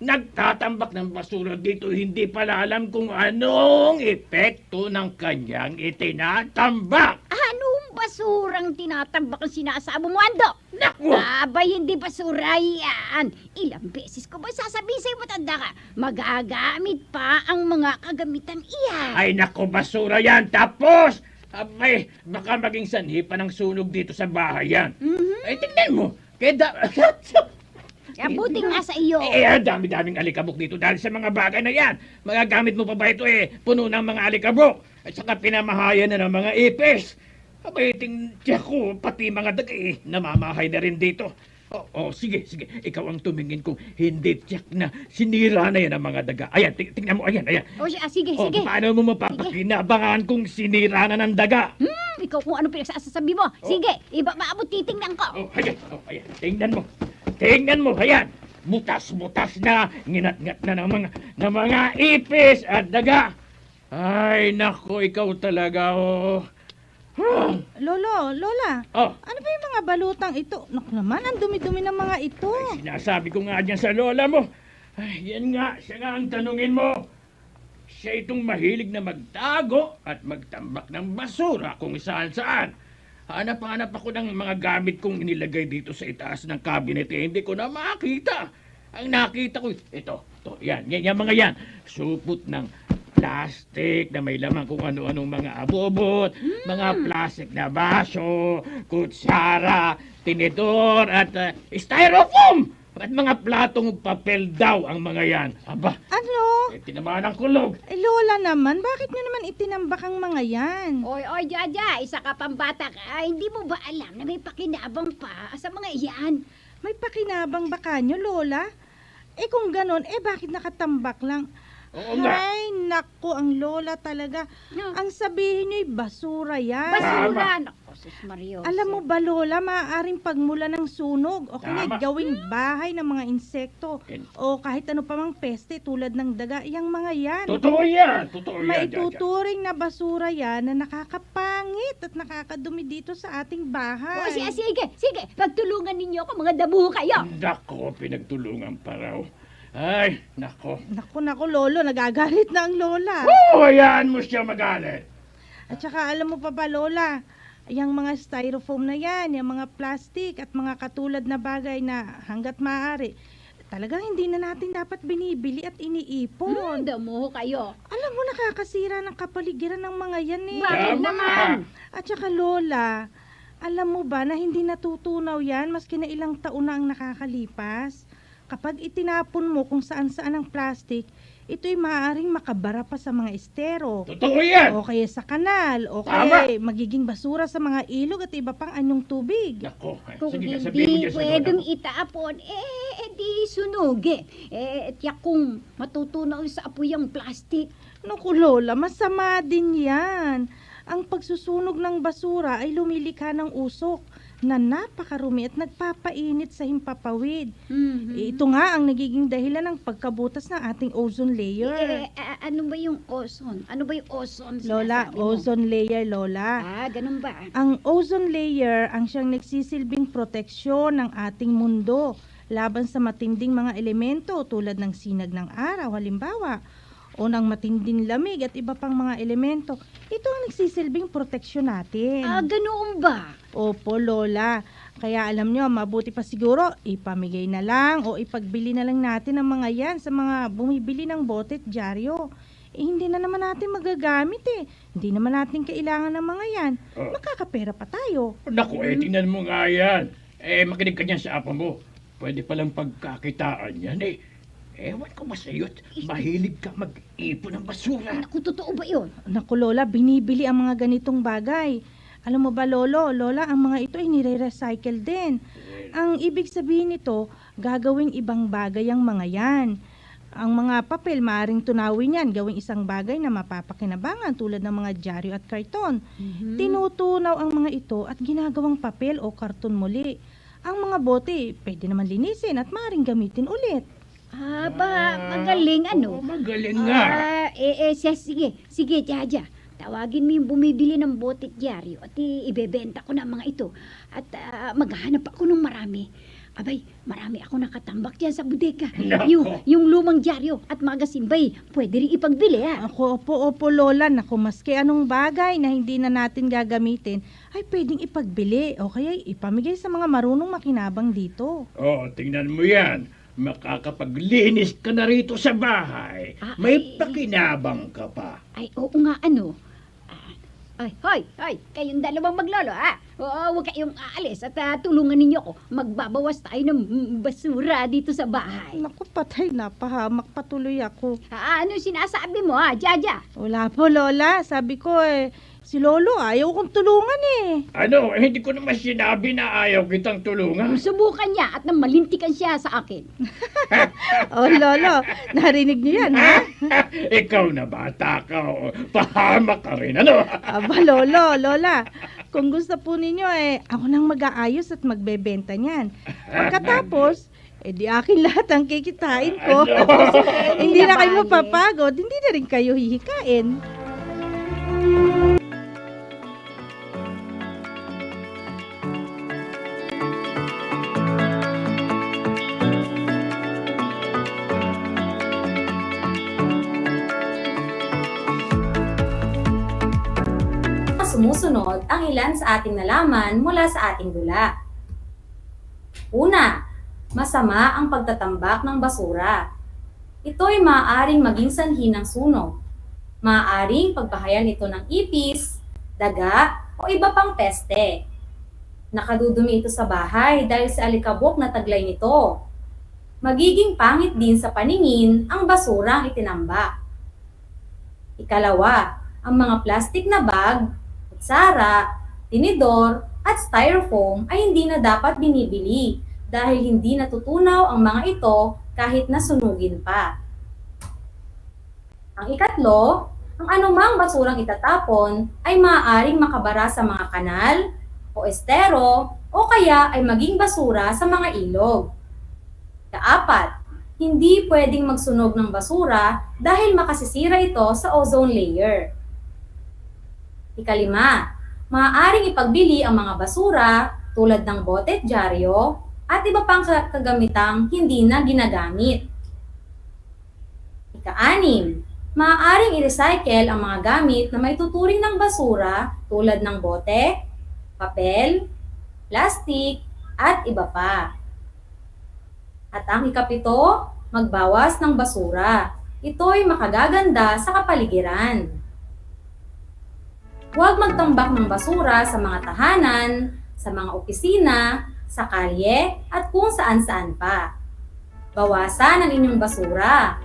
Nagtatambak ng basura dito, hindi pala alam kung anong epekto ng kanyang itinatambak. Anong basurang tinatambak ang sinasabi mo, Ando? Naku! Abay, hindi basura yan. Ilang beses ko ba sasabihin sa'yo, matanda ka? Magagamit pa ang mga kagamitan iyan. Ay, naku, basura yan. Tapos, abay, baka maging sanhi pa ng sunog dito sa bahay yan. Ay, tingnan mo. Buti nga sa iyo. Dami-daming alikabok dito dahil sa mga bagay na yan. Magagamit mo pa ba ito puno ng mga alikabok? At saka pinamahayan na ng mga ipis. Abay, tingnan ko, pati mga daga namamahay na rin dito. Sige. Ikaw ang tumingin kung hindi tiyak na sinira na yan ang mga daga. Ayan, tingnan mo, ayan. Sige. Paano mo mapapakinabangan kung sinira na ng daga? Ikaw kung ano pinagsasabi mo. Sige, iba maabot titingnan ko. Ayan. Tingnan mo, ayan. butas-butas na, nginat-ngat na ng mga ipis at daga. Ay, nako, ikaw talaga, oh. Lola, Oh. ano ba yung mga balutang ito? Naku naman, ang dumi-dumi ng mga ito. Sinasabi ko nga dyan sa lola mo. Ay, yan nga, siya nga ang tanungin mo. Siya itong mahilig na magtago at magtambak ng basura kung saan-saan. Hanap-hanap ako ng mga gamit kong inilagay dito sa itaas ng cabinet. Hindi ko na makita. Ang nakita ko, ito, yan mga yan. Supot ng plastic na may laman kung ano-anong mga abobot, mga plastic na baso, kutsara, tinidor, at styrofoam! At mga platong papel daw ang mga yan. Aba, Ano? tinamaan ang kulog. Lola naman, bakit nyo naman itinambak ang mga yan? Oy, Jaja, isa ka pang bata ka. Hindi mo ba alam na may pakinabang pa sa mga iyan? May pakinabang ba kanyo, Lola? Kung ganon, bakit nakatambak lang? Oo nga. Ay, naku, ang lola talaga. Ang sabihin nyo'y basura yan. Basura! Naku, sus Mario. Alam mo ba, Lola, maaaring pagmula ng sunog o kaya gawing bahay ng mga insekto o kahit ano pa mang peste tulad ng daga, yung mga yan. Totoo yan, Maituturing na basura yan na nakakapangit at nakakadumi dito sa ating bahay. Sige, pagtulungan ninyo ako, mga dabuho kayo. Nako, pinagtulungan pa raw. Ay, nako. Naku, Lolo, nagagalit na ang lola. Hayaan mo siya magalit. At saka alam mo pa ba, Lola, yung mga styrofoam na yan, yung mga plastic at mga katulad na bagay na hanggat maaari, talagang hindi na natin dapat binibili at iniipon. Damo kayo. Alam mo, nakakasira ng kapaligiran ng mga yan eh. Bakit naman? At saka, Lola, alam mo ba na hindi natutunaw yan maski na ilang taon na ang nakakalipas? Kapag itinapon mo kung saan-saan ang plastic, ito'y maaaring makabara pa sa mga estero. Totoo yan! O kaya sa kanal, o kaya magiging basura sa mga ilog at iba pang anyong tubig. Nako, Kung sige, sabihin mo hindi dyan sa pwedeng lola mo. itapon, di sunog tiyak kung matutunaw sa apoy ang plastic. Naku, Lola, masama din yan. Ang pagsusunog ng basura ay lumilikha ng usok na napakarumi at nagpapainit sa himpapawid. Ito nga ang nagiging dahilan ng pagkabutas ng ating ozone layer. Ano ba yung ozone? Ano ba yung ozone? Lola, sinasabi mo? ozone layer, Lola. Ganun ba? Ang ozone layer ang siyang nagsisilbing proteksyon ng ating mundo laban sa matinding mga elemento tulad ng sinag ng araw, halimbawa, o ng matinding lamig at iba pang mga elemento. Ito ang nagsisilbing proteksyon natin. Ganoon ba? Opo, Lola. Kaya alam nyo, mabuti pa siguro, ipamigay na lang o ipagbili na lang natin ang mga yan sa mga bumibili ng bote at dyaryo. Hindi na naman natin magagamit Hindi naman natin kailangan ng mga yan. Makakapera pa tayo. Naku, tingnan mo nga yan. Makinig ka niyan sa apa mo. Pwede palang pagkakitaan yan Ewan ko ba sa'yo, mahilig ka mag-ipon ng basura. Naku, totoo ba yun? Naku, Lola, binibili ang mga ganitong bagay. Alam mo ba, Lola, ang mga ito ay nire-recycle din. Ang ibig sabihin nito, gagawing ibang bagay ang mga yan. Ang mga papel, maaaring tunawin yan, gawing isang bagay na mapapakinabangan tulad ng mga dyaryo at karton. Tinutunaw ang mga ito at ginagawang papel o karton muli. Ang mga bote, pwede naman linisin at maaaring gamitin ulit. Magaling magaling nga. Sige, Jaja. Tawagin mo yung bumibili ng bote at dyaryo at ibebenta ko na mga ito. At maghahanap ako ng marami. Abay, marami ako nakatambak dyan sa bodega. Yung lumang dyaryo at magasin ba'y pwede rin ipagbili Opo, Lola. Naku, maski anong bagay na hindi na natin gagamitin ay pwedeng ipagbili o kaya ipamigay sa mga marunong makinabang dito. Tingnan mo yan. Makakapaglinis ka na rito sa bahay. May pakinabang ka pa. Oo nga, Hoy, kayong dalawang maglolo, huwag kayong aalis at tulungan ninyo ako. Magbabawas tayo ng basura dito sa bahay. Naku, patay na, pahamak patuloy ako. Ano sinasabi mo, Jaja? Wala po, Lola. Sabi ko si Lolo ayaw kong tulungan Hindi ko naman sinabi na ayaw kitang tulungan. Subukan niya at nang malintikan siya sa akin. Lolo, narinig niyo yan, ha? Ikaw na bata ka, pahamak ka rin, Aba, Lola, kung gusto po ninyo ako nang mag-aayos at magbebenta niyan. Pagkatapos, di akin lahat ang kikitain ko. Hindi na kayo mapapagod, hindi na rin kayo hihikain. Sumusunod ang ilan sa ating nalaman mula sa ating dula. Una, masama ang pagtatambak ng basura. Ito ay maaaring maging sanhi ng sunog. Maaaring pagbahayan ito ng ipis, daga, o iba pang peste. Nakadudumi ito sa bahay dahil sa alikabok na taglay nito. Magiging pangit din sa paningin ang basurang itinambak. Ikalawa, ang mga plastic na bag, kutsara, tinidor, at styrofoam ay hindi na dapat binibili dahil hindi natutunaw ang mga ito kahit nasunugin pa. Ang ikatlo, ang anumang basurang itatapon ay maaaring makabara sa mga kanal o estero o kaya ay maging basura sa mga ilog. Kaapat, hindi pwedeng magsunog ng basura dahil makasisira ito sa ozone layer. Ikalima, maaaring ipagbili ang mga basura tulad ng bote at dyaryo at iba pang kagamitang hindi na ginagamit. Ika-anim, maaaring i-recycle ang mga gamit na may tuturing ng basura tulad ng bote, papel, plastik, at iba pa. At ang ikapito, magbawas ng basura. Ito'y makagaganda sa kapaligiran. Huwag magtambak ng basura sa mga tahanan, sa mga opisina, sa kalye, at kung saan-saan pa. Bawasan ang inyong basura.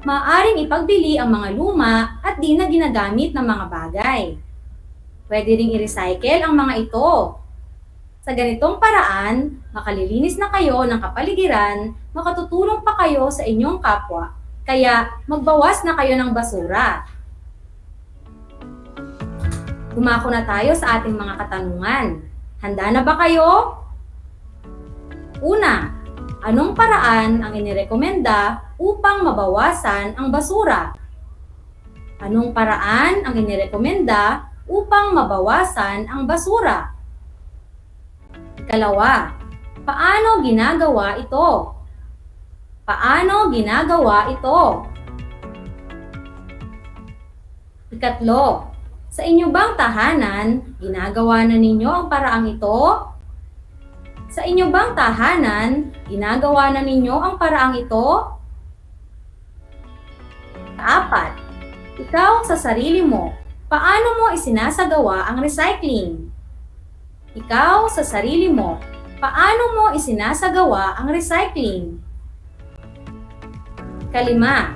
Maaaring ipagbili ang mga luma at di na ginagamit ng mga bagay. Pwede ring i-recycle ang mga ito. Sa ganitong paraan, makalilinis na kayo ng kapaligiran, makatutulong pa kayo sa inyong kapwa, kaya magbawas na kayo ng basura. Dumako na tayo sa ating mga katanungan. Handa na ba kayo? Una, anong paraan ang inirekomenda upang mabawasan ang basura? Anong paraan ang inirekomenda upang mabawasan ang basura? Ikalawa, paano ginagawa ito? Paano ginagawa ito? Ikatlo, sa inyo bang tahanan, ginagawa na ninyo ang paraang ito? Sa inyo bang tahanan, ginagawa na ninyo ang paraang ito? Kaapat, ikaw sa sarili mo, paano mo isinasagawa ang recycling? Ikaw sa sarili mo, paano mo isinasagawa ang recycling? Kalima,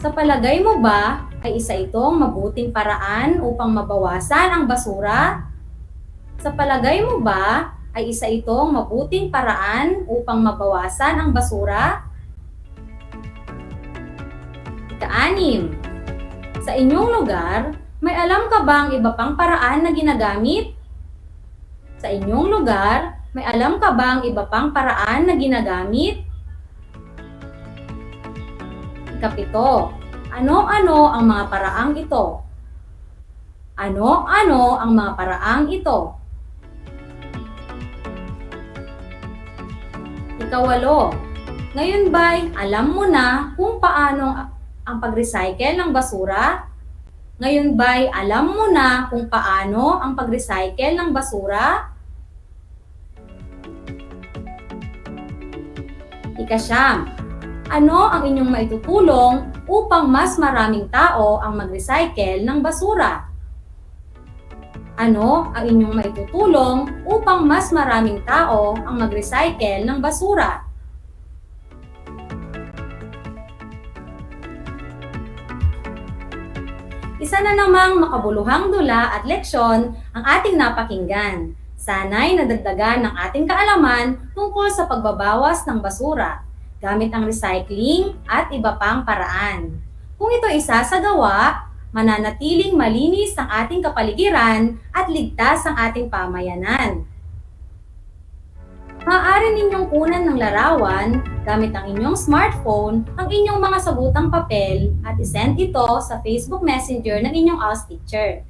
sa palagay mo ba ay isa itong mabuting paraan upang mabawasan ang basura? Sa palagay mo ba ay isa itong mabuting paraan upang mabawasan ang basura? Ika-anim, sa inyong lugar, may alam ka bang iba pang paraan na ginagamit? Sa inyong lugar, may alam ka bang iba pang paraan na ginagamit? Ikapito, ano-ano ang mga paraang ito? Ano-ano ang mga paraang ito? Ikawalo, ngayon ba'y alam mo na kung paano ang pag-recycle ng basura? Ngayon ba'y alam mo na kung paano ang pag-recycle ng basura? Ika-siyam, ano ang inyong maitutulong upang mas maraming tao ang mag-recycle ng basura? Ano ang inyong maitutulong upang mas maraming tao ang mag-recycle ng basura? Isa na namang makabuluhang dula at leksyon ang ating napakinggan. Sana'y nadagdagan ng ating kaalaman tungkol sa pagbabawas ng basura gamit ang recycling at iba pang paraan. Kung ito isasagawa, mananatiling malinis ang ating kapaligiran at ligtas ang ating pamayanan. Maaari ninyong kunan ng larawan gamit ang inyong smartphone ang inyong mga sagutang papel at isend ito sa Facebook Messenger ng inyong ALS teacher.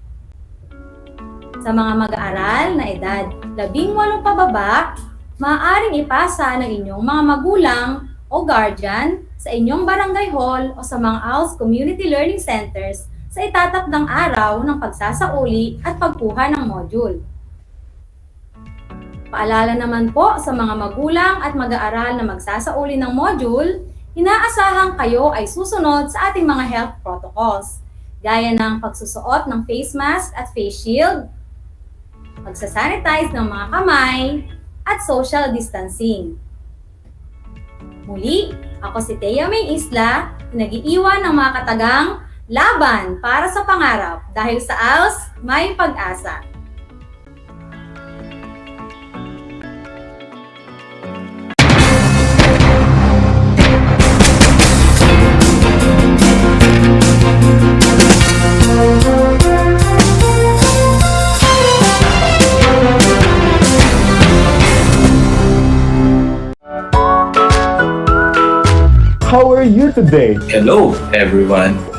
Sa mga mag-aaral na edad 18 pababa, maaaring ipasa ng inyong mga magulang o guardian sa inyong barangay hall o sa mga ALS Community Learning Centers sa itatakdang araw ng pagsasauli at pagkuha ng module. Paalala naman po sa mga magulang at mag-aaral na magsasauli ng module, inaasahang kayo ay susunod sa ating mga health protocols, gaya ng pagsusuot ng face mask at face shield, pagsasanitize ng mga kamay, at social distancing. Muli, ako si Thea May Isla, nag-iiwan ng mga katagang laban para sa pangarap dahil sa ALS may pag-asa. How are you today? Hello, everyone.